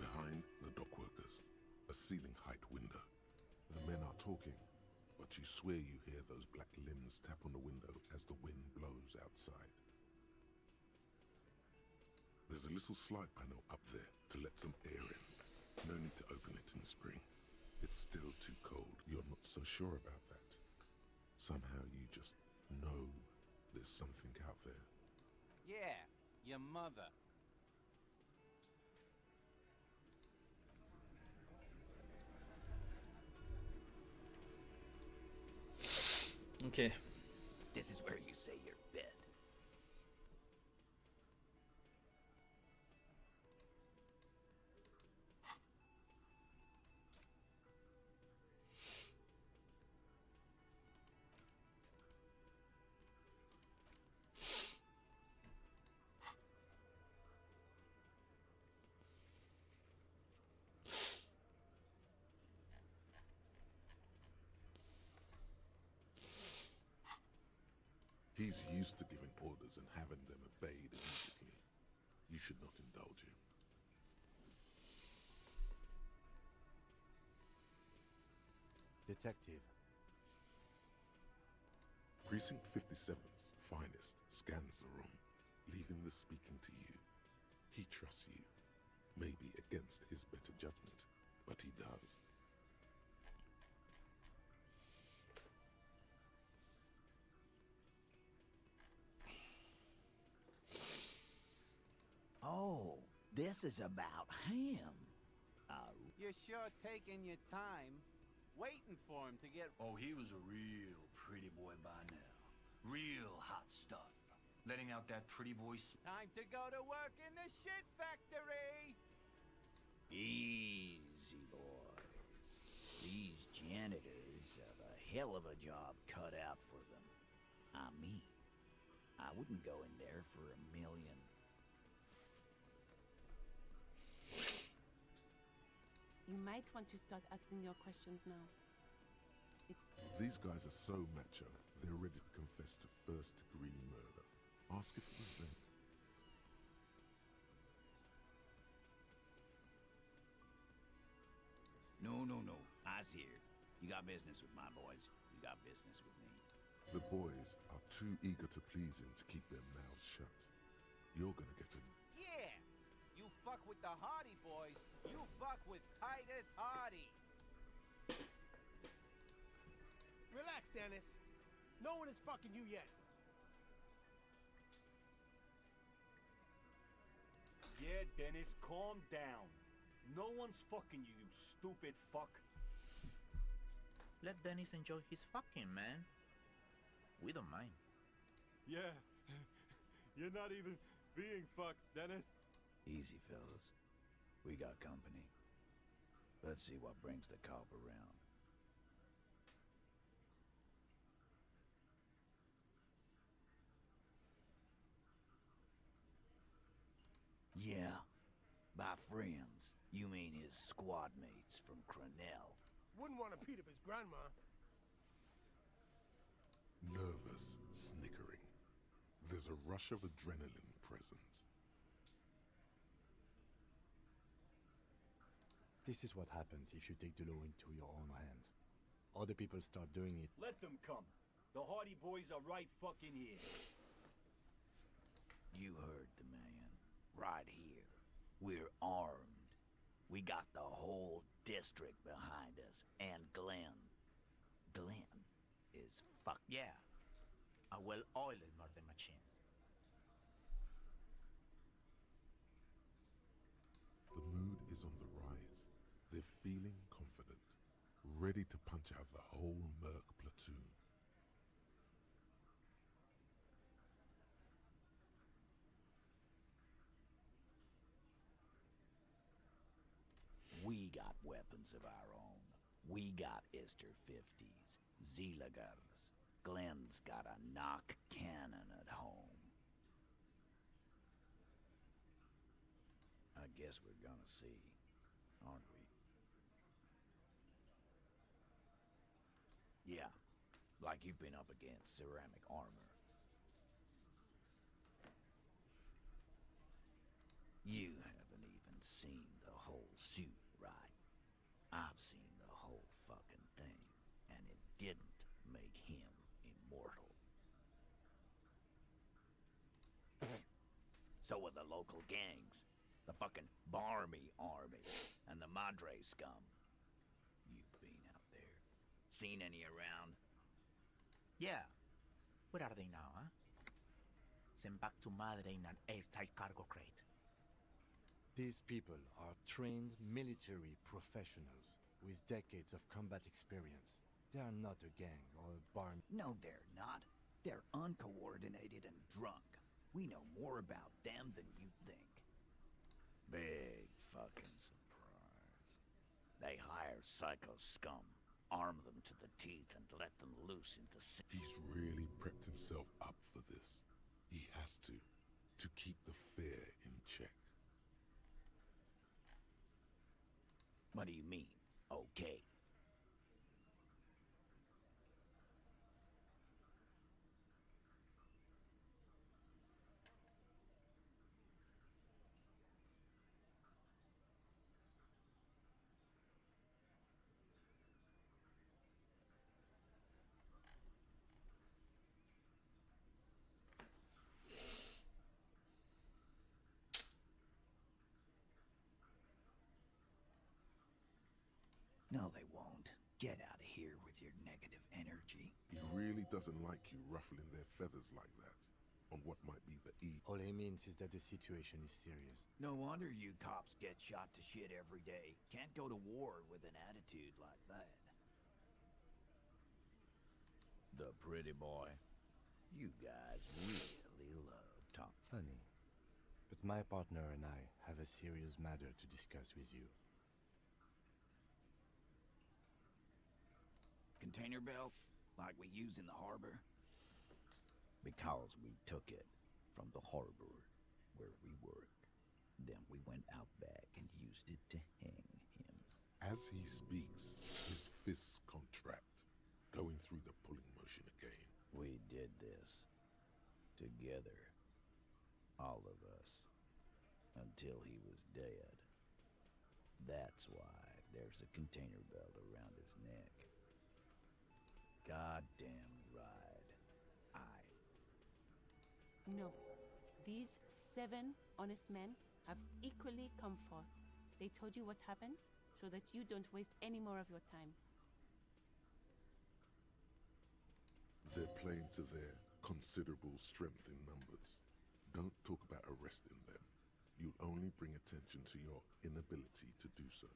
Behind the talking, but you swear you hear those black limbs tap on the window as the wind blows outside. There's a little slide panel up there to let some air in. No need to open it in spring. It's still too cold. You're not so sure about that. Somehow you just know there's something out there. Yeah, your mother. Ok. This is where you say your bed. He's used to giving orders and having them obeyed immediately. You should not indulge him. Detective. Precinct 57's finest scans the room, leaving the speaking to you. He trusts you. Maybe against his better judgment, but he does. Oh, this is about him. You're sure taking your time, waiting for him to get... Oh, he was a real pretty boy by now. Real hot stuff. Letting out that pretty boy... Time to go to work in the shit factory! Easy, boys. These janitors have a hell of a job cut out for them. I mean, I wouldn't go in there for $1 million. You might want to start asking your questions now. These guys are so macho, they're ready to confess to first-degree murder. Ask if it was them. No. I's here. You got business with my boys. You got business with me. The boys are too eager to please him to keep their mouths shut. You're gonna get him. Yeah! You fuck with the Hardy boys, you fuck with Titus Hardy! Relax, Dennis. No one is fucking you yet. Yeah, Dennis, calm down. No one's fucking you, you stupid fuck. Let Dennis enjoy his fucking, man. We don't mind. Yeah, you're not even being fucked, Dennis. Easy, fellas. We got company. Let's see what brings the cop around. Yeah. By friends, you mean his squad mates from Cronell. Wouldn't want to beat up his grandma. Nervous, snickering. There's a rush of adrenaline present. This is what happens if you take the law into your own hands. Other people start doing it. Let them come. The Hardy boys are right fucking here. You heard the man. Right here. We're armed. We got the whole district behind us. And Glenn. Glenn is fuck. Yeah. A well-oiled murder machine. The mood is on the rise. They're feeling confident, ready to punch out the whole Merc platoon. We got weapons of our own. We got Ister 50s, Zeelagers. Glenn's got a knock cannon at home. I guess we're gonna see, aren't we? Yeah, like you've been up against ceramic armor. You haven't even seen the whole suit, right? I've seen the whole fucking thing. So are the local gangs. The fucking Barmy Army and the Madre scum. You've been out there. Seen any around? Yeah. Where are they now, huh? Sent back to Madre in an airtight cargo crate. These people are trained military professionals with decades of combat experience. They are not a gang or a bar. No, they're not. They're uncoordinated and drunk. We know more about them than you think. Big fucking surprise. They hire psycho scum, arm them to the teeth, and let them loose into He's really prepped himself up for this. He has to keep the fear in check. What do you mean, okay? No, they won't. Get out of here with your negative energy. He really doesn't like you ruffling their feathers like that on what might be the eve. All he means is that the situation is serious. No wonder you cops get shot to shit every day. Can't go to war with an attitude like that. The pretty boy. You guys really love talk. Funny. But my partner and I have a serious matter to discuss with you. Container belt, like we use in the harbor? Because we took it from the harbor where we work. Then we went out back and used it to hang him. As he speaks, his fists contract, going through the pulling motion again. We did this together, all of us, until he was dead. That's why there's a container belt around his neck. Goddamn right. No. These 7 honest men have equally come forth. They told you what happened so that you don't waste any more of your time. They're playing to their considerable strength in numbers. Don't talk about arresting them. You'll only bring attention to your inability to do so.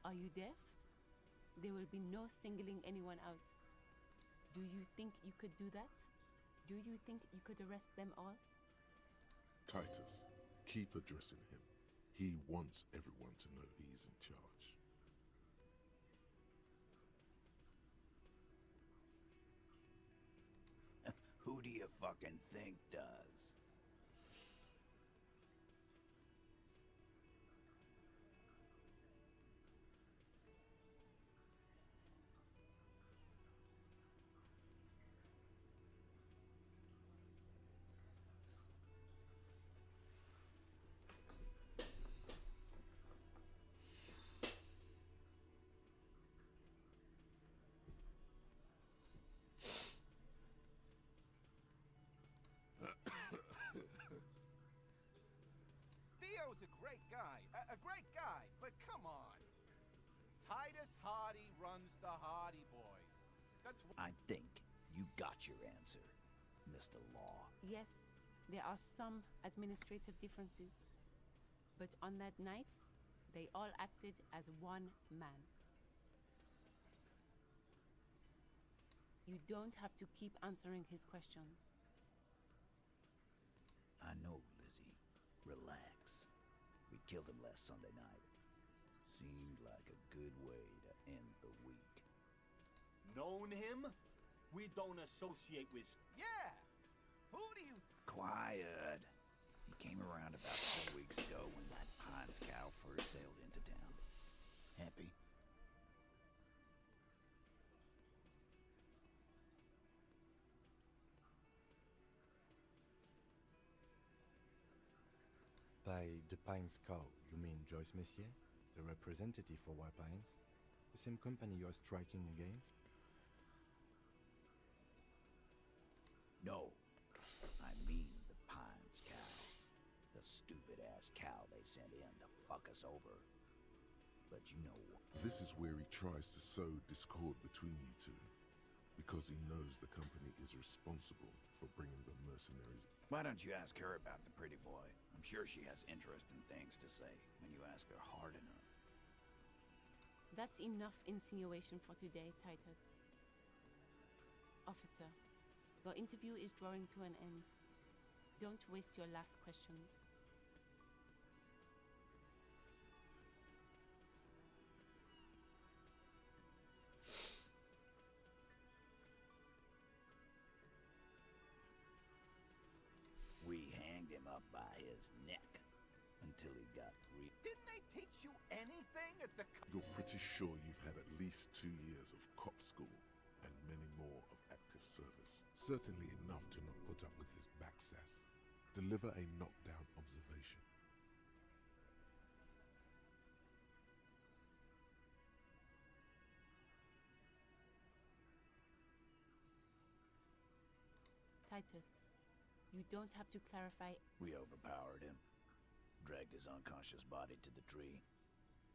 Are you deaf? There will be no singling anyone out. Do you think you could do that? Do you think you could arrest them all? Titus, keep addressing him. He wants everyone to know he's in charge. Who do you fucking think does? Theo's a great guy, a great guy, but come on. Titus Hardy runs the Hardy Boys. That's I think you got your answer, Mr. Law. Yes, there are some administrative differences. But on that night, they all acted as one man. You don't have to keep answering his questions. I know, Lizzie. Relax. We killed him last Sunday night. Seemed like a good way to end the week. Known him? We don't associate with... Yeah! Who do you... Quiet. He came around about 4 weeks ago when that Pines cow first sailed into town. Happy? By the Pines Cow, you mean Joyce Messier, the representative for White Pines? The same company you're striking against? No, I mean the Pines cow. The stupid-ass cow they sent in to fuck us over. But you know what? This is where he tries to sow discord between you two, because he knows the company is responsible for bringing the mercenaries. Why don't you ask her about the pretty boy? I'm sure she has interesting things to say when you ask her hard enough. That's enough insinuation for today, Titus. Officer, your interview is drawing to an end. Don't waste your last questions. We hanged him up by his neck until he got free. Didn't they teach you anything at the You're pretty sure you've had at least 2 years of cop school and many more of active service. Certainly enough to not put up with his back sass. Deliver a knockdown observation. Titus, you don't have to clarify. We overpowered him, dragged his unconscious body to the tree,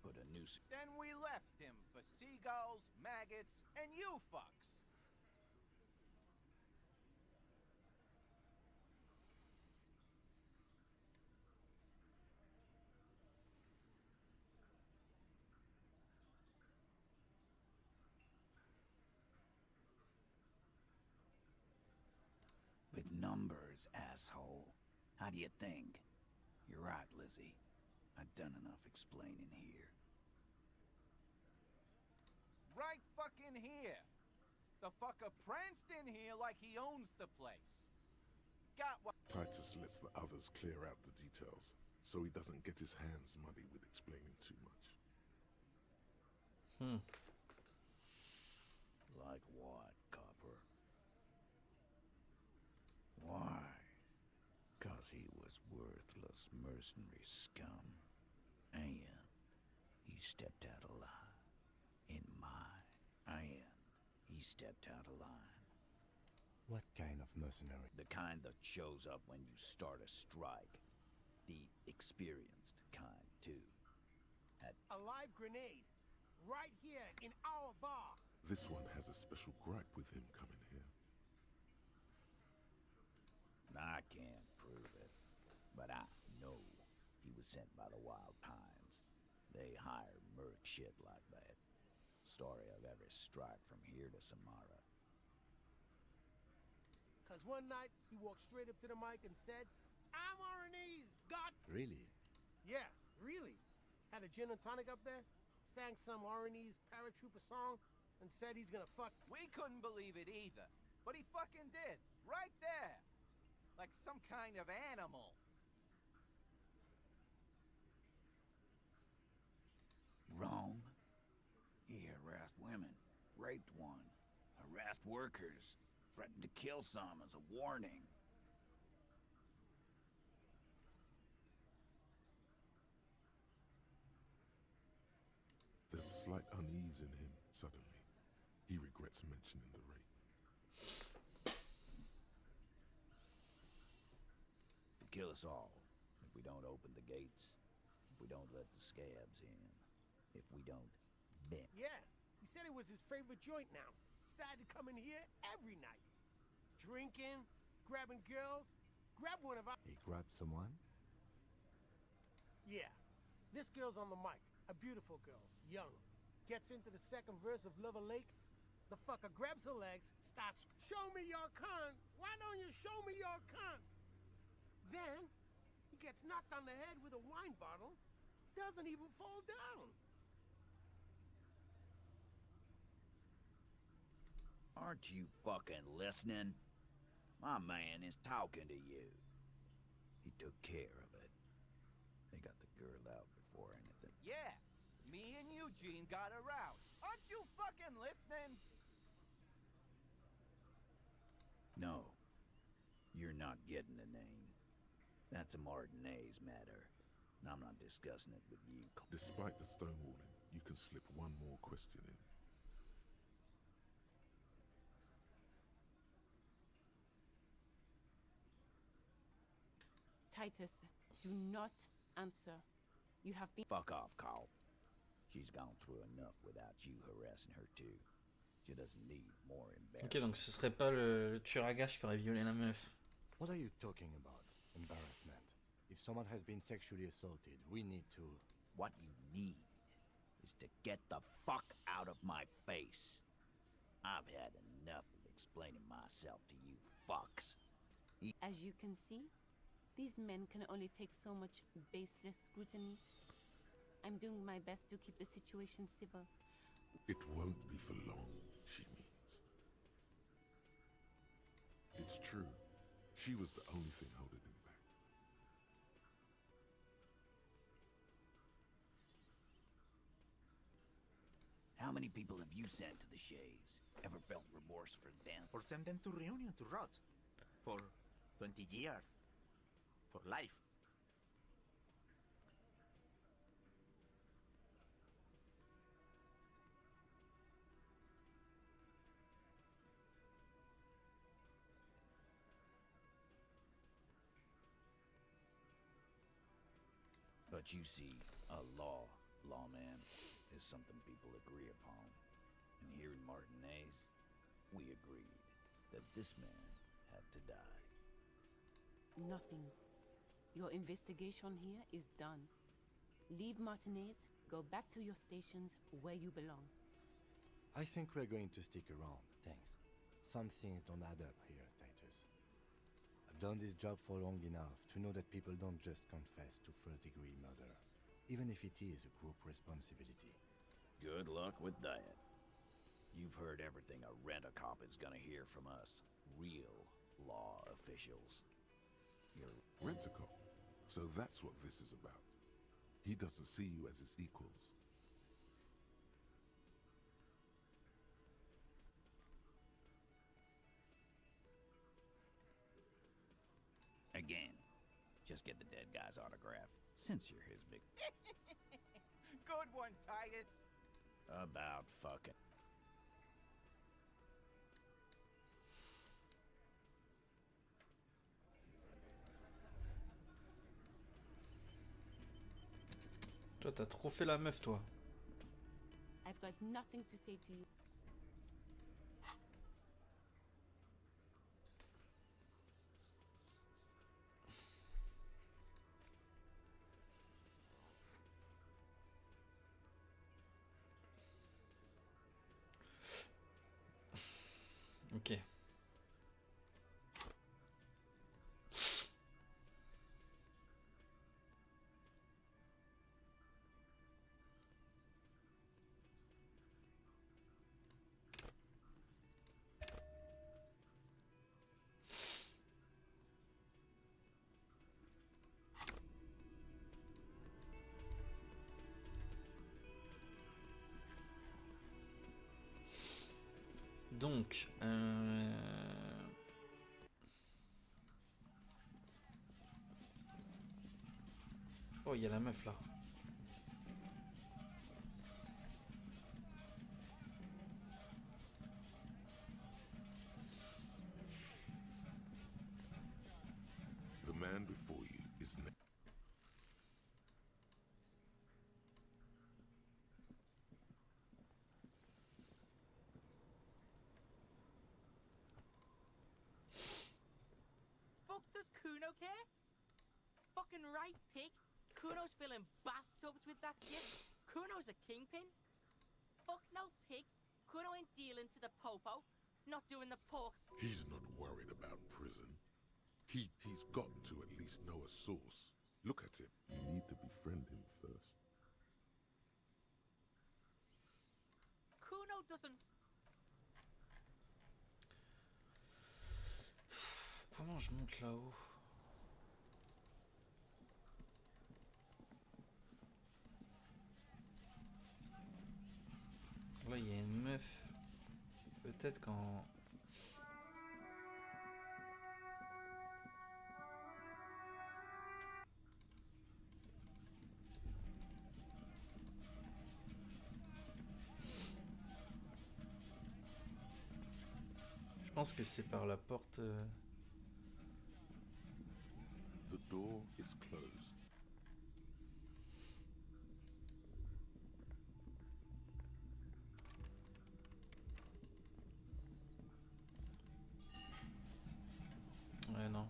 put a noose. Then we left him for seagulls, maggots, and you fucks. With numbers, asshole. How do you think? You're right, Lizzie. I've done enough explaining here. Right fucking here. The fucker pranced in here like he owns the place. Got what? Titus lets the others clear out the details, so he doesn't get his hands muddy with explaining too much. Like what, Copper? Why? 'Cause he was worthless mercenary scum. And he stepped out of line. In my and he stepped out of line. What kind of mercenary? The kind that shows up when you start a strike. The experienced kind, too. A live grenade. Right here in our bar. This one has a special gripe with him coming here. I can't prove it, but I know he was sent by the Wild Pines. They hire merc shit like that. Story of every strike from here to Samara. 'Cause one night he walked straight up to the mic and said, "I'm RNE's God." Really? Yeah, really. Had a gin and tonic up there, sang some RNE's paratrooper song, and said he's gonna fuck. We couldn't believe it either, but he fucking did. Right there. Like some kind of animal. Wrong. He harassed women, raped one, harassed workers, threatened to kill some as a warning. There's slight unease in him suddenly. He regrets mentioning the rape. To kill us all, if we don't open the gates, if we don't let the scabs in, if we don't bend. Yeah, he said it was his favorite joint now. Started to come in here every night. Drinking, grabbing girls. Grab one of our... He grabbed someone? Yeah. This girl's on the mic. A beautiful girl. Young. Gets into the second verse of Lover Lake. The fucker grabs her legs, starts, "Show me your cunt! Why don't you show me your cunt?" Then, he gets knocked on the head with a wine bottle. Doesn't even fall down. Aren't you fucking listening? My man is talking to you. He took care of it. They got the girl out before anything. Yeah, me and Eugene got her out. Aren't you fucking listening? No, you're not getting the name. That's a Martinez matter. I'm not discussing it with you. Despite the stonewalling, you can slip one more question in. Titus, do not answer. You have been... Fuck off, Carl. She's gone through enough without you harassing her too. She doesn't need more embarrassment. Ok, donc ce serait pas le tueur à gages qui aurait violé la meuf. What are you talking about? Embarrassment. If someone has been sexually assaulted, we need to... What you need is to get the fuck out of my face. I've had enough of explaining myself to you fucks. As you can see, these men can only take so much baseless scrutiny. I'm doing my best to keep the situation civil. It won't be for long, she means. It's true. She was the only thing holding him back. How many people have you sent to the Shays? Ever felt remorse for them? Or send them to Reunion to rot? For 20 years? For life? But you see, a lawman, is something people agree upon. And here in Martinez, we agreed that this man had to die. Nothing. Your investigation here is done. Leave Martinez, go back to your stations where you belong. I think we're going to stick around, thanks. Some things don't add up here, Titus. I've done this job for long enough to know that people don't just confess to first-degree murder, even if it is a group responsibility. Good luck with that. You've heard everything a rent-a-cop is gonna hear from us, real law officials. Rent-a-cop. So that's what this is about. He doesn't see you as his equals. Again, just get the dead guy's autograph, since you're his big... Good one, Titus. About fucking... Toi, t'as trop fait la meuf, toi. I've got nothing to say to you. Ok. Donc, oh, il y a la meuf là. The man before you is Fuck does Kuno care? Fucking right, pig. Kuno's filling bathtubs with that shit. Kuno's a kingpin. Fuck no, pig. Kuno ain't dealing to the popo. Not doing the pork. He's not worried about prison. He's got to at least know a source. Look at him. You need to befriend him first. Kuno doesn't... Comment je monte là-haut? Là, il y a une meuf. Peut-être quand... pense que c'est par la porte. The door is closed. Ouais, non.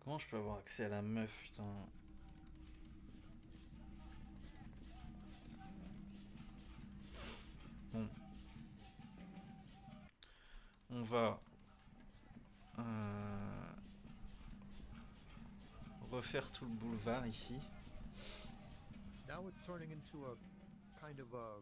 Comment je peux avoir accès à la meuf, putain? Bon. On va refaire tout le boulevard ici. Now it's turning into a kind of a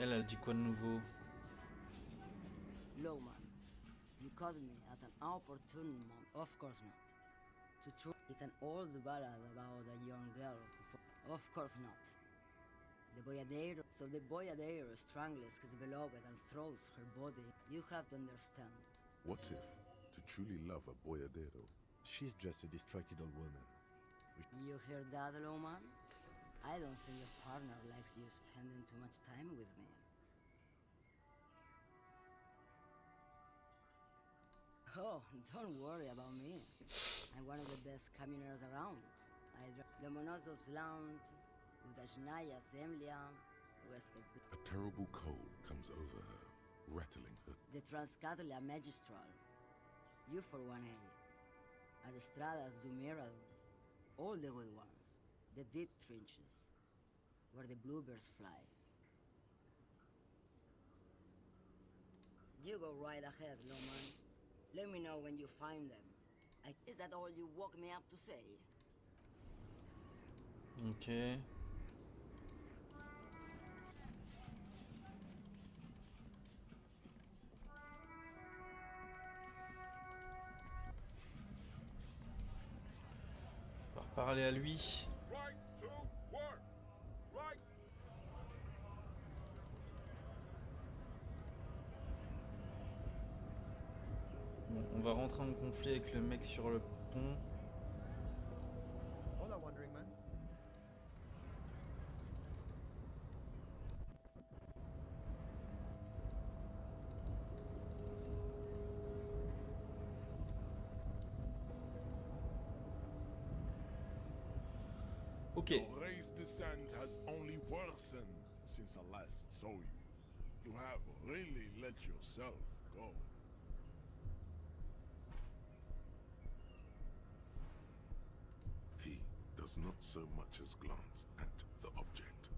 Elle dit quoi de nouveau? Lowman, you caught me at an opportune moment. Of course not. To truth, it's an old ballad about a young girl who of course not. The boyadero strangles his beloved and throws her body. You have to understand. What if, to truly love a boyadero? She's just a distracted old woman. You hear that, Lowman? I don't think your partner likes you spending too much time with me. Oh, don't worry about me. I'm one of the best communers around. I drive Lomonosov's Land, Udashnaya Zemlya, West of A terrible cold comes over her, rattling her. the Transcatolia Magistral. You for 1A. Adestradas du Mirador. All the good ones. The deep trenches. Where the bluebirds fly. You go right ahead, Loman. Let me know when you find them. Is that all you woke me up to say? Ok. On va reparler à lui. Bon, on va rentrer en conflit avec le mec sur le pont. Hola, Wandering Man. Ok. Your race descent has only worsened since I last saw you. You have really let yourself go. He does not so much as glance at the object.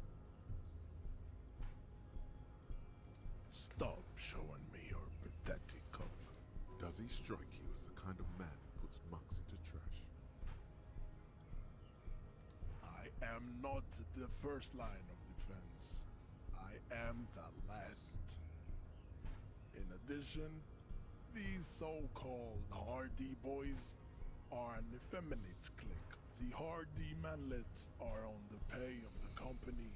Stop showing me your pathetic cup. Does he strike you as the kind of man who puts mugs into trash? I am not the first line of defense. I am the last. In addition, these so-called Hardy boys are an effeminate clique. The Hardy manlets are on the pay of the company.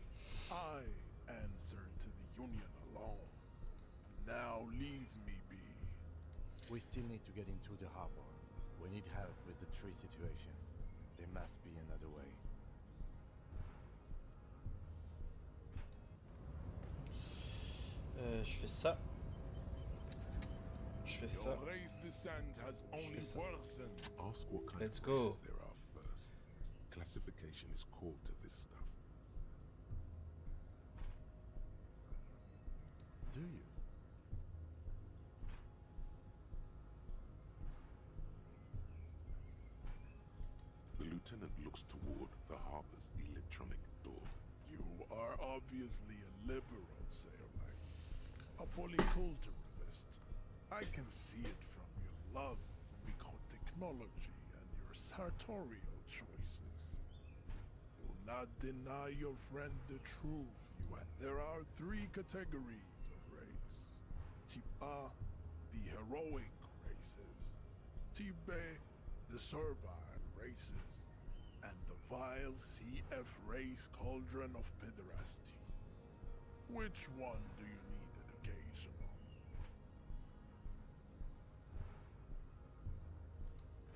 I answer to the Union alone. Now leave me be. We still need to get into the harbor. We need help with the tree situation. There must be another way. Je fais ça. Je fais ça. Your race descent has only worsened. Ask what kind Let's of go. races there are first. Classification is core to this stuff. Do you? The lieutenant looks toward the harbor's electronic door. You are obviously a liberal, Sailite. A polyculturalist. I can see it from your love for microtechnology and your sartorial choices. Do not deny your friend the truth. There are 3 categories of race. Type A, the heroic races. Tibe, the Servile races, and the vile CF race cauldron of pederasty. Which one do you need education on?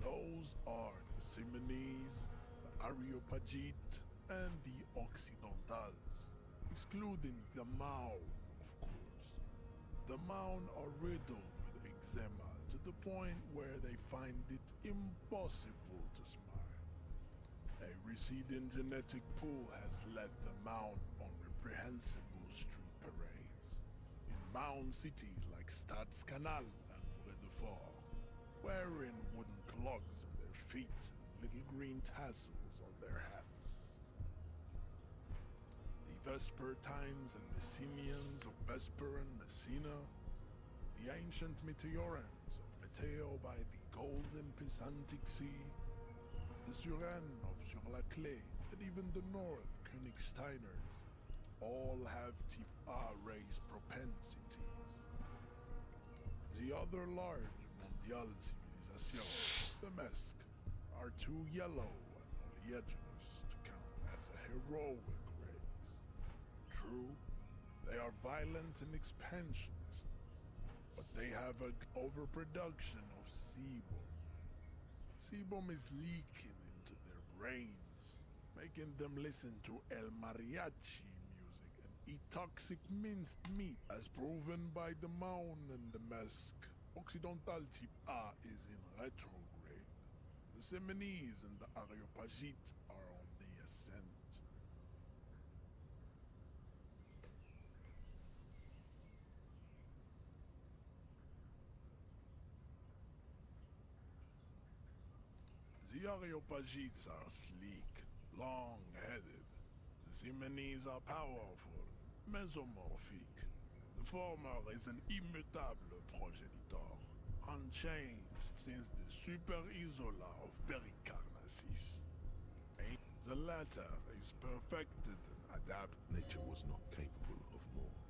Those are the Simonese, the Areopagite, and the Occidentals, excluding the Mao, of course. The Maun are riddled with eczema to the point where they find it impossible to smile. A receding genetic pool has led the Maun on reprehensible street parades. In Maun cities like Stadskanal and Vredefort, wearing wooden clogs on their feet and little green tassels on their hats. The Vespertines and Messenians of Vesper and Messina, the ancient Meteorans of Meteo by the golden Pisantic Sea, the Suren of Sur-la-Clé, and even the North Königsteiners, all have Type A race propensities. The other large Mondial civilizations, the Mesk, are too yellow and oleaginous to count as a heroic race. True, they are violent and expansionist, but they have an overproduction of sebum. Sebum is leaking into their brains, making them listen to El Mariachi music and eat toxic minced meat, as proven by the Maun and the Mesk. Occidental Type A is in retrograde. The Simonese and the Areopagite are on the ascent. The Areopagites are sleek, long-headed. The Simonese are powerful, mesomorphic. The former is an immutable progenitor, unchanged since the Super Isola of Pericarnassus. The latter is perfected and adapted. Nature was not capable of more.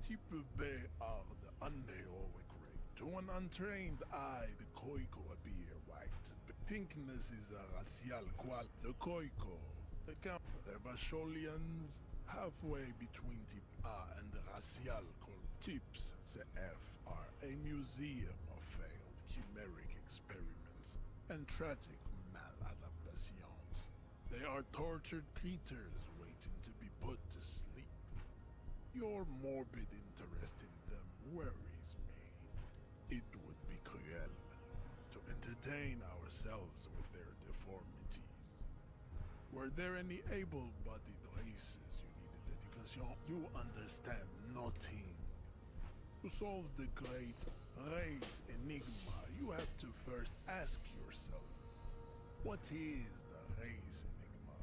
Type B are the unheroic race. To an untrained eye, the Koiko appear white. But pinkness is a racial qual. The Koiko, the Vasholians, halfway between Type A and the racial called Types CF, are a museum of failed chimeric experiments and tragic maladaptations. They are tortured creatures waiting to be put to sleep. Your morbid interest in them worries me. It would be cruel to entertain ourselves with their deformities. Were there any able-bodied races you needed education? You understand nothing. To solve the great race enigma, you have to first ask yourself, what is the race enigma?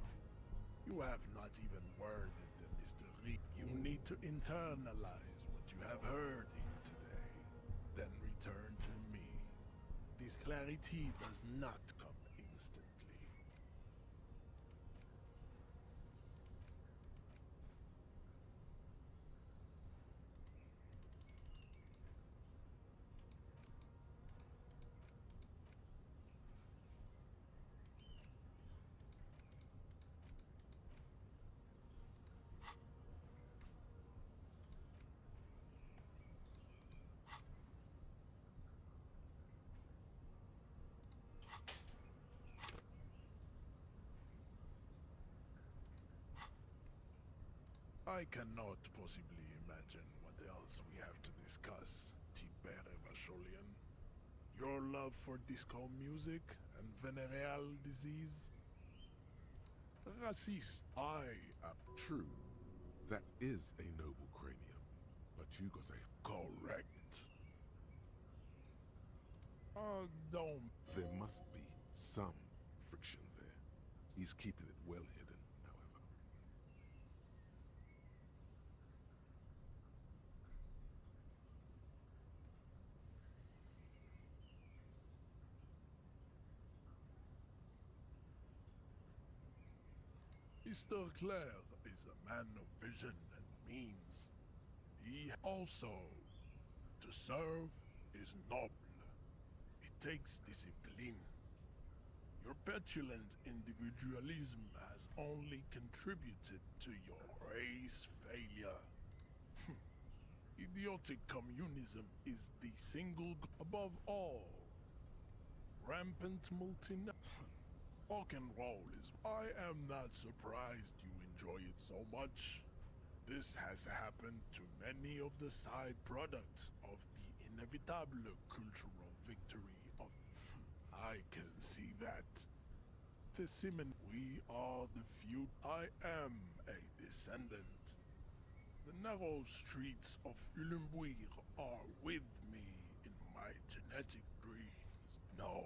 You have not even worded the mystery. You need to internalize what you have heard here today, then return to me. This clarity does not come instantly. I cannot possibly imagine what else we have to discuss, Tibere Vasholian. Your love for disco music and venereal disease? Racist. I am true. That is a noble cranium, but you got a correct. Don't. There must be some friction there. He's keeping it well hidden, however. Mr. Clare is a man of vision and means. He also, to serve, is noble. takes discipline. Your petulant individualism has only contributed to your race failure. Idiotic communism is the single above all. Rampant rock and roll is. I am not surprised you enjoy it so much. This has happened to many of the side products of the inevitable cultural victory of. I can see that. The Simon, we are the few. I am a descendant. The narrow streets of Ulimbuir are with me in my genetic dreams. No,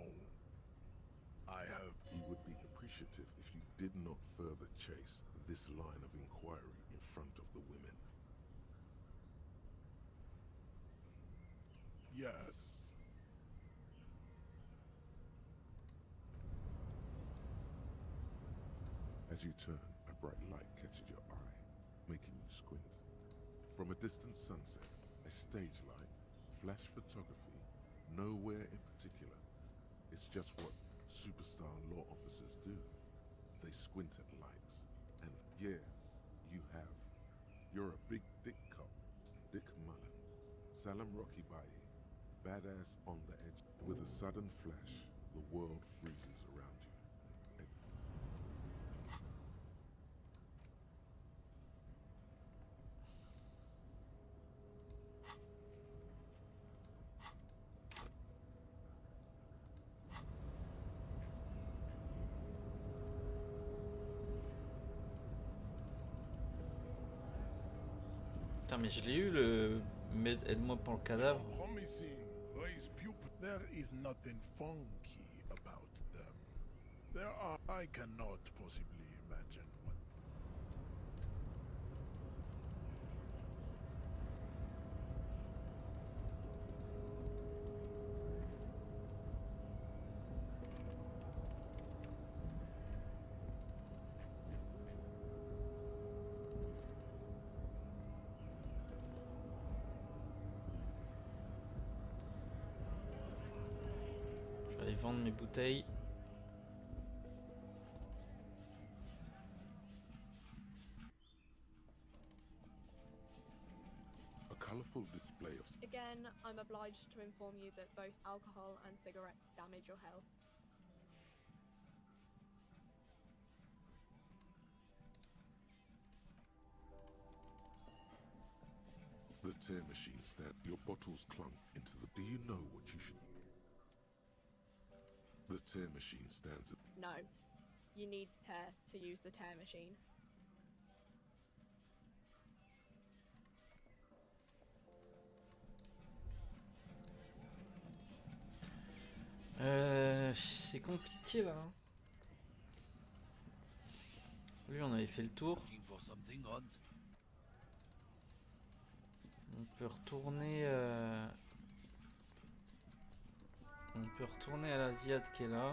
I have. He would be appreciative if you did not further chase this line of inquiry in front of the women. Yes. As you turn, a bright light catches your eye, making you squint. From a distant sunset, a stage light, flash photography, nowhere in particular. It's just what superstar law officers do. They squint at lights, and yeah, you have. You're a big dick cop, Dick Mullen, Salam Rocky Baye, badass on the edge. With a sudden flash, the world freezes around you. Putain, mais je l'ai eu le. Aide-moi pour le cadavre. Promising race pupil. There is nothing funky about them. There are. I cannot possibly imagine what. Je vais aller vendre mes bouteilles. A colorful display of. Again, I'm obliged to inform you that both alcohol and cigarettes damage your health. The tear machine stand. Your bottles clunk into the. Do you know what you should? The tear machine stands at. No, you need tear to use the tear machine. C'est compliqué là. Hein. Lui, on avait fait le tour. Looking for something, Hunt? On peut retourner. On peut retourner à l'Asiate qui est là.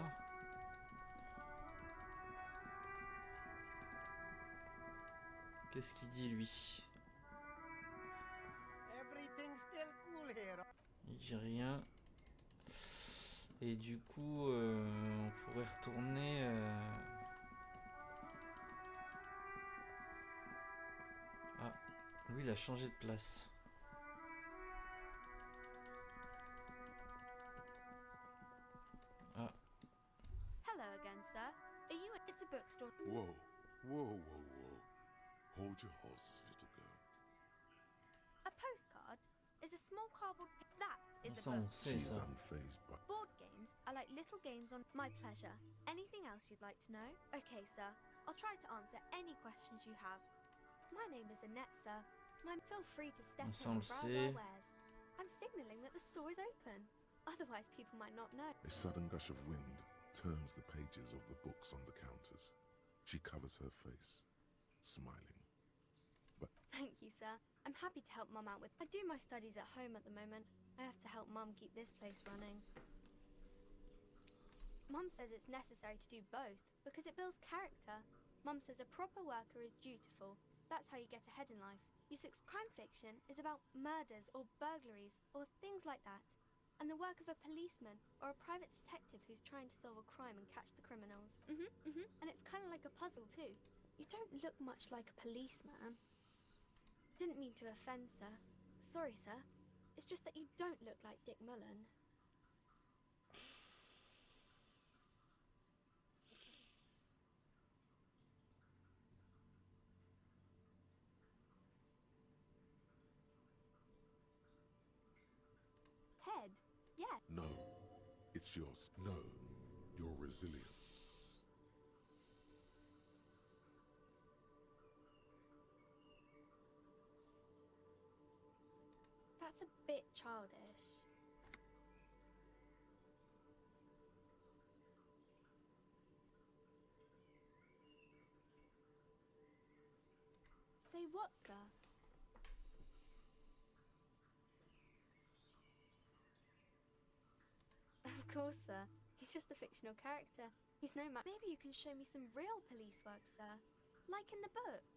Qu'est-ce qu'il dit lui? Il dit rien. Et du coup, on pourrait retourner. Ah, lui il a changé de place. Ah. Hello again, sir. Are you? It's a bookstore. Whoa, whoa, whoa, whoa. Hold your horses, little girl. A postcard is a small cardboard. That is Ça, a on book. sait She's ça. unfazed by. Board games are like little games on my pleasure. Anything else you'd like to know? Okay, sir. I'll try to answer any questions you have. My name is Annette, sir. Feel free to step Ça, in on and le browse sait. our wares. I'm signaling that the store is open. Otherwise, people might not know. A sudden gush of wind turns the pages of the books on the counters. She covers her face, smiling. Thank you, sir. I'm happy to help Mum out with. I do my studies at home at the moment. I have to help Mum keep this place running. Mum says it's necessary to do both because it builds character. Mum says a proper worker is dutiful. That's how you get ahead in life. Crime fiction is about murders or burglaries or things like that. and the work of a policeman or a private detective who's trying to solve a crime and catch the criminals. And it's kind of like a puzzle too. You don't look much like a policeman. Didn't mean to offend, sir. Sorry, sir. It's just that you don't look like Dick Mullen. Head? Yeah. No, it's yours. No, your resilience. That's a bit childish. Say what, sir? Of course, sir. He's just a fictional character. He's no man. Maybe you can show me some real police work, sir. Like in the books.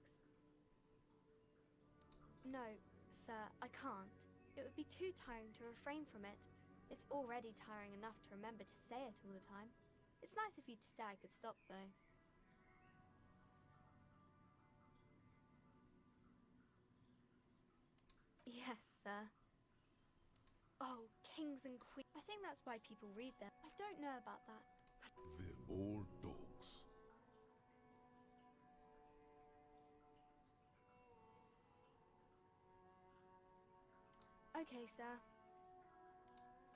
No, sir, I can't. It would be too tiring to refrain from it. It's already tiring enough to remember to say it all the time. It's nice of you to say I could stop, though. Yes, sir. Oh, kings and queens. I think that's why people read them. I don't know about that. They're all dogs. Okay, sir.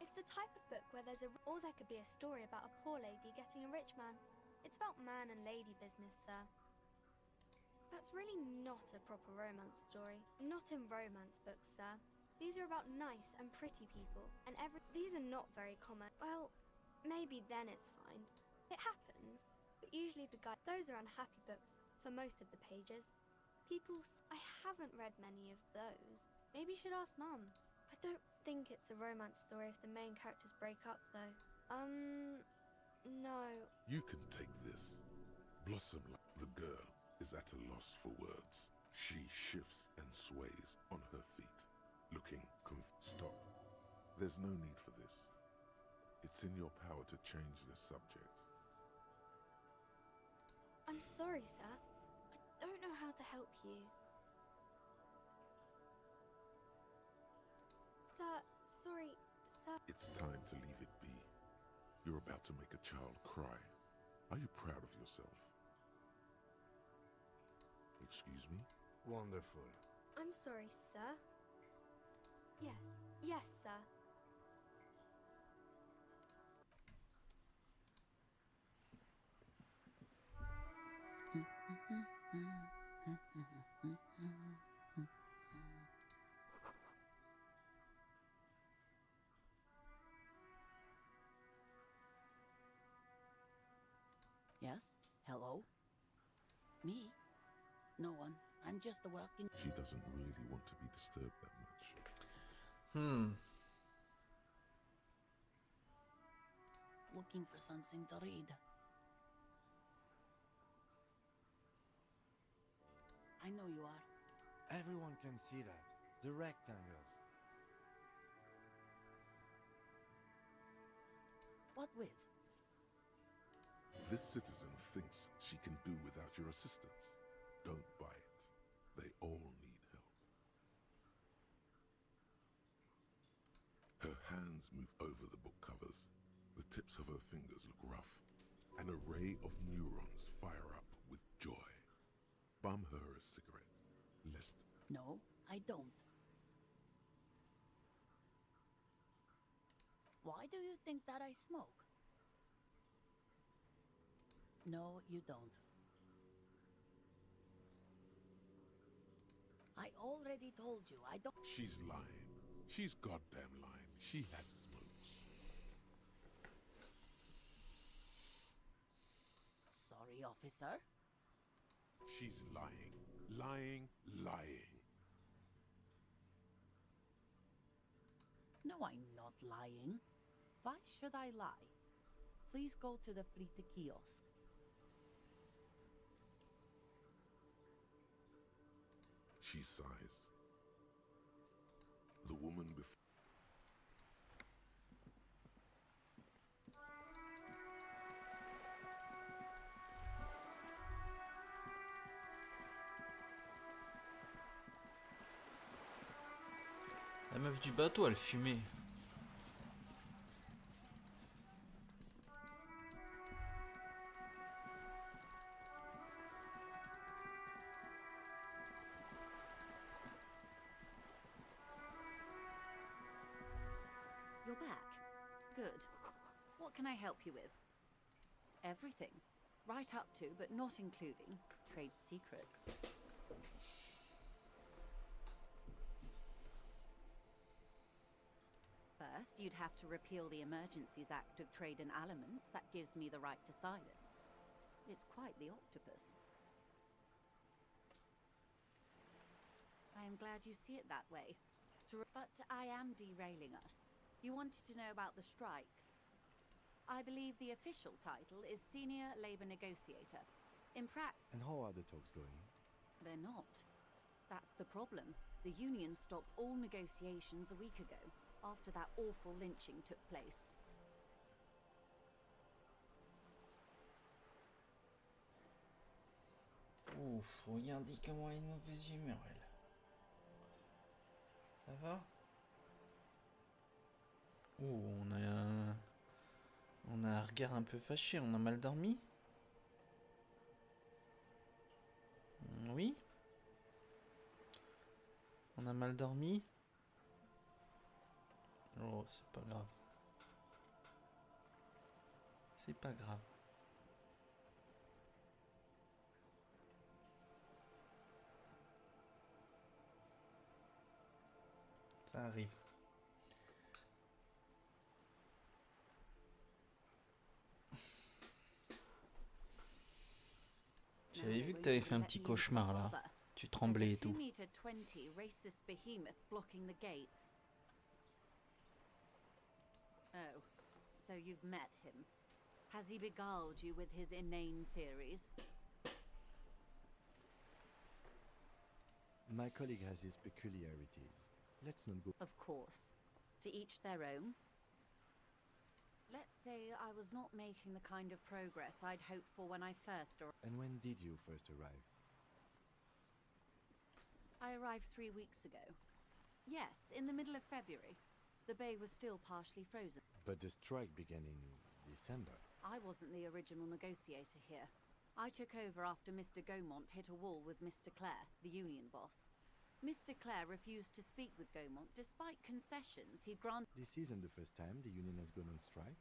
It's the type of book where there's or there could be a story about a poor lady getting a rich man. It's about man and lady business, sir. That's really not a proper romance story. Not in romance books, sir. These are about nice and pretty people, and these are not very common. Well, maybe then it's fine. It happens, but usually those are unhappy books for most of the pages. I haven't read many of those. Maybe you should ask Mum. I don't think it's a romance story if the main characters break up, though. No. You can take this. Blossom, the girl, is at a loss for words. She shifts and sways on her feet, looking Stop. There's no need for this. It's in your power to change the subject. I'm sorry, sir. I don't know how to help you. Sir, sorry, sir. It's time to leave it be. You're about to make a child cry. Are you proud of yourself? Excuse me? Wonderful. I'm sorry, sir. Yes, sir. Yes? Hello? Me? No one. I'm just a walking... She doesn't really want to be disturbed that much. Looking for something to read. I know you are. Everyone can see that. The rectangles. What with? This citizen thinks she can do without your assistance. Don't buy it. They all need help. Her hands move over the book covers. The tips of her fingers look rough. An array of neurons fire up with joy. Bum her a cigarette, lest... No, I don't. Why do you think that I smoke? No, you don't. I already told you, I don't... She's lying. She's goddamn lying. She has smokes. Sorry, officer. She's lying. Lying, lying. No, I'm not lying. Why should I lie? Please go to the Frita kiosk. She sighs. The woman before... La meuf du bateau, elle fumait. You're back. Good. What can I help you with? Everything. Right up to, but not including, trade secrets. First, you'd have to repeal the Emergencies Act of Trade in Aliments. That gives me the right to silence. It's quite the octopus. I am glad you see it that way. But I am derailing us. You wanted to know about the strike. I believe the official title is Senior Labor Negotiator. In practice... And how are the talks going? They're not. That's the problem. The union stopped all negotiations a week ago, after that awful lynching took place. Ouf, regardez comment elle est de mauvaise humeur, elle. Ça va? Oh, on a un regard un peu fâché, on a mal dormi? Oui? On a mal dormi? Oh, c'est pas grave. C'est pas grave. Ça arrive. J'avais vu que t'avais fait un petit cauchemar là. Tu tremblais et tout. 2-meter-20 racist behemoth blocking the gates. Oh, so you've met him. Has he beguiled you with his inane theories? My colleague has his peculiarities. Let's not go... Of course. To each their own. Let's say I was not making the kind of progress I'd hoped for when I first arrived. And when did you first arrive? I arrived 3 weeks ago. Yes, in the middle of February. The bay was still partially frozen. But the strike began in December. I wasn't the original negotiator here. I took over after Mr. Gaumont hit a wall with Mr. Clare, the union boss. Mr. Clare refused to speak with Gaumont despite concessions he'd granted. This isn't the first time the union has gone on strike.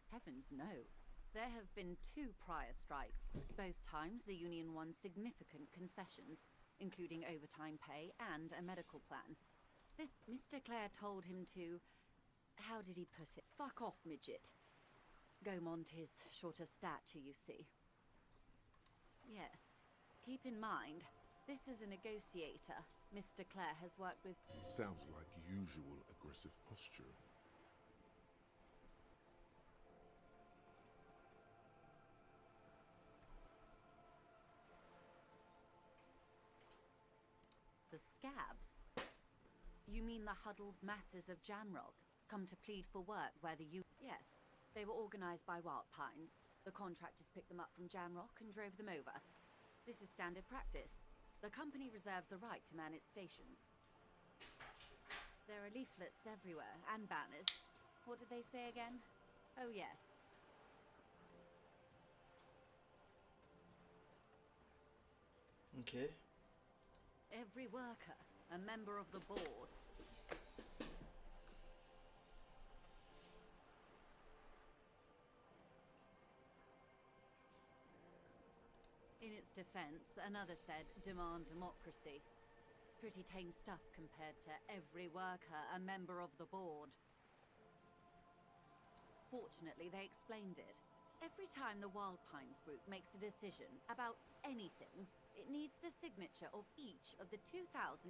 Heavens no. There have been 2 prior strikes. Both times the union won significant concessions, including overtime pay and a medical plan. This Mr. Clare told him to... how did he put it? Fuck off, midget. Gaumont is short of stature, you see. Yes. Keep in mind, this is a negotiator. Mr. Clare has worked with... Sounds like usual aggressive posture. The scabs? You mean the huddled masses of Jamrock, come to plead for work where the Yes, they were organized by Wild Pines. The contractors picked them up from Jamrock and drove them over. This is standard practice. The company reserves the right to man its stations. There are leaflets everywhere, and banners. What did they say again? Oh yes. Okay. Every worker, a member of the board. In its defense, another said, demand democracy. Pretty tame stuff compared to every worker, a member of the board. Fortunately, they explained it. Every time the Wild Pines group makes a decision about anything, it needs the signature of each of the 2,200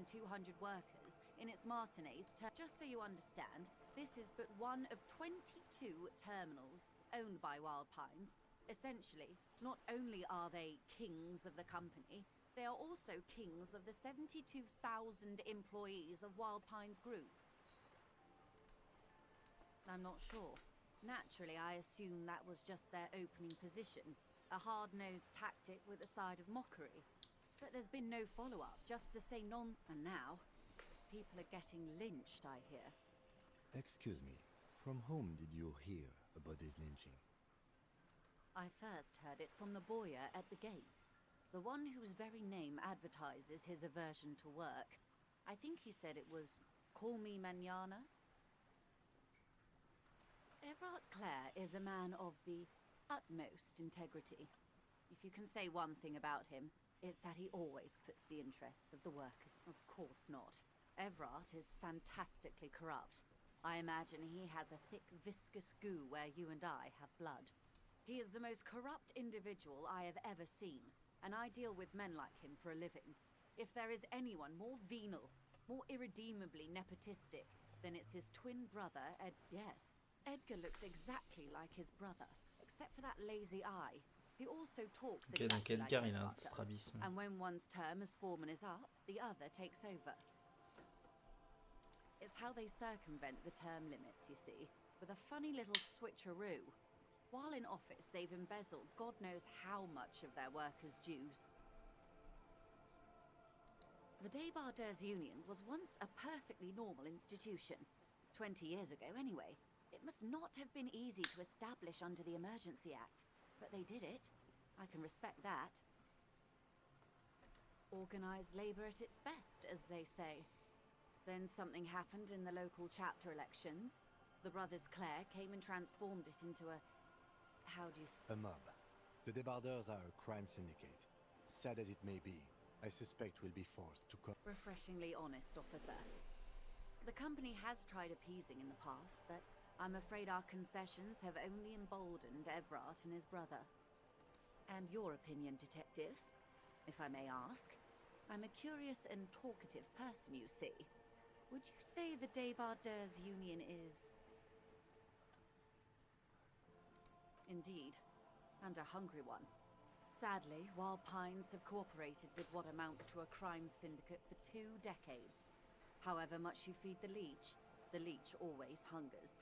workers in its Martinez. Just so you understand, this is but one of 22 terminals owned by Wild Pines. Essentially, not only are they kings of the company, they are also kings of the 72,000 employees of Wild Pines Group. I'm not sure. Naturally, I assume that was just their opening position, a hard-nosed tactic with a side of mockery. But there's been no follow-up, just the same nonsense. And now, people are getting lynched, I hear. Excuse me, from whom did you hear about this lynching? I first heard it from the bowyer at the gates, the one whose very name advertises his aversion to work. I think he said it was, "Call me mañana." Everard Clare is a man of the utmost integrity. If you can say one thing about him, it's that he always puts the interests of the workers. Of course not. Everard is fantastically corrupt. I imagine he has a thick, viscous goo where you and I have blood. He is the most corrupt individual I have ever seen, and I deal with men like him for a living. If there is anyone more venal, more irredeemably nepotistic, then it's his twin brother, Yes, Edgar looks exactly like his brother, except for that lazy eye. He also talks Ok, donc exactly like Edgar, il a un Edward does. strabisme. And when one's term as foreman is up, the other takes over. It's how they circumvent the term limits, you see, with a funny little switcheroo. While in office, they've embezzled God knows how much of their workers' dues. The Débardeurs Union was once a perfectly normal institution. 20 years ago, anyway. It must not have been easy to establish under the Emergency Act, but they did it. I can respect that. Organised labour at its best, as they say. Then something happened in the local chapter elections. The brothers Clare came and transformed it into a... how do you... A mob. The Débardeurs are a crime syndicate. Sad as it may be, I suspect we'll be forced to come... Refreshingly honest, officer. The company has tried appeasing in the past, but I'm afraid our concessions have only emboldened Everard and his brother. And your opinion, detective, if I may ask? I'm a curious and talkative person, you see. Would you say the Débardeurs Union is... Indeed, and a hungry one. Sadly, Wild Pines have cooperated with what amounts to a crime syndicate for 2 decades. However much you feed the leech always hungers.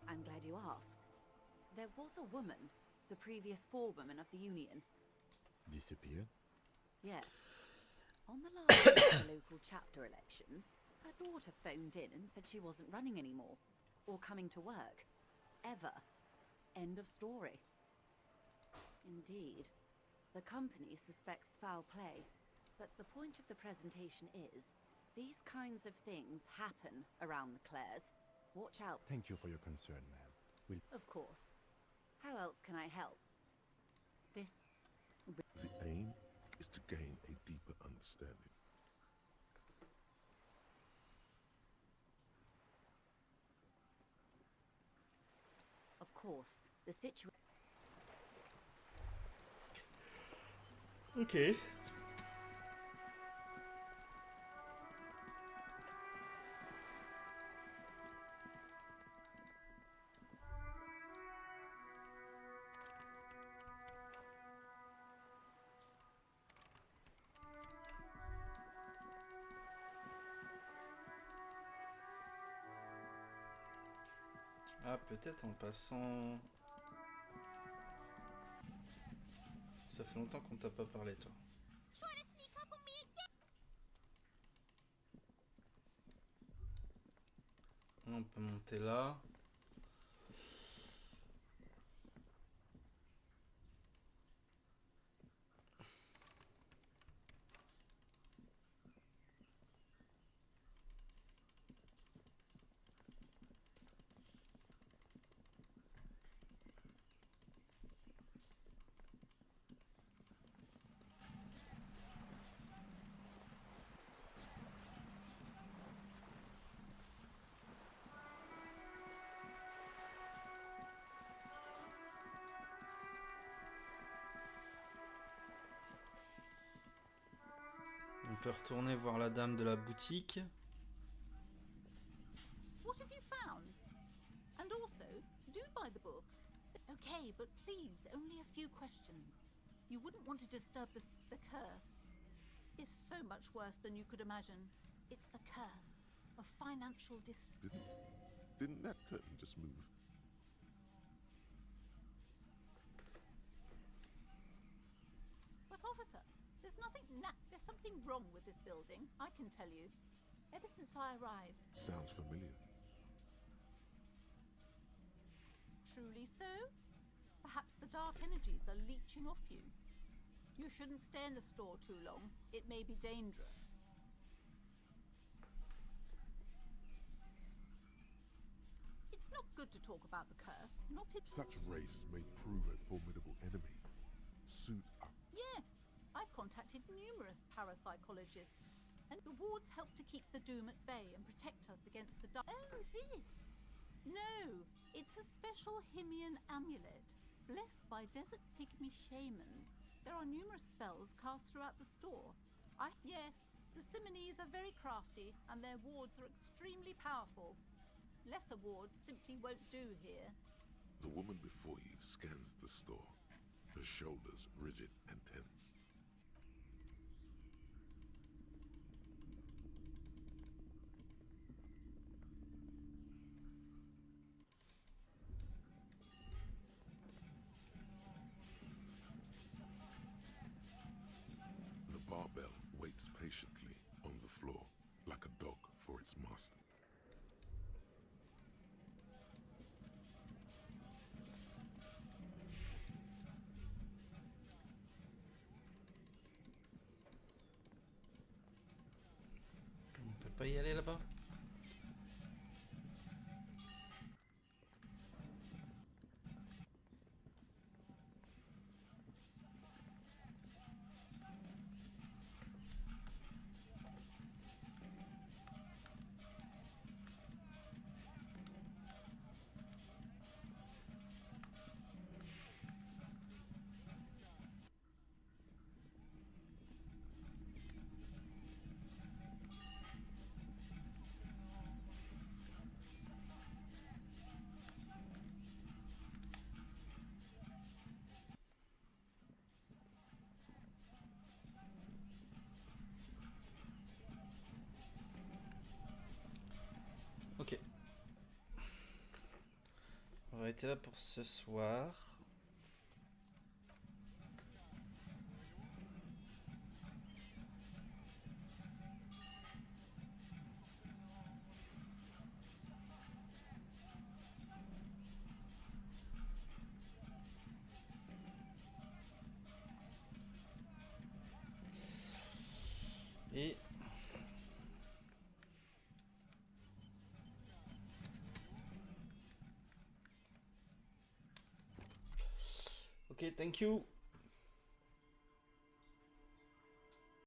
I'm glad you asked. There was a woman, the previous forewoman of the Union. Disappeared? Yes. On the last of the local chapter elections, her daughter phoned in and said she wasn't running anymore, or coming to work. Ever. End of story. Indeed. The company suspects foul play, but the point of the presentation is, these kinds of things happen around the Clares. Watch out. Thank you for your concern, ma'am. Of course. How else can I help? This... The aim is to gain a deeper understanding. Of course, the situation... Ok. Ah, peut-être en passant... Ça fait longtemps qu'on t'a pas parlé, toi. On peut monter là. On peut retourner voir la dame de la boutique. What have you found? And also, do buy the books. Okay, but please, only a few questions. You wouldn't want to disturb the curse. It's so much worse than you could imagine. It's the curse of financial distress. Didn't that curtain just move? But officer, there's something wrong with this building, I can tell you. ever since I arrived. Sounds familiar. Truly so? Perhaps the dark energies are leeching off you. You shouldn't stay in the store too long. It may be dangerous. It's not good to talk about the curse. Not it. Such wraiths may prove a formidable enemy. Suit up. Yes, I've contacted numerous parapsychologists, and the wards help to keep the doom at bay and protect us against the dark. Oh, this? No, it's a special Himian amulet, blessed by desert pygmy shamans. There are numerous spells cast throughout the store. Yes, the Simonese are very crafty, and their wards are extremely powerful. Lesser wards simply won't do here. The woman before you scans the store, her shoulders rigid and tense. The barbell waits patiently on the floor, like a dog for its master. On peut pas y aller là-bas? Ok. On va être là pour ce soir. Et ok, thank you.